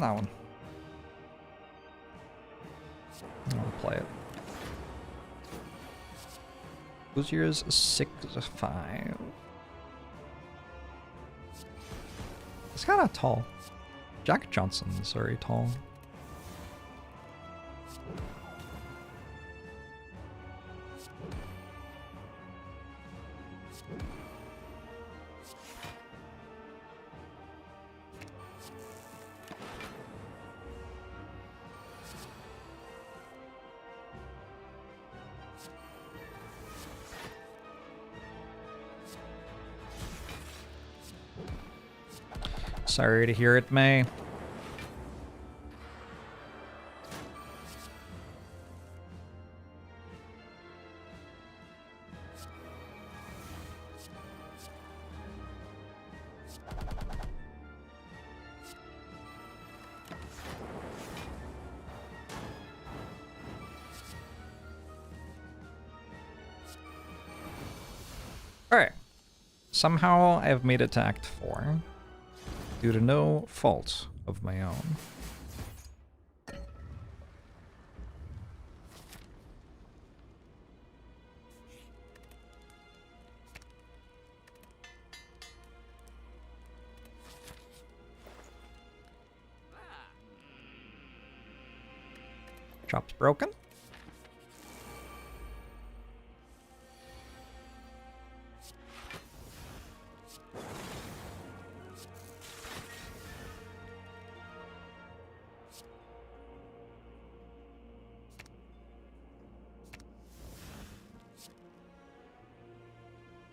That one. I'll play it. Who's yours? 6'5". It's kind of tall. Jack Johnson's very tall. Sorry to hear it, May. Alright. Somehow I have made it to Act 4, due to no fault of my own. Chop's broken.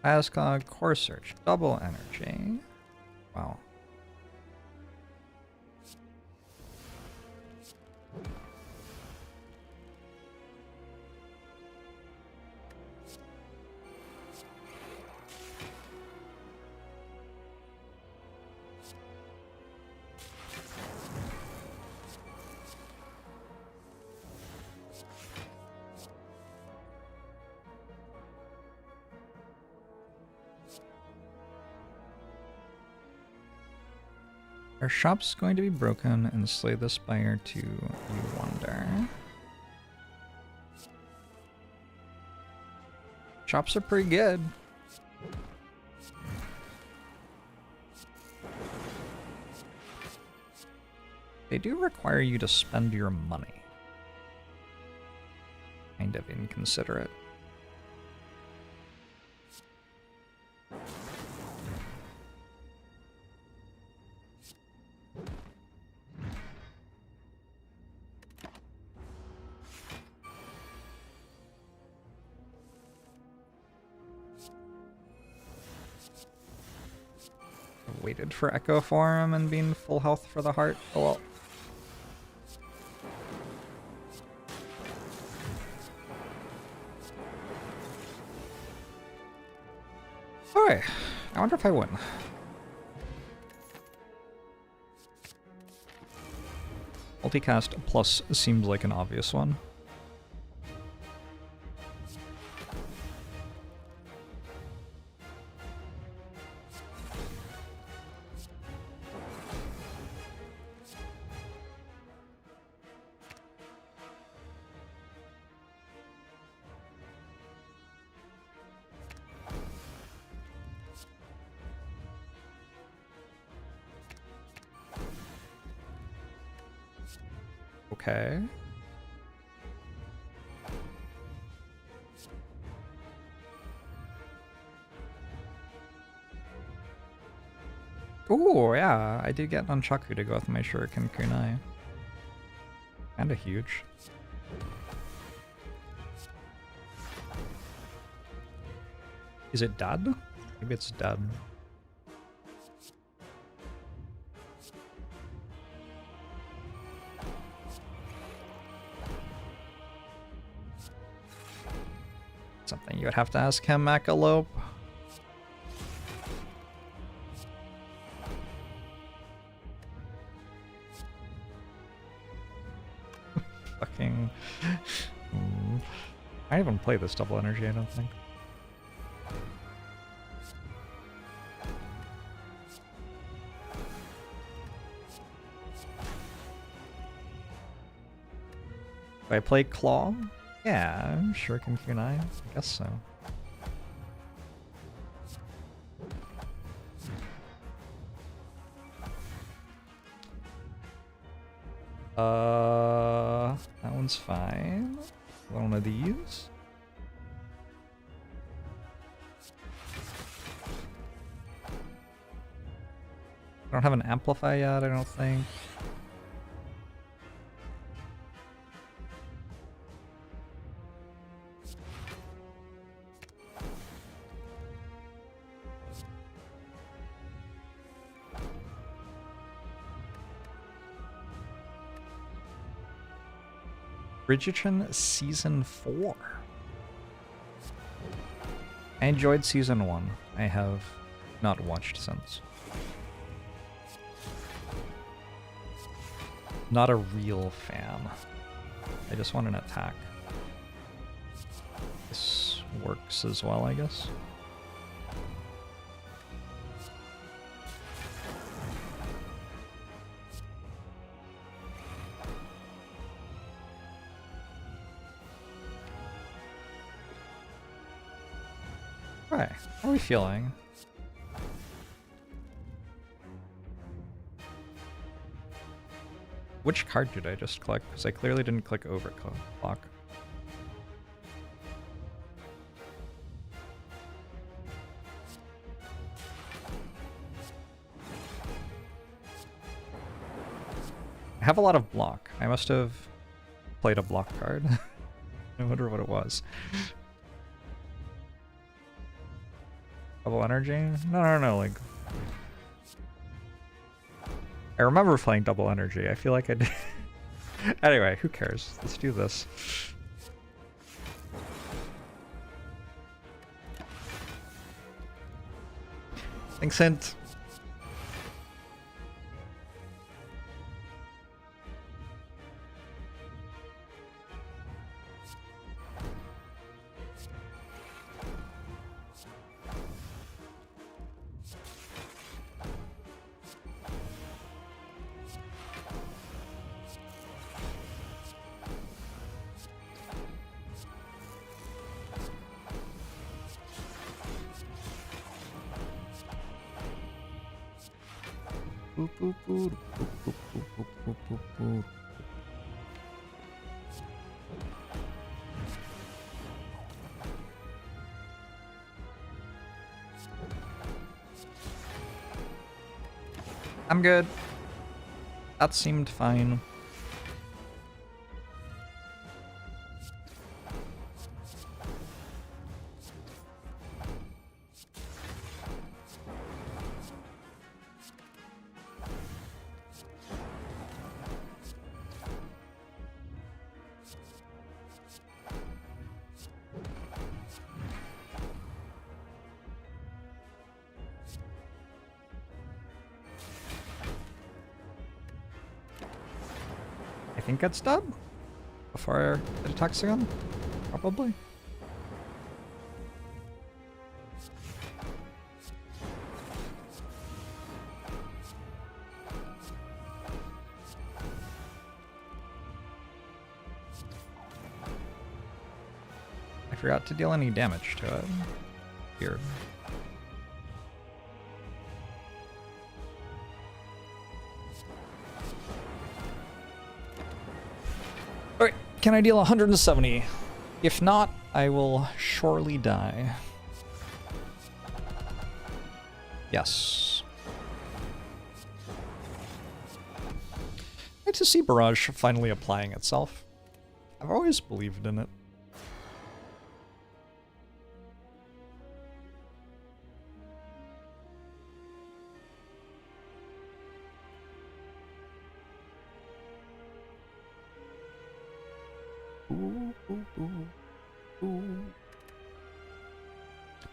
Ascog Core Search, double energy. Wow. Our shop's going to be broken and slay the spire to you wonder. Shops are pretty good. They do require you to spend your money. Kind of inconsiderate. Waited for Echo Form and being full health for the heart. Oh well. Alright, I wonder if I win. Multicast plus seems like an obvious one. Okay. Ooh, yeah, I did get Nunchaku to go with my Shuriken Kunai. Kinda huge. Is it dead? Maybe it's dead. Something you would have to ask him, Macalope. Fucking... I didn't even play this double energy, I don't think. Do I play Claw? Yeah, I'm sure can Kunai. I guess so. That one's fine. One of these. I don't have an amplify yet, I don't think. Bridgerton Season 4. I enjoyed Season 1. I have not watched since. Not a real fan. I just want an attack. This works as well, I guess. Right, how are we feeling? Which card did I just click? Because I clearly didn't click overclock. I have a lot of block. I must have played a block card. I wonder what it was. Double energy? No, like... I remember playing double energy. I feel like I did. Anyway, who cares? Let's do this. Thanks, Hint. I'm good. That seemed fine. I think it's done before it attacks again, probably. I forgot to deal any damage to it. Here. Alright, can I deal 170? If not, I will surely die. Yes. Nice to see Barrage finally applying itself. I've always believed in it.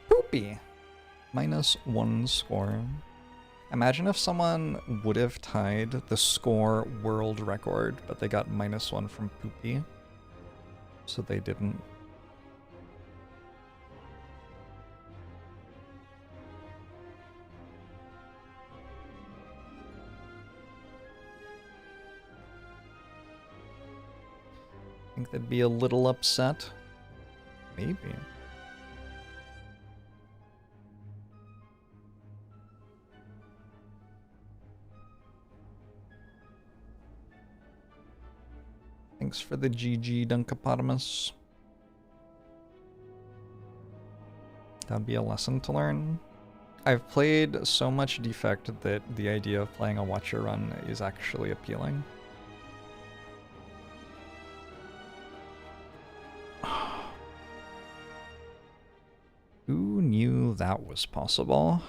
Poopy. -1 score. Imagine if someone would have tied the score world record, but they got -1 from Poopy. So they didn't. I think they'd be a little upset. Maybe. Thanks for the GG, Dunkapotamus. That'd be a lesson to learn. I've played so much Defect that the idea of playing a Watcher run is actually appealing. Who knew that was possible?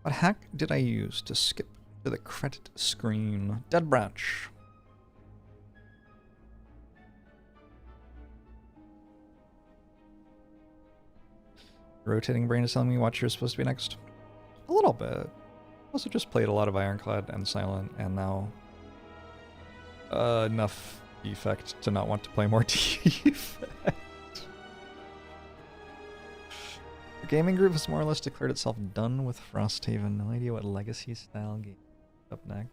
What hack did I use to skip to the credit screen? Dead branch. Rotating brain is telling me Watcher is supposed to be next. A little bit. Also just played a lot of Ironclad and Silent, and now enough defect to not want to play more defect. The gaming group has more or less declared itself done with Frosthaven. No idea what legacy style game is up next.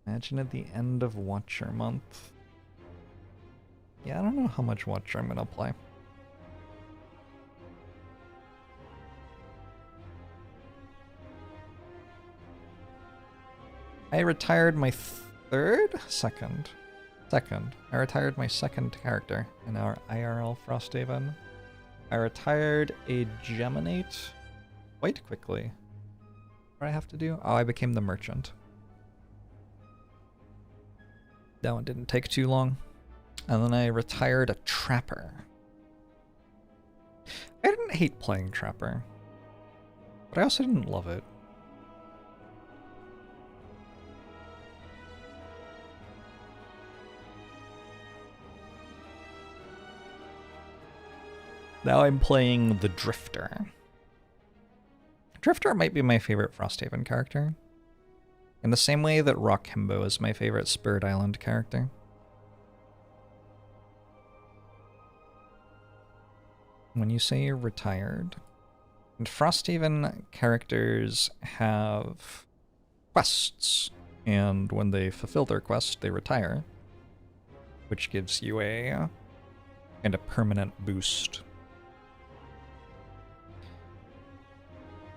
Imagine at the end of Watcher month. Yeah, I don't know how much Watcher I'm gonna play. I retired my second. I retired my second character in our IRL Frosthaven. I retired a Geminate quite quickly. What do I have to do? Oh, I became the merchant. That one didn't take too long. And then I retired a Trapper. I didn't hate playing Trapper, but I also didn't love it. Now I'm playing the Drifter. Drifter might be my favorite Frosthaven character. In the same way that Rock Himbo is my favorite Spirit Island character. When you say you're retired, and Frosthaven characters have quests, and when they fulfill their quest, they retire, which gives you a kind of permanent boost.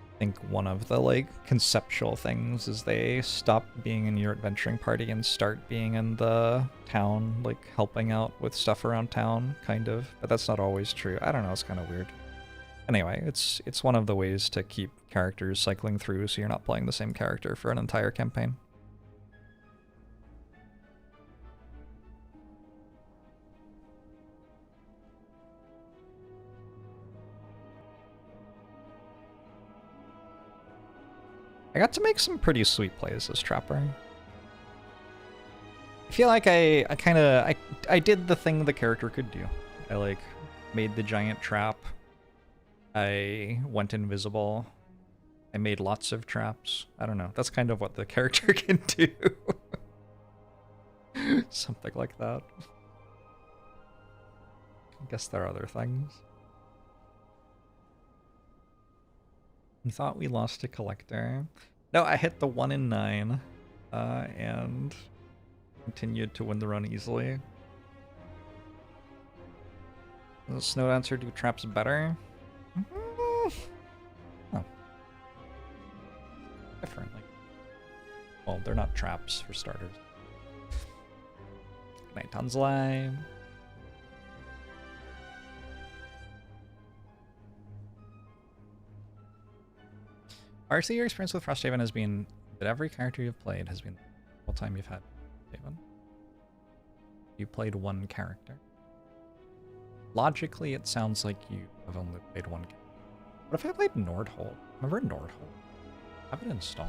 I think one of the conceptual things is they stop being in your adventuring party and start being in the town, helping out with stuff around town, kind of. But that's not always true. I don't know, it's kind of weird. Anyway, it's one of the ways to keep characters cycling through so you're not playing the same character for an entire campaign. I got to make some pretty sweet plays as Trapper. I feel like I did the thing the character could do. I made the giant trap. I went invisible. I made lots of traps. I don't know. That's kind of what the character can do. Something like that. I guess there are other things. You thought we lost a collector? No, I hit the 1 in 9, and continued to win the run easily. Does Snow Dancer do traps better? Oh. Differently. Well, they're not traps for starters. Good night, Tonslime. RC, your experience with Frosthaven has been that every character you've played has been the whole time you've had Frosthaven. You played one character. Logically, it sounds like you have only played one character. What if I played Nordhold? Remember Nordhold? I have it installed.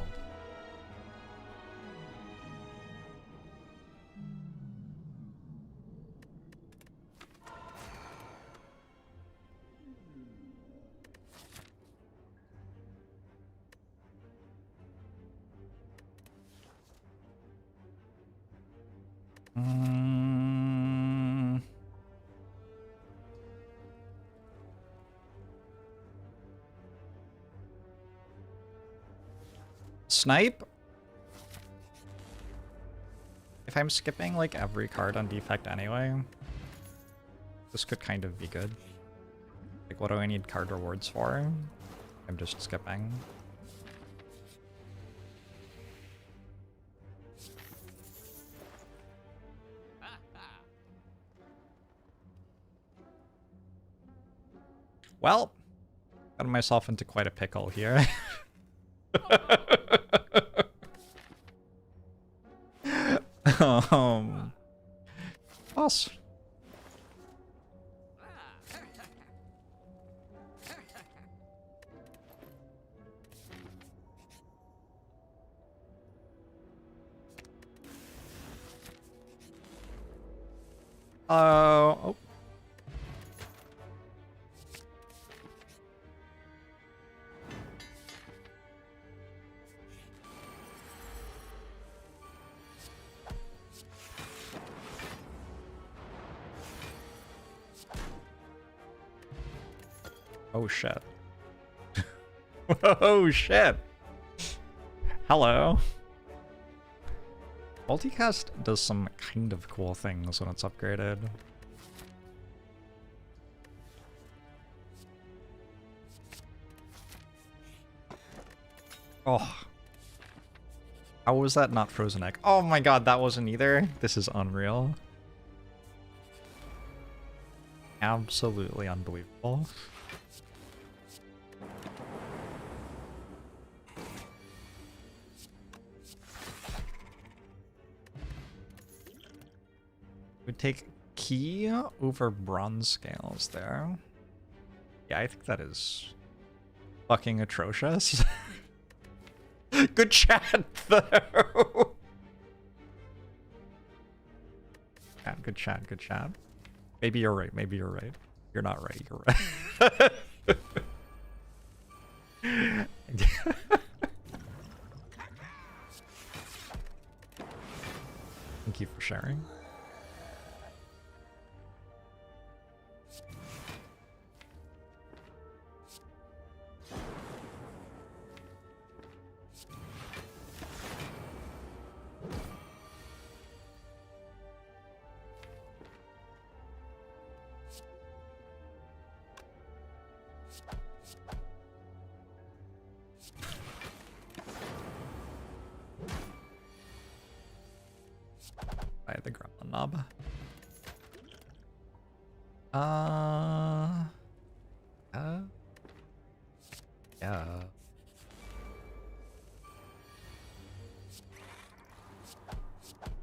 Snipe? If I'm skipping every card on defect anyway, this could kind of be good. What do I need card rewards for? I'm just skipping. Well, got myself into quite a pickle here. Boss. Oh. Oh shit. Oh shit. Hello. Multicast does some kind of cool things when it's upgraded. Oh. How was that not frozen egg? Oh my god, that wasn't either. This is unreal. Absolutely unbelievable. We take key over bronze scales there. Yeah, I think that is fucking atrocious. Good chat, though. Good chat, good chat. Maybe you're right, maybe you're right. You're not right, you're right. Thank you for sharing. By the gremlin knob. Yeah.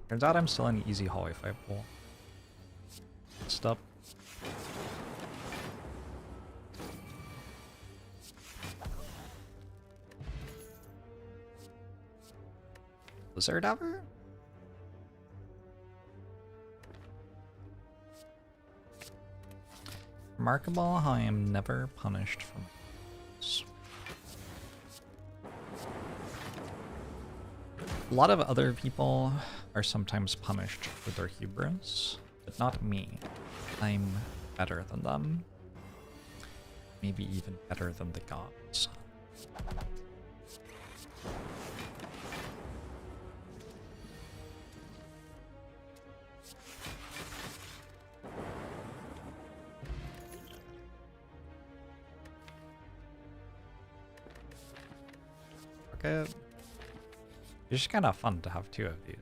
Turns out I'm still in easy hallway fight pool. Stop. Blizzard ever? Remarkable how I am never punished from this. A lot of other people are sometimes punished for their hubris, but not me. I'm better than them. Maybe even better than the gods. Okay. It's just kind of fun to have two of these.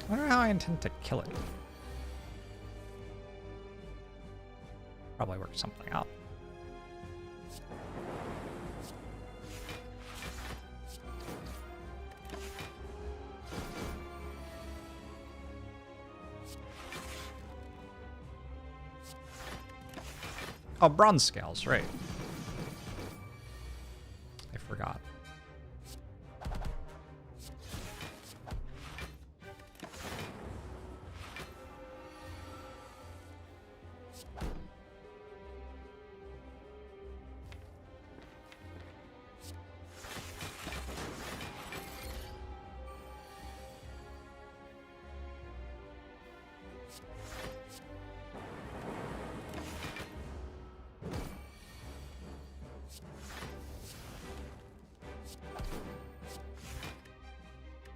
I wonder how I intend to kill it. Probably work something out. Oh, bronze scales, right. I forgot.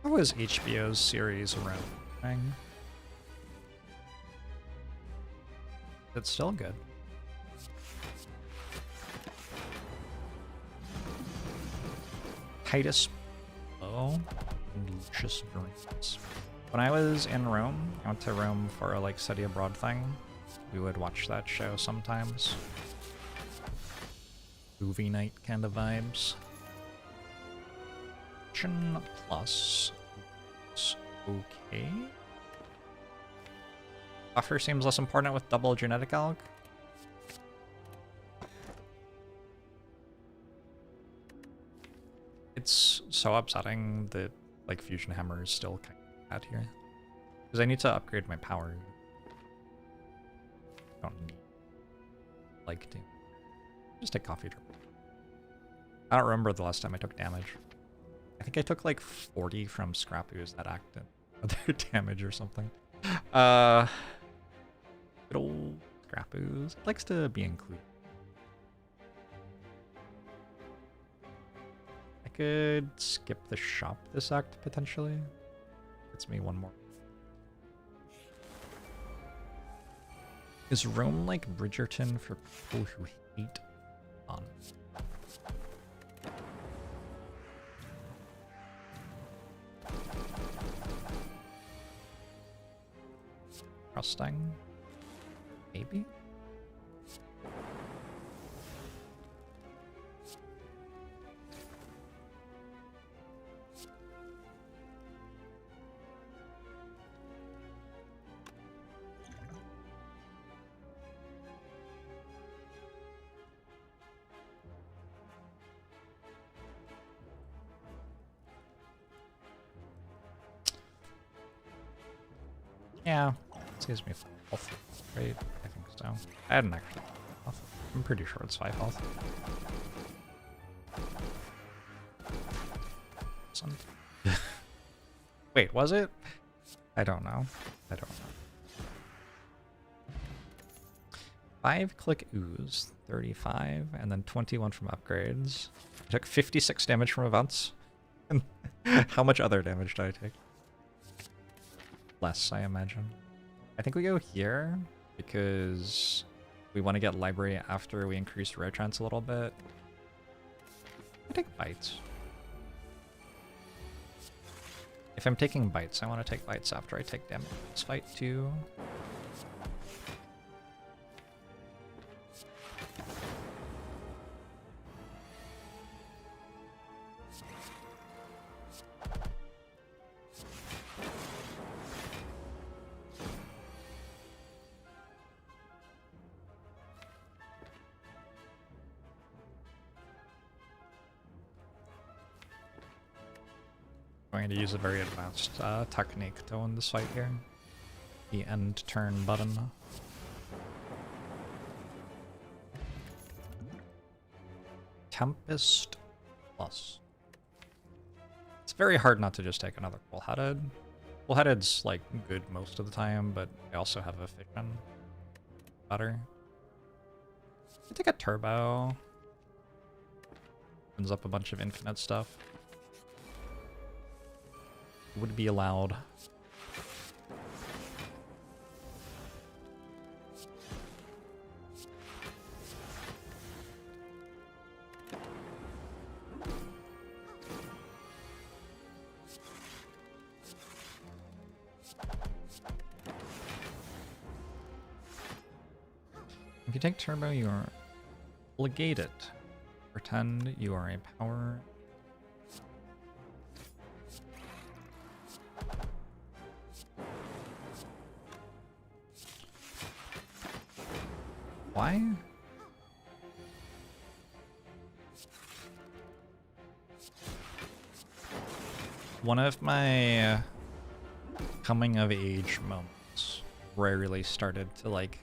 What was HBO's series around? Thing? It's still good. Titus Oh, delicious dreams. When I was in Rome, I went to Rome for a like study abroad thing. We would watch that show sometimes. Movie night kind of vibes. Action plus. Okay. Buffer seems less important with double genetic alg. It's so upsetting that like fusion hammer is still kind of bad here. Because I need to upgrade my power. I don't need like to. Just take coffee drip. I don't remember the last time I took damage. I think I took like 40 from scrap ooze that acted other damage or something. Good old scrap ooze. Likes to be included. I could skip the shop this act potentially. Gets me one more. Is Rome like Bridgerton for people who hate fun? Trusting? Maybe? Yeah, excuse me, 5 health, right? I think so. I hadn't actually. I'm pretty sure it's 5 health. Wait, was it? I don't know. I don't know. 5 click ooze, 35, and then 21 from upgrades. I took 56 damage from events. How much other damage did I take? Less, I imagine. I think we go here because we want to get library after we increase rare chance a little bit. I take bites. If I'm taking bites, I want to take bites after I take damage. Let's fight too. Going to use a very advanced technique to win this fight here. The end turn button. Tempest plus. It's very hard not to just take another full-headed. Full-headed's like good most of the time, but I also have a fission. Better. I take a turbo. Opens up a bunch of infinite stuff. Would be allowed. If you take turbo, you are obligated. Pretend you are a power. Why? One of my coming of age moments where I really started to like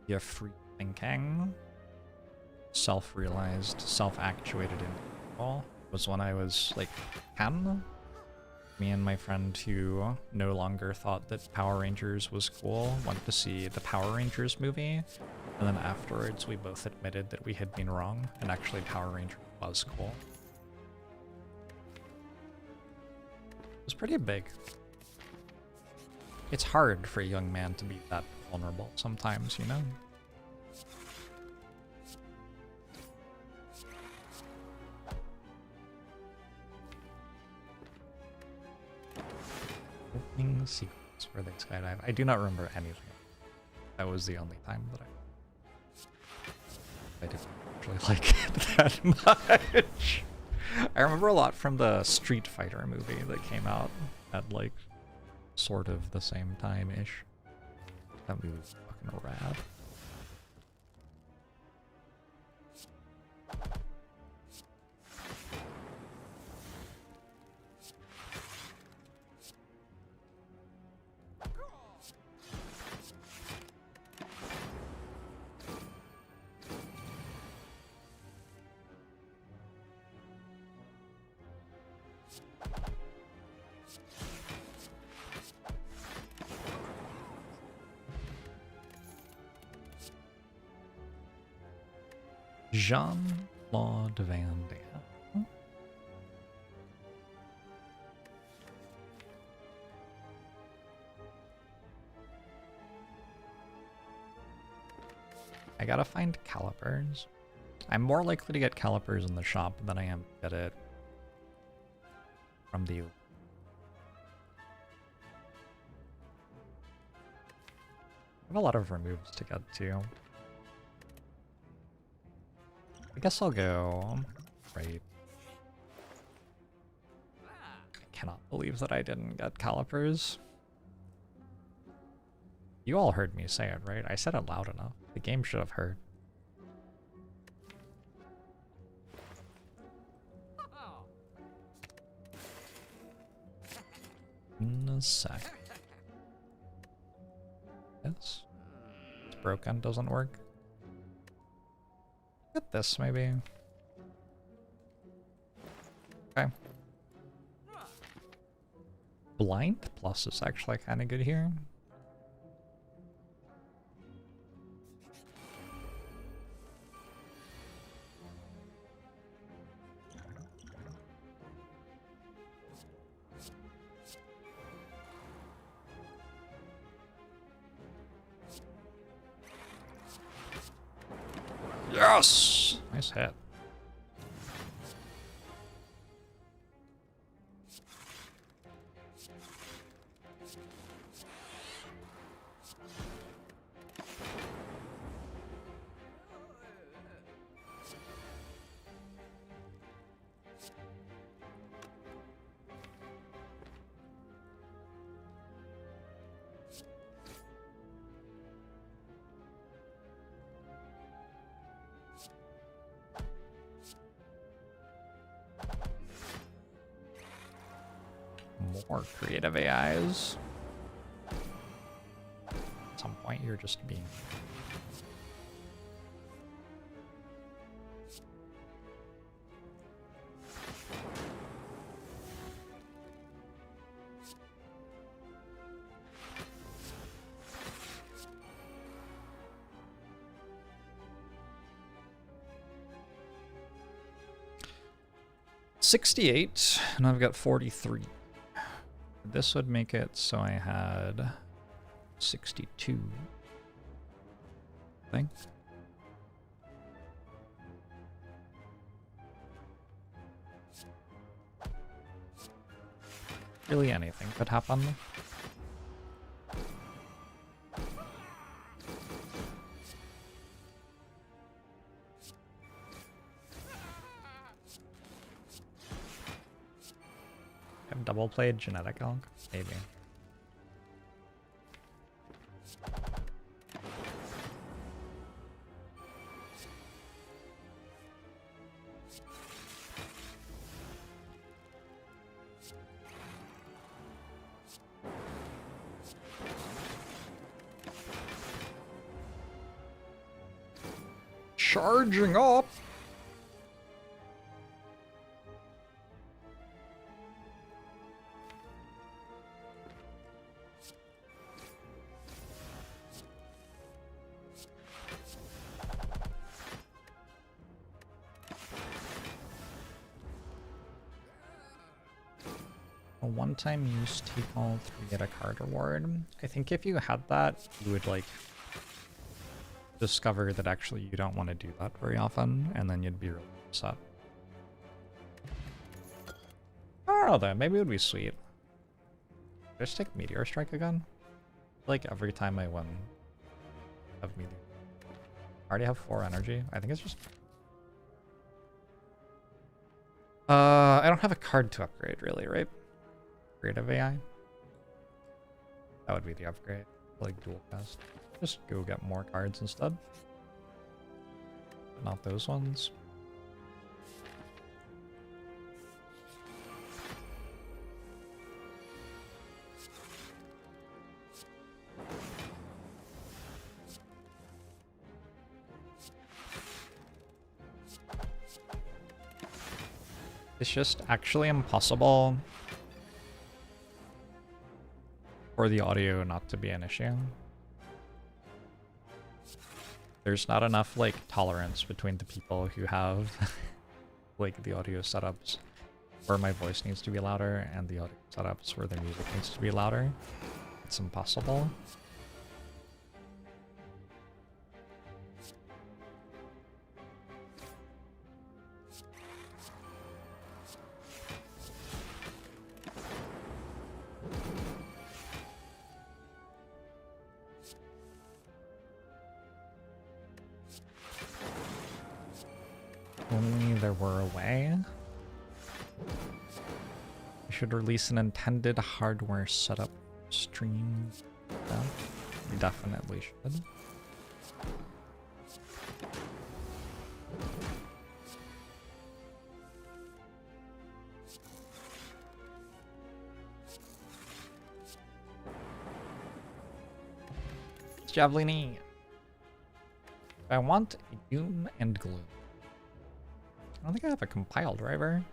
be a free thinking, self-realized, self-actuated individual was when I was like 10. Me and my friend who no longer thought that Power Rangers was cool went to see the Power Rangers movie, and then afterwards we both admitted that we had been wrong, and actually Power Rangers was cool. was pretty big. It's hard for a young man to be that vulnerable sometimes, you know? Opening sequence where they skydive. I do not remember anything. That was the only time that I didn't actually like it that much. I remember a lot from the Street Fighter movie that came out at like sort of the same time-ish. That movie was fucking rad. Jean-Claude Van Damme. I gotta find calipers. I'm more likely to get calipers in the shop than I am to get it from the... I have a lot of removes to get to. I guess I'll go right. I cannot believe that I didn't get calipers. You all heard me say it, right? I said it loud enough. The game should have heard. In a sec. Yes. It's broken, doesn't work. Get this, maybe. Okay. Blind plus is actually kind of good here. Yes! Nice hit. More creative AIs. At some point, you're just being... $68, and I've got 43. This would make it so I had 62, I think. Really anything could happen. Double played genetic elk? Maybe. Charging up! A one-time use take all 3 at a card reward. I think if you had that, you would like discover that actually you don't want to do that very often, and then you'd be really upset. I don't know though, maybe it would be sweet. Just take Meteor Strike again? Like every time I win, I have Meteor. I already have 4 energy. I think it's just... I don't have a card to upgrade really, right? Creative AI? That would be the upgrade. Like dual cast. Just go get more cards instead. Not those ones. It's just actually impossible for the audio not to be an issue. There's not enough like tolerance between the people who have like the audio setups where my voice needs to be louder and the audio setups where the music needs to be louder. It's impossible. Only there were a way. I should release an intended hardware setup stream. Yeah, we definitely should. Javelini. I want doom and gloom. I don't think I have a compile driver.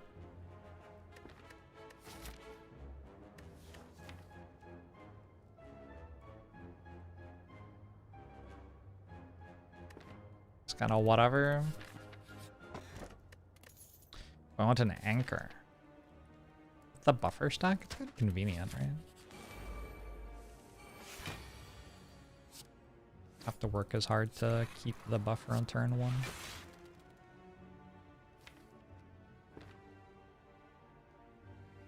It's kind of whatever. I want an anchor. The buffer stack? It's kind of convenient, right? Have to work as hard to keep the buffer on turn 1.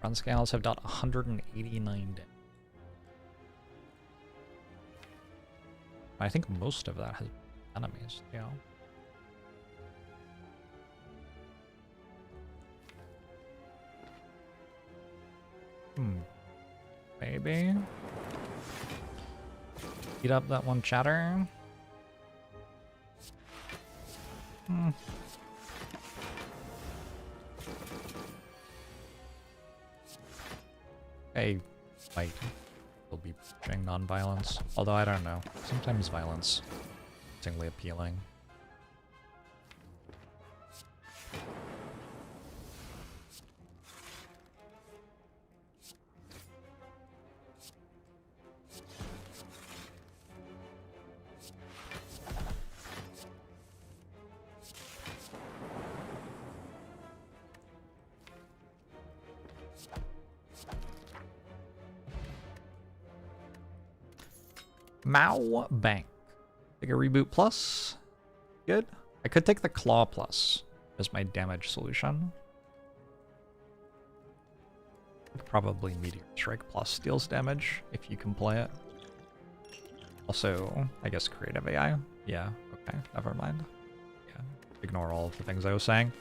Run scales have dealt 189 damage. I think most of that has enemies, you know. Maybe. Beat up that one chatter. I might will be pushing non-violence, although I don't know. Sometimes violence is insanely appealing. Mao Bank. Take a reboot plus. Good. I could take the claw plus as my damage solution. Probably Meteor Strike plus deals damage if you can play it. Also, I guess creative AI. Yeah, okay, never mind. Yeah, ignore all of the things I was saying.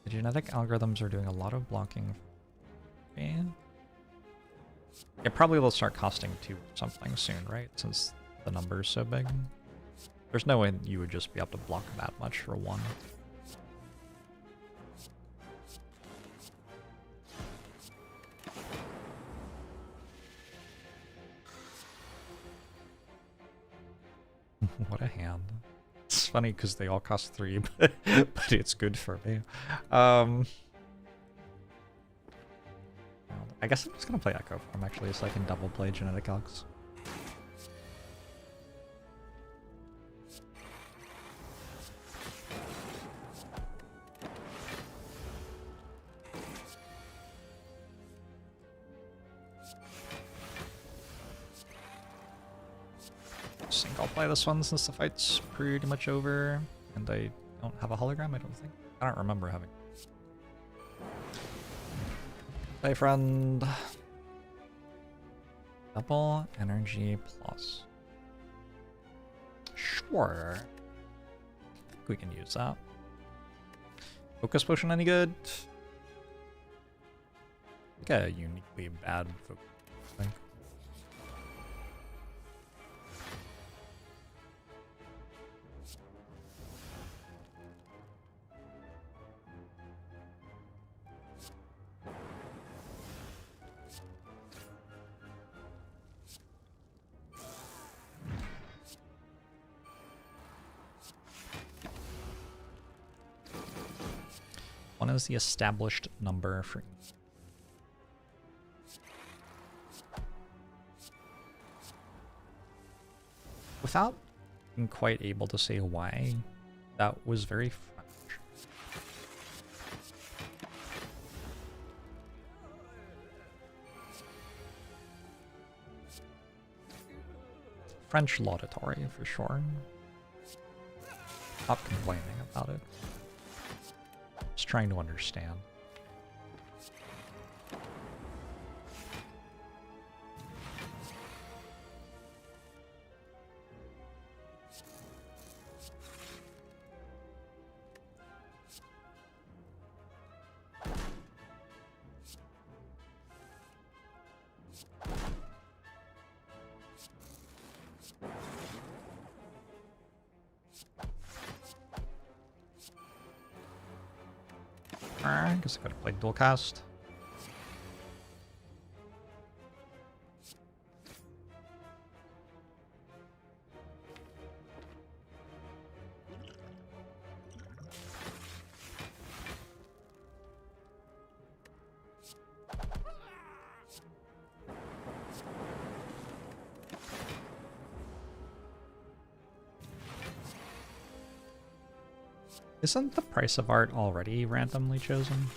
The genetic algorithms are doing a lot of blocking. It probably will start costing 2 something soon, right? Since the number's so big. There's no way you would just be able to block that much for 1. What a hand. It's funny because they all cost 3, but it's good for me. I guess I'm just gonna play Echo Form actually, so I can double play Genetic Algs. think I'll play this one since the fight's pretty much over. And I don't have a hologram, I don't think. I don't remember having. Play friend. Double energy plus. Sure. I think we can use that. Focus potion any good? I think a uniquely bad focus, I think. One is the established number for without being quite able to say why, that was very French. French laudatory for sure. Not complaining about it. Just trying to understand. I guess I could have played dual cast. Isn't the price of art already randomly chosen?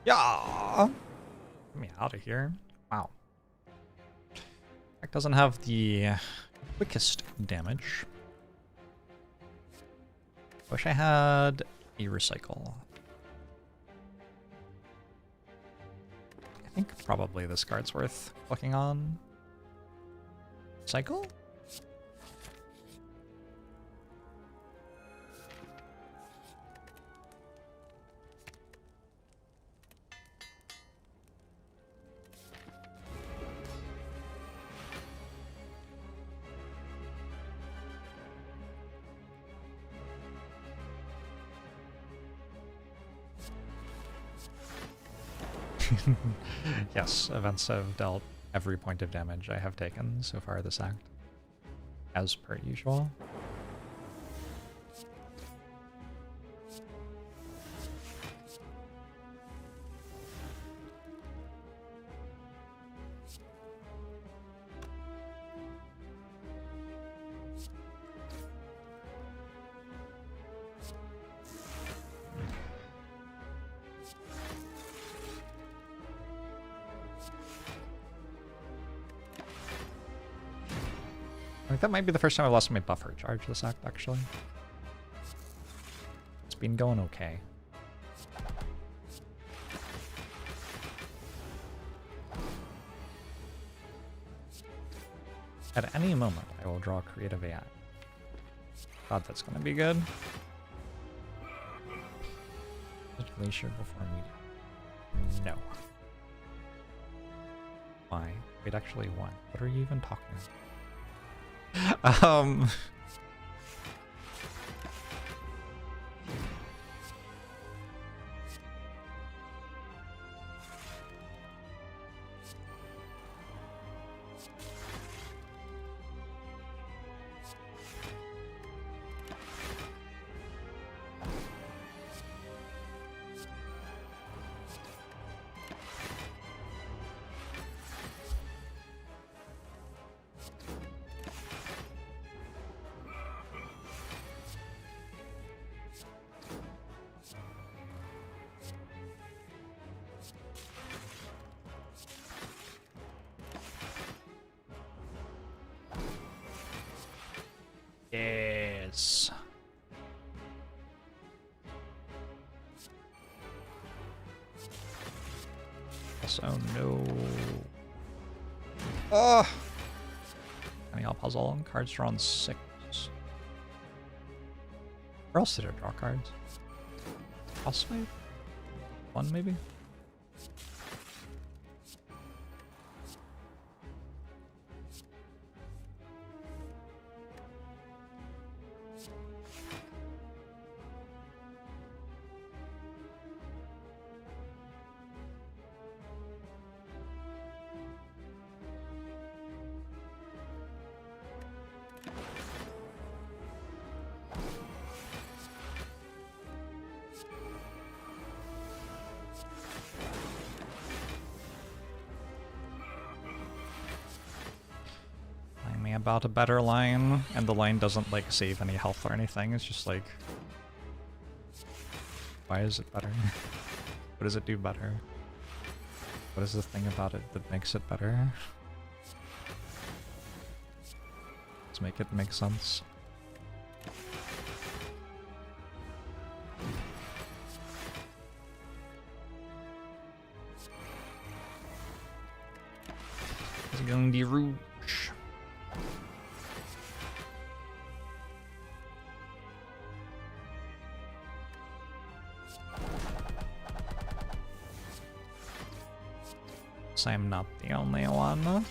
Yeah. Get me out of here. Wow. That doesn't have the quickest damage. Wish I had a recycle. I think probably this card's worth clicking on. Cycle? Yes, events have dealt every point of damage I have taken so far this act, as per usual. I think that might be the first time I've lost my buffer charge this act, actually. It's been going okay. At any moment, I will draw Creative AI. God, that's gonna be good. Glacier before meeting. No. Why? Wait, actually, why? What are you even talking about? is. Also, no. Oh! Any puzzle. Cards drawn 6. Where else did it draw cards? Crossfade? 1 maybe? About a better line, and the line doesn't like save any health or anything. It's just like, why is it better? What does it do better? What is the thing about it that makes it better? Let's make it make sense. It's going to be Rouge. I'm not the only one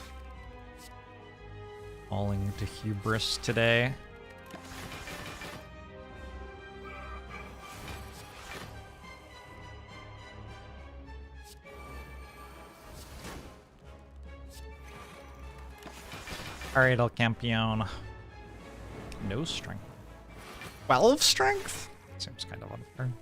falling to hubris today. Alright, El Campeon. No strength. 12 strength? Seems kind of unfair.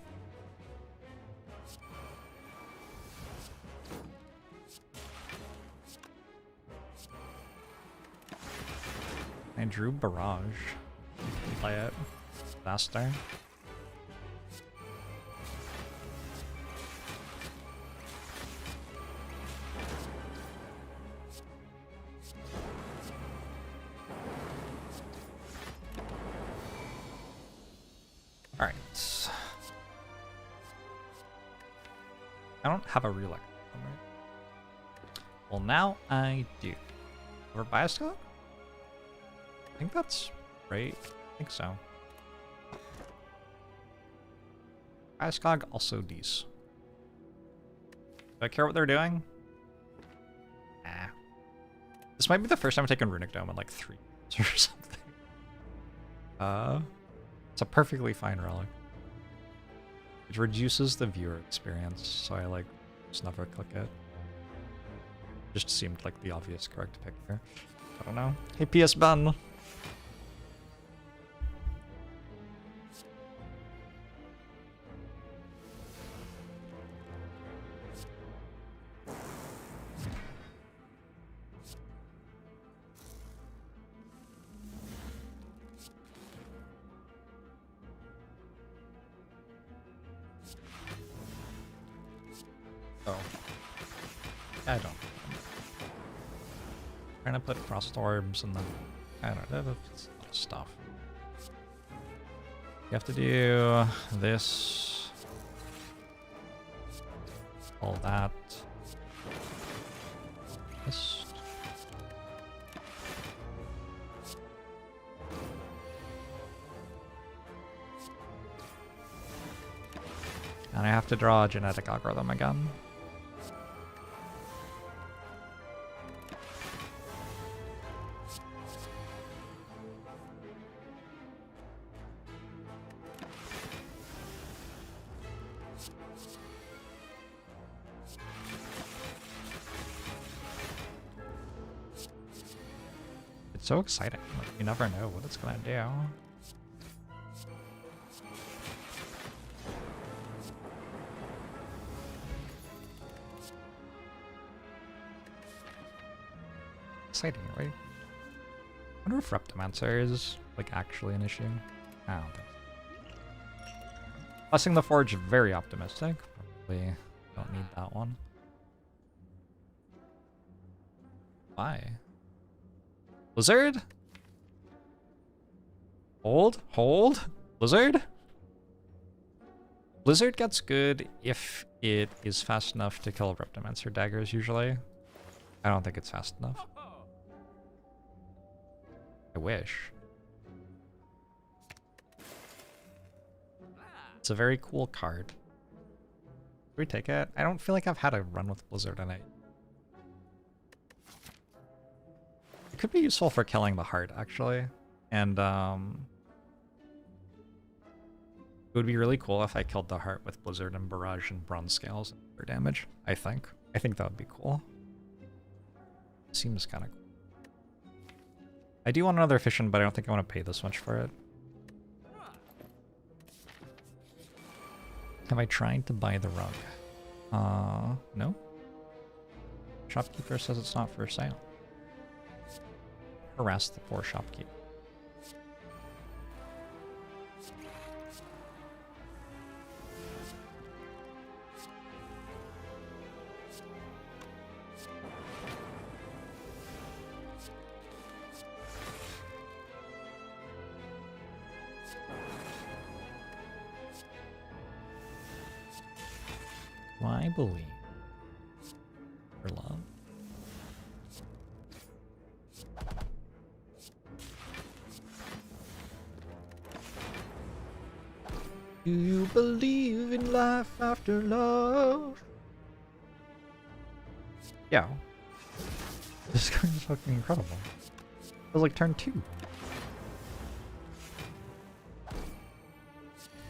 I drew Barrage. Play it faster. Alright. I don't have a relic. Well, now I do. Over Bioscope? I think that's right. I think so. Iskog also D's. Do I care what they're doing? Nah. This might be the first time I've taken Runic Dome in like 3 years or something. It's a perfectly fine relic. It reduces the viewer experience, so I like just never click it. Just seemed like the obvious correct pick here. I don't know. Hey PS Ben! I don't. I'm trying to put Frost Orbs and then I don't know. It's a lot of stuff. You have to do this, all that, this. And I have to draw a genetic algorithm again. It's so exciting. Like, you never know what it's gonna do. Exciting, right? I wonder if Reptomancer is like actually an issue. I don't think so. Blessing the Forge, very optimistic. Probably don't need that one. Why? Blizzard? Hold. Blizzard? Blizzard gets good if it is fast enough to kill Riptomancer daggers, usually. I don't think it's fast enough. I wish. It's a very cool card. Should we take it? I don't feel like I've had a run with Blizzard in it. It could be useful for killing the heart, actually. And, it would be really cool if I killed the heart with Blizzard and Barrage and Bronze Scales for damage, I think. I think that would be cool. Seems kind of cool. I do want another efficient, but I don't think I want to pay this much for it. Have I tried to buy the rug? No. Shopkeeper says it's not for sale. Harass the poor shopkeeper. I believe for love. Do you believe in life after love? Yeah. This card is fucking incredible. It was like turn 2.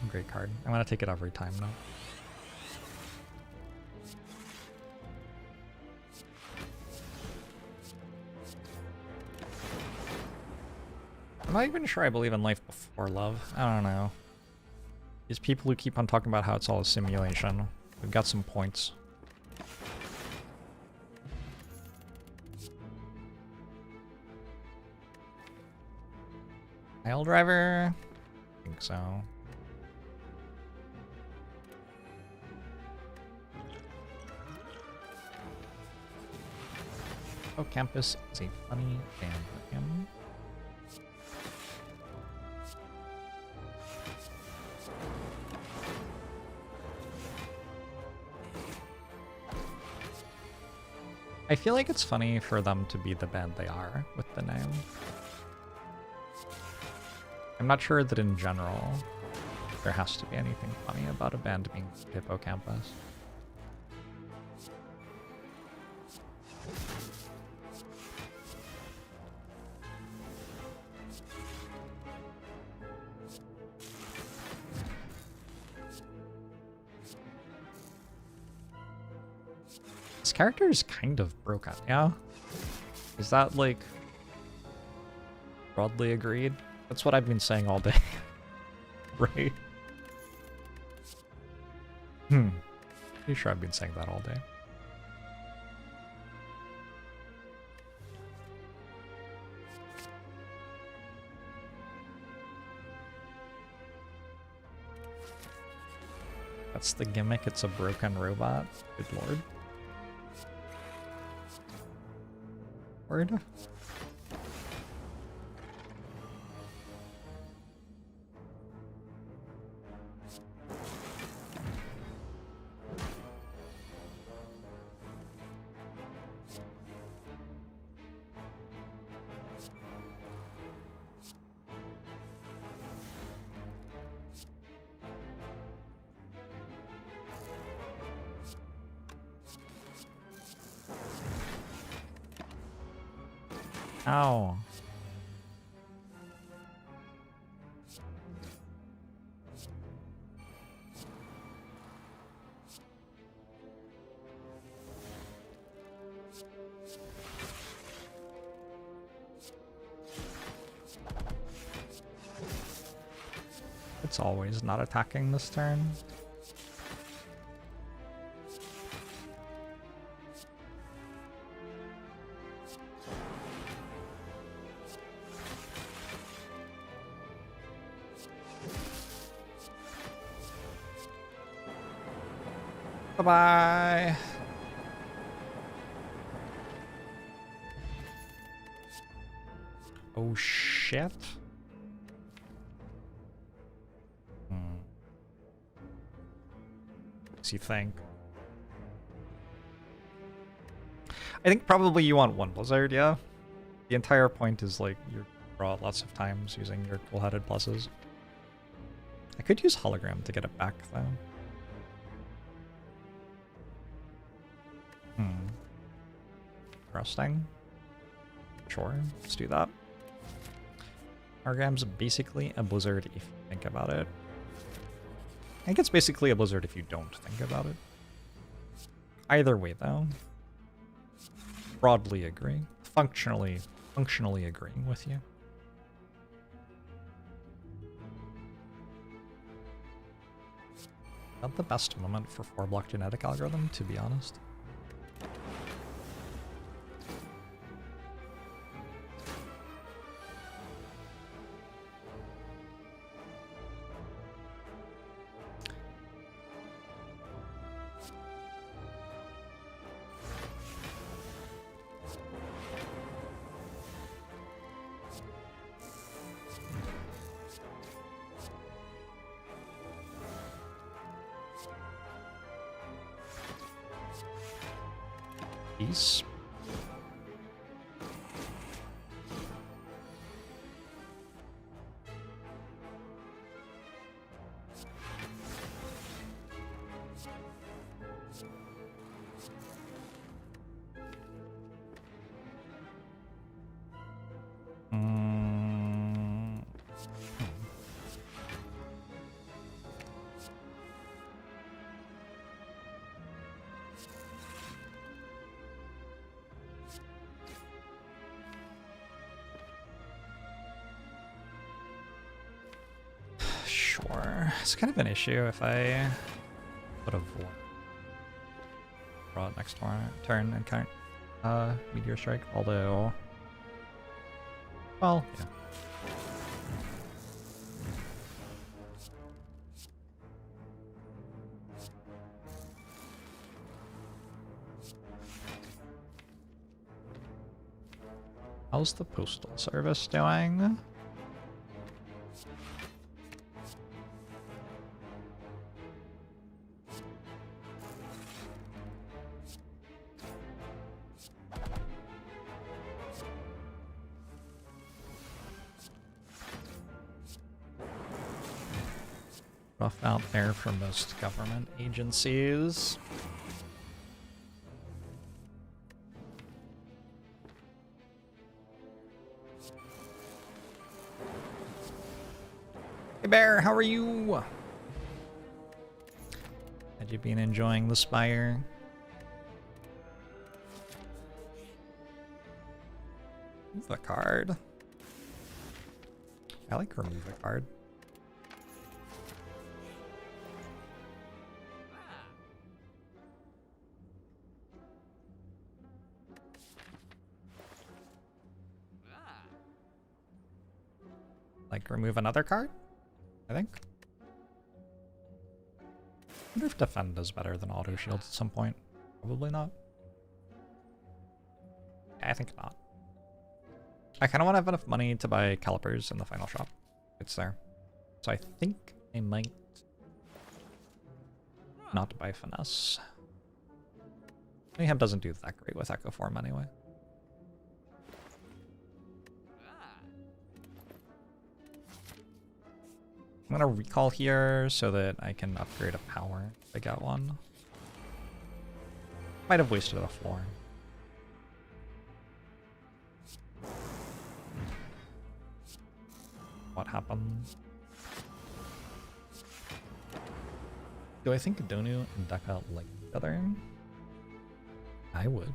Great card. I'm gonna take it every time now. I'm not even sure I believe in life before love. I don't know. These people who keep on talking about how it's all a simulation. We've got some points. Pile driver? I think so. Oh, campus is a funny band for him. I feel like it's funny for them to be the band they are with the name. I'm not sure that in general there has to be anything funny about a band being Hippocampus. This character is kind of broken, yeah? Is that, like, broadly agreed? That's what I've been saying all day. Right? Pretty sure I've been saying that all day. That's the gimmick, it's a broken robot? Good lord. Word? Ow. It's always not attacking this turn. Bye-bye. Oh shit. makes you think. I think probably you want one Blizzard, yeah? The entire point is like you draw lots of times using your cool-headed pluses. I could use hologram to get it back though. Interesting. Sure, let's do that. Hologram's basically a Blizzard if you think about it. I think it's basically a Blizzard if you don't think about it. Either way though. Broadly agree. Functionally agreeing with you. Not the best moment for 4-block genetic algorithm, to be honest. Peace. Sure. It's kind of an issue if I put a Vor. Draw it next turn and count Meteor Strike, although... Well, yeah. How's the Postal Service doing? Rough out there for most government agencies. Hey Bear, how are you? Had you been enjoying the Spire? Move a card. I like remove a card. Like remove another card, I think. I wonder if defend is better than auto shield at some point. Probably not. I think not. I kind of want to have enough money to buy calipers in the final shop. It's there. So I think I might not buy finesse. Mayhem doesn't do that great with Echo Form anyway. I'm gonna recall here so that I can upgrade a power if I get one. Might have wasted a floor. What happened? Do I think Donu and Deka like each other? I would.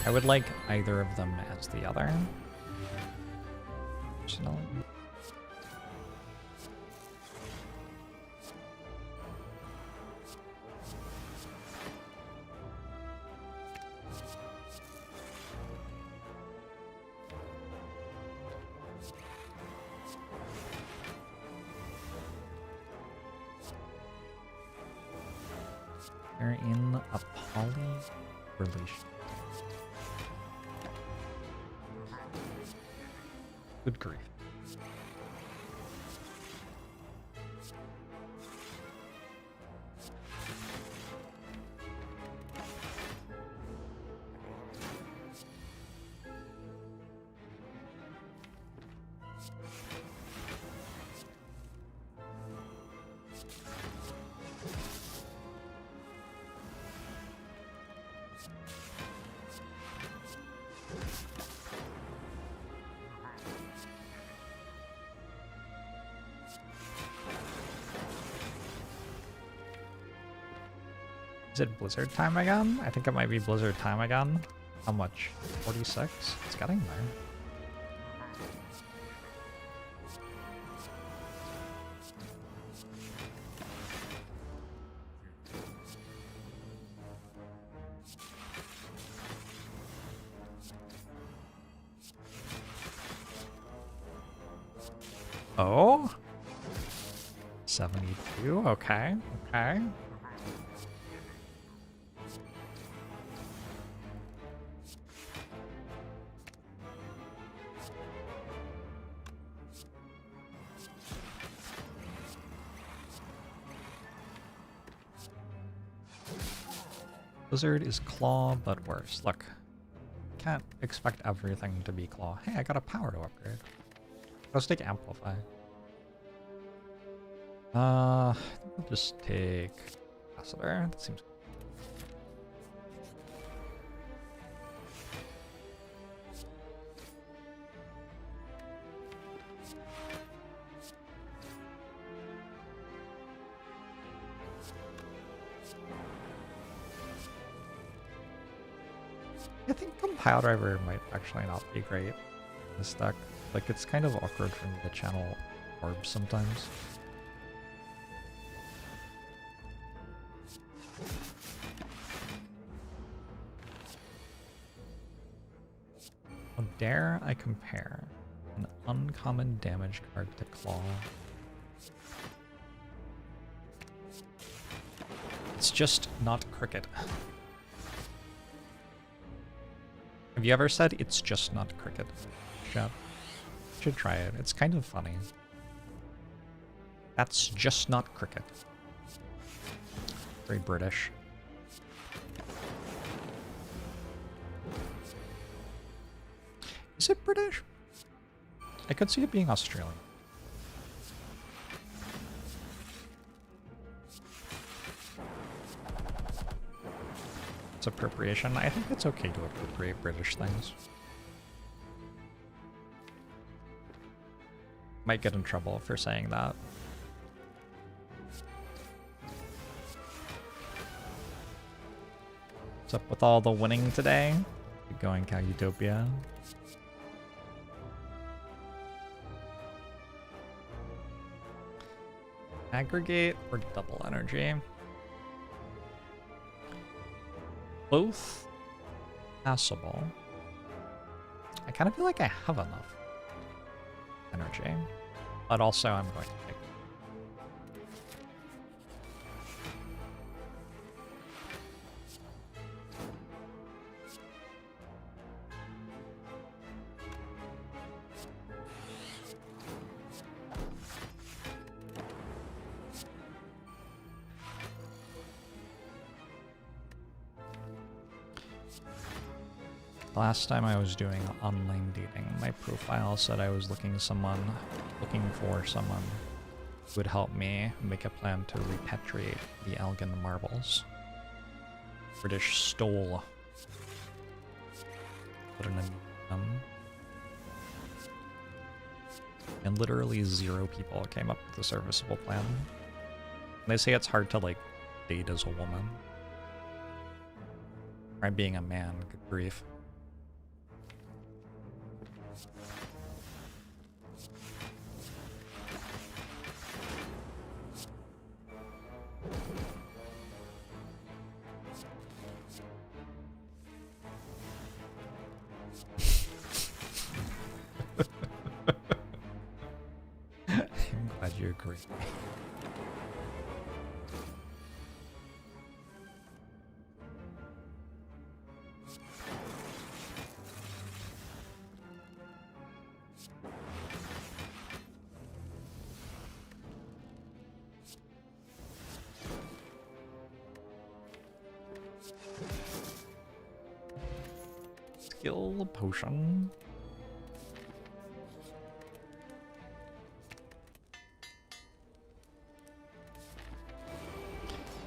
I would like either of them as the other. Personally. They're in a poly relation. Good grief. Is it blizzard time again? I think it might be blizzard time again. How much? 46? It's getting there. Oh? 72? Okay, okay. Blizzard is claw, but worse. Look, can't expect everything to be claw. Hey, I got a power to upgrade. Let's take amplify. I think we'll just take capacitor. That seems. I think compile driver might actually not be great in this deck. Like, it's kind of awkward for me to channel Jorbs sometimes. How dare I compare an uncommon damage card to Claw? It's just not cricket. Have you ever said it's just not cricket? Chat. Should try it. It's kind of funny. That's just not cricket. Very British. Is it British? I could see it being Australian. It's appropriation. I think it's okay to appropriate British things. Might get in trouble for saying that. What's up with all the winning today? Keep going, Cow Utopia. Aggregate or double energy? Both passable. I kind of feel like I have enough energy, but also I'm going to take. Last time I was doing online dating, my profile said I was looking for someone who would help me make a plan to repatriate the Elgin marbles. British stole. Put in a and literally 0 people came up with a serviceable plan. And they say it's hard to like date as a woman. Try being a man, good grief. I'm glad you agree. Skill potion.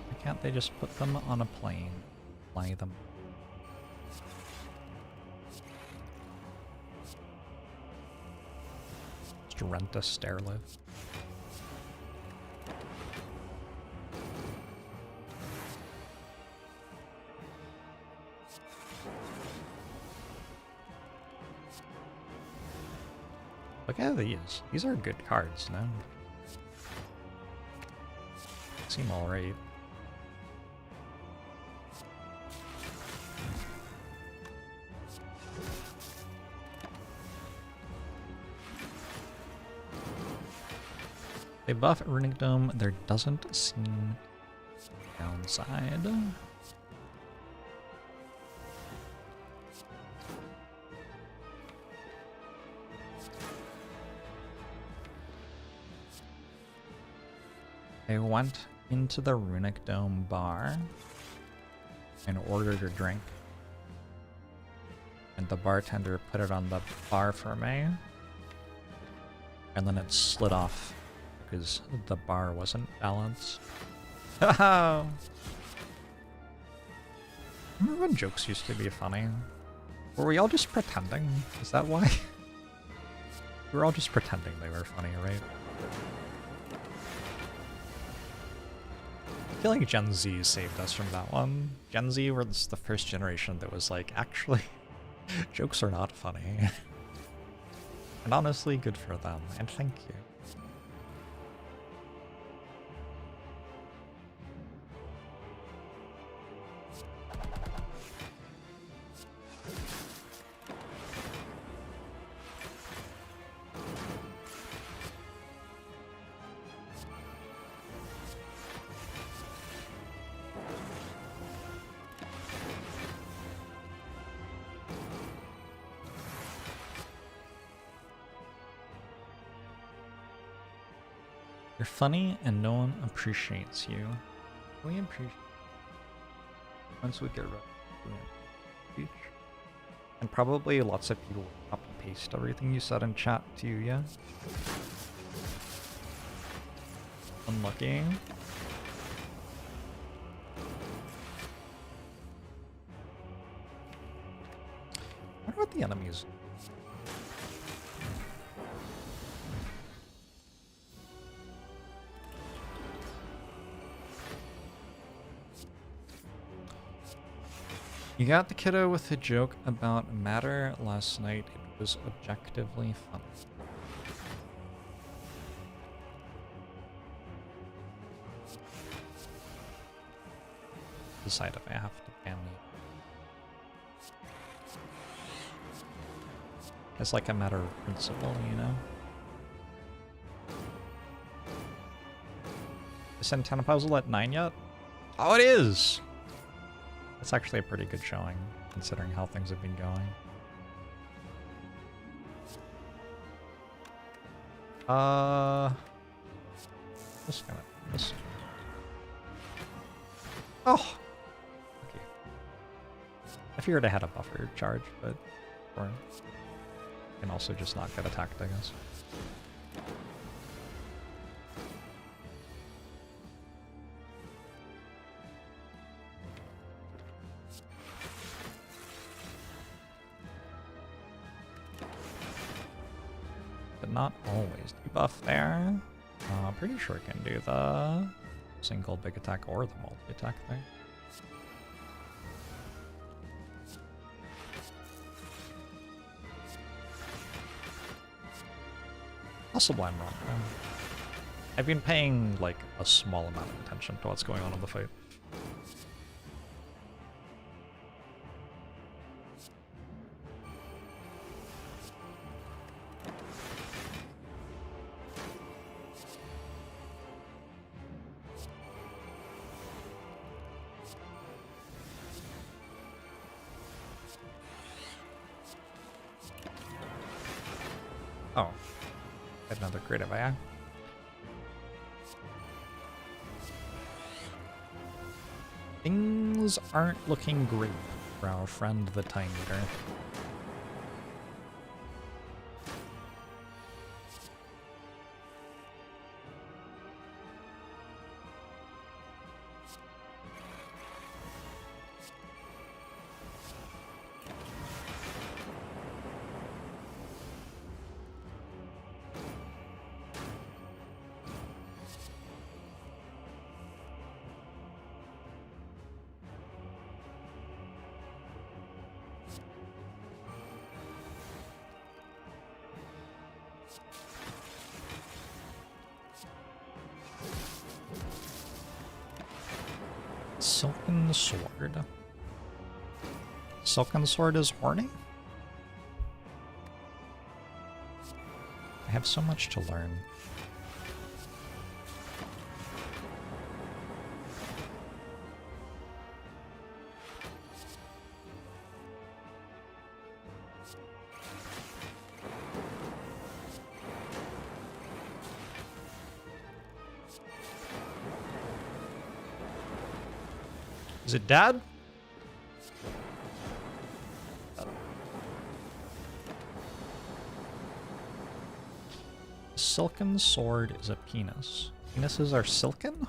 Why can't they just put them on a plane? Fly them. Just rent a stair lift. Look at these. These are good cards, no? Seem alright. They buff Runic Dome, there doesn't seem downside. I went into the Runic Dome bar and ordered a drink. And the bartender put it on the bar for me. And then it slid off because the bar wasn't balanced. Haha! Remember when jokes used to be funny? Were we all just pretending? Is that why? We were all just pretending they were funny, right? I feel like Gen Z saved us from that one. Gen Z was the first generation that was like, actually, jokes are not funny. And honestly, good for them, and thank you. You're funny and no one appreciates you. We appreciate once we get rid of speech. And probably lots of people copy paste everything you said in chat too, yeah? Unlucky. What about the enemies? You got the kiddo with a joke about matter last night. It was objectively fun. Decide if I have to ban me. It's like a matter of principle, you know? Is Antenna Puzzle at 9 yet? Oh, it is! It's actually a pretty good showing, considering how things have been going. Just gonna miss. Oh! Okay. I figured I had a buffer charge, but or I can also just not get attacked, I guess. Not always debuff there. Pretty sure I can do the single big attack or the multi-attack there. Possibly I'm wrong. I've been paying like a small amount of attention to what's going on in the fight. Oh, got another creative AI. Things aren't looking great for our friend the Time Eater. Silken Sword. Silken Sword is horny? I have so much to learn. Is it Dad? Silken sword is a penis. Penises are silken?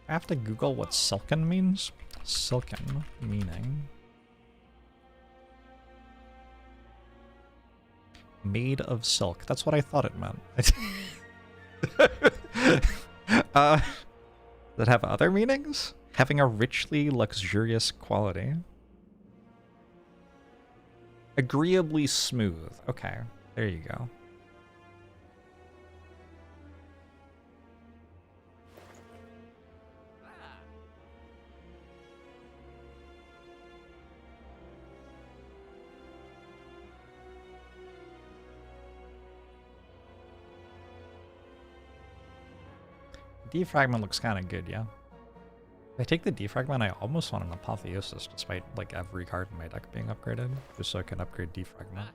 I have to Google what silken means. Silken meaning made of silk. That's what I thought it meant. Does it have other meanings? Having a richly luxurious quality. Agreeably smooth. Okay, there you go. Defragment looks kind of good, yeah. If I take the defragment, I almost want an apotheosis, despite like every card in my deck being upgraded, just so I can upgrade defragment.